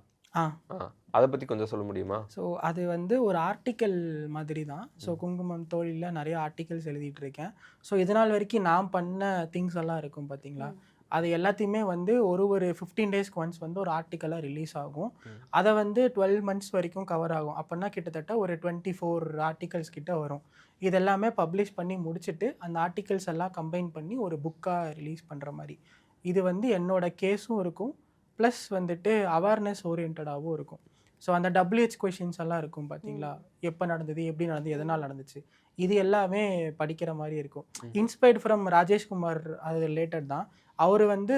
அதை பற்றி கொஞ்சம் சொல்ல முடியுமா? ஸோ அது வந்து ஒரு ஆர்டிக்கல் மாதிரி தான். ஸோ குங்குமம் தோழியில் நிறைய ஆர்டிகல்ஸ் எழுதிட்டு இருக்கேன். ஸோ இதனால் வரைக்கும் நான் பண்ண திங்ஸ் எல்லாம் இருக்கும் பார்த்தீங்களா, அது எல்லாத்தையுமே வந்து ஒரு 15 டேஸ்க்கு ஒன்ஸ் வந்து ஒரு ஆர்டிக்கலாக ரிலீஸ் ஆகும். அதை வந்து 12 months வரைக்கும் கவர் ஆகும். அப்படின்னா கிட்டத்தட்ட ஒரு 24 ஆர்டிகல்ஸ் கிட்ட வரும். இதெல்லாமே பப்ளிஷ் பண்ணி முடிச்சுட்டு அந்த ஆர்டிகல்ஸ் எல்லாம் கம்பைன் பண்ணி ஒரு புக்காக ரிலீஸ் பண்ணுற மாதிரி. இது வந்து என்னோட கேஸும் இருக்கும், ப்ளஸ் வந்துட்டு அவேர்னஸ் ஓரியன்டாகவும் இருக்கும். ஸோ அந்த WH கொஷின்ஸ் எல்லாம் இருக்கும் பார்த்தீங்களா, எப்போ நடந்தது, எப்படி நடந்தது, எதனால் நடந்துச்சு, இது எல்லாமே படிக்கிற மாதிரி இருக்கும். இன்ஸ்பைர்ட் ஃப்ரம் ராஜேஷ்குமார், அது ரிலேட்டட் தான். அவர் வந்து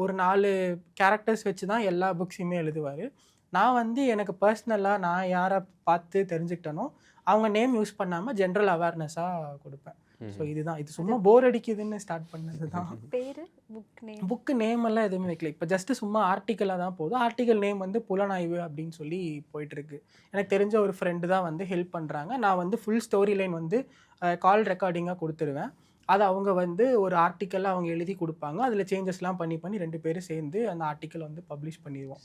ஒரு 4 கேரக்டர்ஸ் வச்சு தான் எல்லா புக்ஸையுமே எழுதுவார். நான் வந்து எனக்கு பர்சனலாக நான் யாரை பார்த்து தெரிஞ்சுக்கிட்டனோ அவங்க நேம் யூஸ் பண்ணாமல் ஜென்ரல் அவேர்னஸாக கொடுப்பேன். ஸோ இதுதான், இது சும்மா போர் அடிக்குதுன்னு ஸ்டார்ட் பண்ணது தான். புக்கு நேம் எல்லாம் எதுவுமே வைக்கல, இப்போ ஜஸ்ட்டு சும்மா ஆர்டிக்கலாக தான் போதும். ஆர்டிக்கல் நேம் வந்து புலனாய்வு அப்படின்னு சொல்லி போயிட்டுருக்கு. எனக்கு தெரிஞ்ச ஒரு ஃப்ரெண்டு தான் வந்து ஹெல்ப் பண்ணுறாங்க. நான் வந்து ஃபுல் ஸ்டோரி லைன் வந்து கால் ரெக்கார்டிங்காக கொடுத்துருவேன். அதை அவங்க வந்து ஒரு ஆர்டிக்கலாக அவங்க எழுதி கொடுப்பாங்க. அதில் சேஞ்சஸ்லாம் பண்ணி 2 பேரும் சேர்ந்து அந்த ஆர்டிக்கல் வந்து பப்ளிஷ் பண்ணிடுவோம்.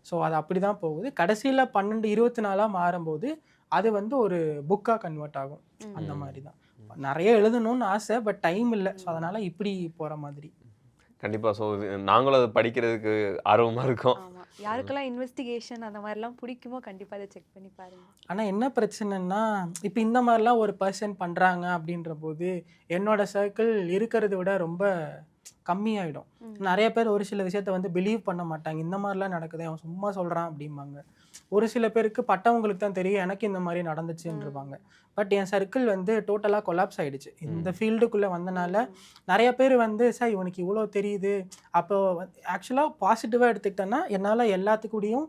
ஸோ அது அப்படி தான் போகுது. கடைசியில் 12-24 மாறும்போது அது வந்து ஒரு புக்காக கன்வெர்ட் ஆகும். அந்த மாதிரி தான். நிறைய எழுதணும்னு ஆசை, பட் டைம் இல்லை. ஸோ அதனால் இப்படி போகிற மாதிரி. கண்டிப்பாக. ஸோ நாங்களும் அதை படிக்கிறதுக்கு ஆர்வமாக இருக்கோம். யாருக்கெல்லாம் இன்வெஸ்டிகேஷன் அந்த மாதிரிலாம் பிடிக்குமோ கண்டிப்பாக அதை செக் பண்ணி பாருங்க. ஆனால் என்ன பிரச்சனைன்னா, இப்போ இந்த மாதிரிலாம் ஒரு பர்சன் பண்ணுறாங்க அப்படின்ற போது என்னோட சர்க்கிள் இருக்கிறத விட ரொம்ப கம்மியாயிடும். நிறைய பேர் ஒரு சில விஷயத்த வந்து பிலீவ் பண்ண மாட்டாங்க. இந்த மாதிரிலாம் நடக்குது, அவன் சும்மா சொல்கிறான் அப்படிம்பாங்க. ஒரு சில பேருக்கு பட்டவங்களுக்கு தான் தெரியும் எனக்கு இந்த மாதிரி நடந்துச்சுன்றாங்க. பட் என் சர்க்கிள் வந்து டோட்டலாக கொலாப்ஸ் ஆகிடுச்சு. இந்த ஃபீல்டுக்குள்ளே வந்தனால நிறைய பேர் வந்து சார் இவனுக்கு இவ்வளோ தெரியுது. அப்போ ஆக்சுவலாக பாசிட்டிவாக எடுத்துக்கிட்டேன்னா என்னால் எல்லாத்துக்கூடையும்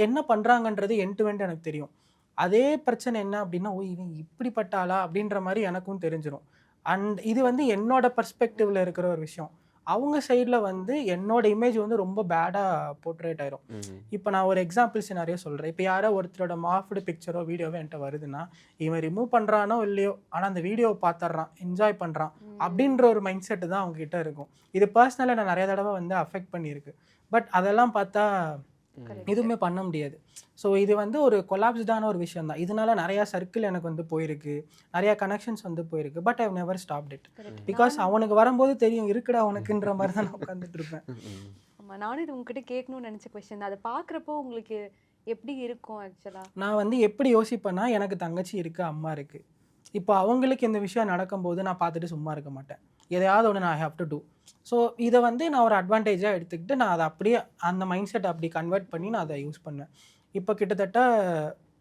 என்ன பண்ணுறாங்கன்றது எண்ட் டு எண்ட் எனக்கு தெரியும். அதே பிரச்சனை என்ன அப்படின்னா, ஓ இவன் இப்படிப்பட்டாளா அப்படின்ற மாதிரி எனக்கும் தெரிஞ்சிடும். அண்ட் இது வந்து என்னோட பர்ஸ்பெக்டிவில் இருக்கிற ஒரு விஷயம். அவங்க சைடில் வந்து என்னோட இமேஜ் வந்து ரொம்ப பேடாக போர்ட்ரேட் ஆயிரும். இப்போ நான் ஒரு எக்ஸாம்பிள்ஸ் நிறைய சொல்கிறேன். இப்போ யாரோ ஒருத்தரோட மாஃப்டு பிக்சரோ வீடியோவோ என்கிட்ட வருதுன்னா, இவன் ரிமூவ் பண்ணுறானோ இல்லையோ ஆனால் அந்த வீடியோவை பார்த்துட்றான், என்ஜாய் பண்ணுறான் அப்படின்ற ஒரு மைண்ட் செட்டு தான் அவங்ககிட்ட இருக்கும். இது பர்சனலாக நான் நிறைய தடவை வந்து அஃபெக்ட் பண்ணியிருக்கு. பட் அதெல்லாம் பார்த்தா எதுவுமே பண்ண முடியாது. ஸோ இது வந்து ஒரு கொலாப்ஸ்டான ஒரு விஷயம் தான். இதனால நிறையா சர்க்கிள் எனக்கு வந்து போயிருக்கு, நிறையா கனெக்ஷன்ஸ் வந்து போயிருக்கு. But I never stopped it. Because அவனுக்கு வரும்போது தெரியும் இருக்குடா அவனுக்குன்ற மாதிரி தான் நான் உட்காந்துட்டு இருப்பேன். ஆமாம், நானும் இது உங்ககிட்ட கேட்கணும்னு நினச்ச கொஸ்டின். அதை பார்க்குறப்போ உங்களுக்கு எப்படி இருக்கும்? ஆக்சுவலாக நான் வந்து எப்படி யோசிப்பேன்னா, எனக்கு தங்கச்சி இருக்குது, அம்மா இருக்குது. இப்போ அவங்களுக்கு இந்த விஷயம் நடக்கும்போது நான் பார்த்துட்டு சும்மா இருக்க மாட்டேன். எதையாவது ஒன்று நான் ஹேவ் டு டூ. ஸோ இதை வந்து நான் ஒரு அட்வான்டேஜாக எடுத்துக்கிட்டு நான் அதை அப்படியே அந்த மைண்ட் செட் அப்படி கன்வெர்ட் பண்ணி நான் அதை யூஸ் பண்ணேன். இப்போ கிட்டத்தட்ட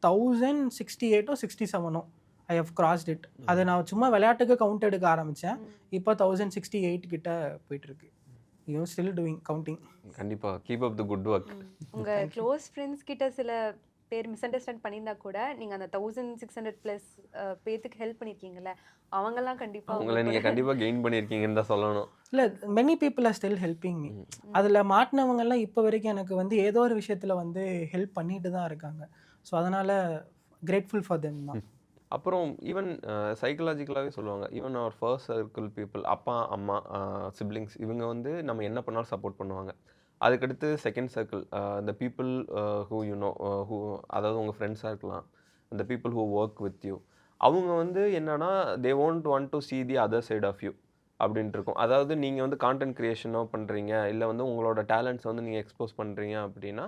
1068 or 67 I have crossed it. அதை நான் சும்மா விளையாட்டுக்கு கவுண்ட் எடுக்க ஆரம்பித்தேன். இப்போ 1068 கிட்ட போயிட்டுருக்கு. You still doing counting. கண்டிப்பாக keep up the good work. உங்கள் க்ளோஸ் ஃப்ரெண்ட்ஸ் கிட்ட சில பேர் மிஸ் அண்டர்ஸ்டாண்ட் பண்ணியிருந்தா கூட நீங்கள் அந்த 1600+ பேத்துக்கு ஹெல்ப் பண்ணியிருக்கீங்கல்ல, அவங்கெல்லாம் கண்டிப்பாக அவங்கள நீங்கள் கண்டிப்பாக கெயின் பண்ணியிருக்கீங்கன்னு தான் சொல்லணும். இல்லை, many people are still helping me. அதில் மாட்டினவங்கெல்லாம் இப்போ வரைக்கும் எனக்கு வந்து ஏதோ ஒரு விஷயத்தில் வந்து ஹெல்ப் பண்ணிட்டு தான் இருக்காங்க. ஸோ அதனால் கிரேட்ஃபுல் ஃபார் தெம் தான். அப்புறம் ஈவன் சைக்கலாஜிக்கலாகவே சொல்லுவாங்க, ஈவன் அவர் ஃபர்ஸ்ட் சர்க்கிள் பீப்புள், அப்பா அம்மா சிப்ளிங்ஸ், இவங்க வந்து நம்ம என்ன பண்ணாலும் சப்போர்ட் பண்ணுவாங்க. அதுக்கடுத்து செகண்ட் சர்க்கிள், இந்த பீப்புள் ஹூ யூனோ ஹூ, அதாவது உங்கள் ஃப்ரெண்ட்ஸாக இருக்கலாம், அந்த people who work with you, அவங்க வந்து என்னன்னா they want to see the other side of you அப்படின்ட்டு இருக்கும். அதாவது நீங்கள் வந்து கான்டென்ட் க்ரியேஷனோ பண்ணுறீங்க, இல்லை வந்து உங்களோட டேலண்ட்ஸ் வந்து நீங்கள் எக்ஸ்போஸ் பண்ணுறீங்க அப்படின்னா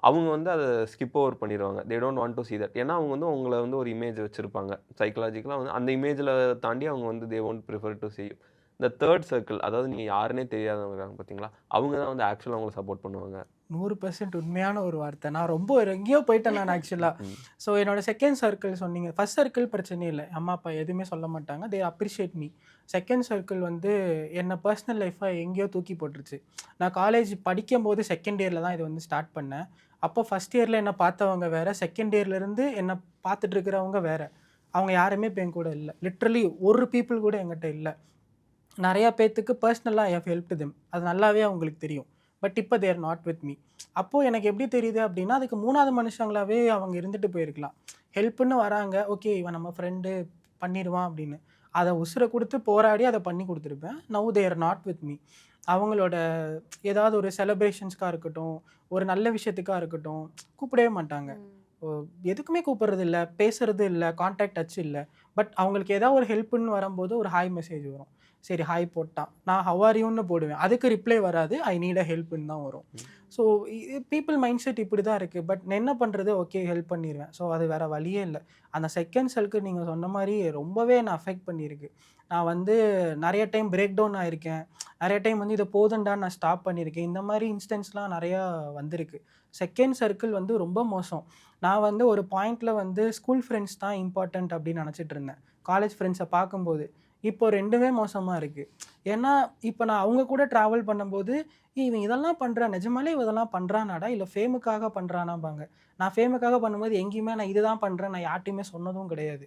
அவங்க வந்து அதை ஸ்கிப் ஓவர் பண்ணிடுவாங்க. They don't want to see that. ஏன்னா அவங்க வந்து உங்களை வந்து ஒரு இமேஜ் வச்சுருப்பாங்க. சைக்கலாஜிக்கலாக வந்து அந்த இமேஜில் தாண்டி அவங்க வந்து they won't prefer to see you. இந்த தேர்ட் சர்க்கிள், அதாவது நீங்கள் யாருன்னே தெரியாதவங்க இருக்காங்க பார்த்தீங்களா, அவங்க தான் வந்து ஆக்சுவலாக அவங்களை சப்போர்ட் பண்ணுவாங்க. 100% உண்மையான ஒரு வார்த்தை. நான் ரொம்ப எங்கேயோ போயிட்டேன் நான் ஆக்சுவலாக. ஸோ என்னோட செகண்ட் சர்க்கிள் சொன்னீங்க. ஃபர்ஸ்ட் சர்க்கிள் பிரச்சனை இல்லை, அம்மா அப்பா எதுவுமே சொல்ல மாட்டாங்க, தே அப்ரிஷியேட் மீ. செகண்ட் சர்க்கிள் வந்து என்னை பர்சனல் லைஃபாக எங்கேயோ தூக்கி போட்டுருச்சு. நான் காலேஜ் படிக்கும்போது செகண்ட் இயரில் தான் இது வந்து ஸ்டார்ட் பண்ணேன். அப்போ ஃபஸ்ட் இயரில் என்னை பார்த்தவங்க வேறு, செகண்ட் இயர்லேருந்து என்னை பார்த்துட்டு இருக்கிறவங்க வேறு. அவங்க யாருமே இப்போ என் கூட இல்லை. லிட்ரலி ஒரு பீப்புள் கூட என்கிட்ட இல்லை. நிறையா பேர்த்துக்கு பர்சனலாக ஐ ஹவ் ஹெல்ப்டு தெம், அது நல்லாவே அவங்களுக்கு தெரியும். பட் இப்போ தேர் நாட் வித் மீ. அப்போது எனக்கு எப்படி தெரியுது அப்படின்னா, அதுக்கு 3வது மனுஷங்களாகவே அவங்க இருந்துட்டு போயிருக்கலாம். ஹெல்ப்புன்னு வராங்க, ஓகே இவன் நம்ம ஃப்ரெண்டு பண்ணிடுவான் அப்படின்னு, அதை உசுரை கொடுத்து போராடி அதை பண்ணி கொடுத்துருப்பேன். Now there not with me. அவங்களோட ஏதாவது ஒரு செலிப்ரேஷன்ஸ்க்காக இருக்கட்டும், ஒரு நல்ல விஷயத்துக்காக இருக்கட்டும், கூப்பிடவே மாட்டாங்க. எதுக்குமே கூப்பிட்றது இல்லை, பேசுறது இல்லை, கான்டாக்ட் டச் இல்லை. பட் அவங்களுக்கு ஏதாவது ஒரு ஹெல்ப்புன்னு வரும்போது ஒரு ஹாய் மெசேஜ் வரும். சரி ஹாய் போட்டான், நான் ஹவ் ஆர் யூன்னு போடுவேன், அதுக்கு ரிப்ளை வராது, ஐ நீட் அ ஹெல்ப்புன்னு தான் வரும். ஸோ பீப்புள் மைண்ட் செட் இப்படி தான் இருக்குது. பட் நான் என்ன பண்ணுறது, ஓகே ஹெல்ப் பண்ணிடுவேன். ஸோ அது வேறு வழியே இல்லை. அந்த செகண்ட் சர்க்கிள் நீங்கள் சொன்ன மாதிரி ரொம்பவே என்னை அஃபெக்ட் பண்ணியிருக்கு. நான் வந்து நிறைய டைம் பிரேக் டவுன் ஆகிருக்கேன், நிறைய டைம் வந்து இதை போதுண்டான்னு நான் ஸ்டாப் பண்ணியிருக்கேன். இந்த மாதிரி இன்ஸ்டன்ஸ்லாம் நிறையா வந்திருக்கு. செகண்ட் சர்க்கிள் வந்து ரொம்ப மோசம். நான் வந்து ஒரு பாயிண்டில் வந்து ஸ்கூல் ஃப்ரெண்ட்ஸ் தான் இம்பார்ட்டண்ட் அப்படின்னு நினச்சிட்டு இருந்தேன். காலேஜ் ஃப்ரெண்ட்ஸை பார்க்கும்போது இப்போ ரெண்டுமே மோசமாக இருக்குது. ஏன்னா இப்போ நான் அவங்க கூட ட்ராவல் பண்ணும்போது இவன் இதெல்லாம் பண்ணுறான், நிஜமாலே இதெல்லாம் பண்ணுறானாடா இல்லை ஃபேமுக்காக பண்ணுறானாம்பாங்க. நான் ஃபேமுக்காக பண்ணும்போது எங்கேயுமே நான் இதுதான் பண்ணுறேன் நான் யார்ட்டையுமே சொன்னதும் கிடையாது.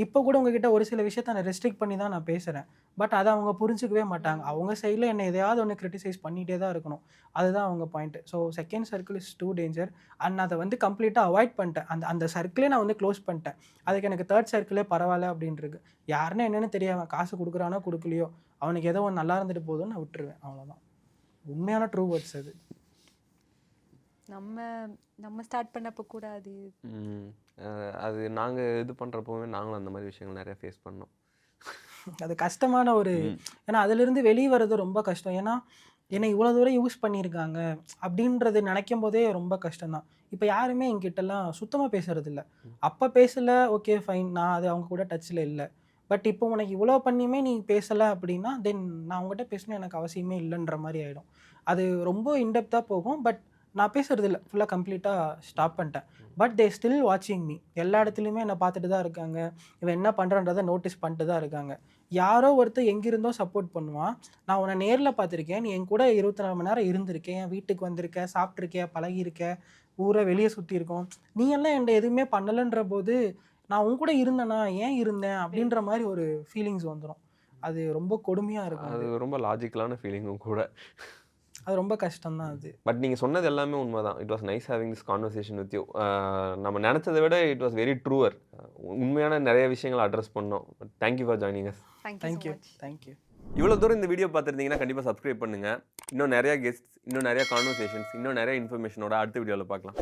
இப்போ கூட உங்ககிட்ட ஒரு சில விஷயத்த நான் ரெஸ்ட்ரிக்ட் பண்ணி தான் நான் பேசுகிறேன். பட் அதை அவங்க புரிஞ்சிக்கவே மாட்டாங்க. அவங்க சைடில் என்னை எதையாவது ஒன்று கிரிட்டிசைஸ் பண்ணிகிட்டே தான் இருக்கணும். அதுதான் அவங்க point. So second circle is too danger. And அதை வந்து கம்ப்ளீட்டாக அவாய்ட் பண்ணிட்டேன். அந்த சர்க்கிளே நான் வந்து க்ளோஸ் பண்ணிட்டேன். அதுக்கு எனக்கு தேர்ட் சர்க்கிளே பரவாயில்ல அப்படின்ருக்கு. யாருன்னா என்னென்னு தெரியாமல் காசு கொடுக்குறானோ கொடுக்கலையோ, அவனுக்கு ஏதோ ஒன்று நல்லா இருந்துட்டு போதும்னு நான் விட்டுருவேன். அவ்வளோதான் உண்மையான ட்ரூ வேர்ட்ஸ் அது. நம்ம ஸ்டார்ட் பண்ணப்போ கூட அது நாங்கள் இது பண்ணுறப்போவே நாங்களும் அந்த மாதிரி விஷயங்கள் நிறைய ஃபேஸ் பண்ணோம். அது கஷ்டமான ஒரு, ஏன்னா அதிலிருந்து வெளியே வர்றது ரொம்ப கஷ்டம். ஏன்னா என்னை இவ்வளோ தூரம் யூஸ் பண்ணியிருக்காங்க அப்படின்றது நினைக்கும் போதே ரொம்ப கஷ்டம்தான். இப்போ யாருமே என்கிட்டலாம் சுத்தமாக பேசுறது இல்லை. அப்போ பேசலை, ஓகே ஃபைன், நான் அது அவங்க கூட டச்சில் இல்லை. பட் இப்போ உனக்கு இவ்வளோ பண்ணியுமே நீ பேசலை அப்படின்னா தென் நான் அவங்ககிட்ட பேசணும் எனக்கு அவசியமே இல்லைன்ற மாதிரி ஆகிடும். அது ரொம்ப இன்டெப்த்தாக போகும். பட் நான் பேசுறது இல்லை, ஃபுல்லாக கம்ப்ளீட்டாக ஸ்டாப் பண்ணிட்டேன். பட் தே ஸ்டில் வாட்சிங் மீ. எல்லா இடத்துலையுமே என்னை பார்த்துட்டு தான் இருக்காங்க. இவன் என்ன பண்ணுறன்றதை நோட்டீஸ் பண்ணிட்டு தான் இருக்காங்க. யாரோ ஒருத்தர் எங்கிருந்தோ சப்போர்ட் பண்ணுவான். நான் உன்னை நேரில் பார்த்துருக்கேன், நீ என் கூட 24 மணி நேரம் இருந்திருக்கேன், என் வீட்டுக்கு வந்திருக்கேன், சாப்பிட்ருக்கேன், பழகியிருக்கேன், ஊரை வெளியே சுற்றி இருக்கோம். நீ எல்லாம் என்கிட்ட எதுவுமே பண்ணலைன்ற போது நான் உன் கூட இருந்தேனா, ஏன் இருந்தேன் அப்படின்ற மாதிரி ஒரு ஃபீலிங்ஸ் வந்துடும். அது ரொம்ப கொடுமையாக இருக்கும். அது ரொம்ப லாஜிக்கலான ஃபீலிங்கும் கூட. அது ரொம்ப கஷ்டம் தான் அது. பட் நீங்கள் சொன்னது எல்லாமே உண்மை தான். It was nice having this conversation with you. நம்ம நினச்சதை விட இட் வாஸ் வெரி ட்ரூவர். உண்மையான நிறைய விஷயங்களை அட்ரஸ் பண்ணோம். Thank you for joining us. Thank you. இவ்வளோ தூரம் இந்த வீடியோ பார்த்துருந்தீங்கன்னா கண்டிப்பாக சப்ஸ்கிரைப் பண்ணுங்கள். இன்னும் நிறையா கெஸ்ட்ஸ், இன்னும் நிறையா கான்வர்சேஷன்ஸ், இன்னும் நிறைய இன்ஃபர்மேஷனோட அடுத்த வீடியோவில் பார்க்கலாம்.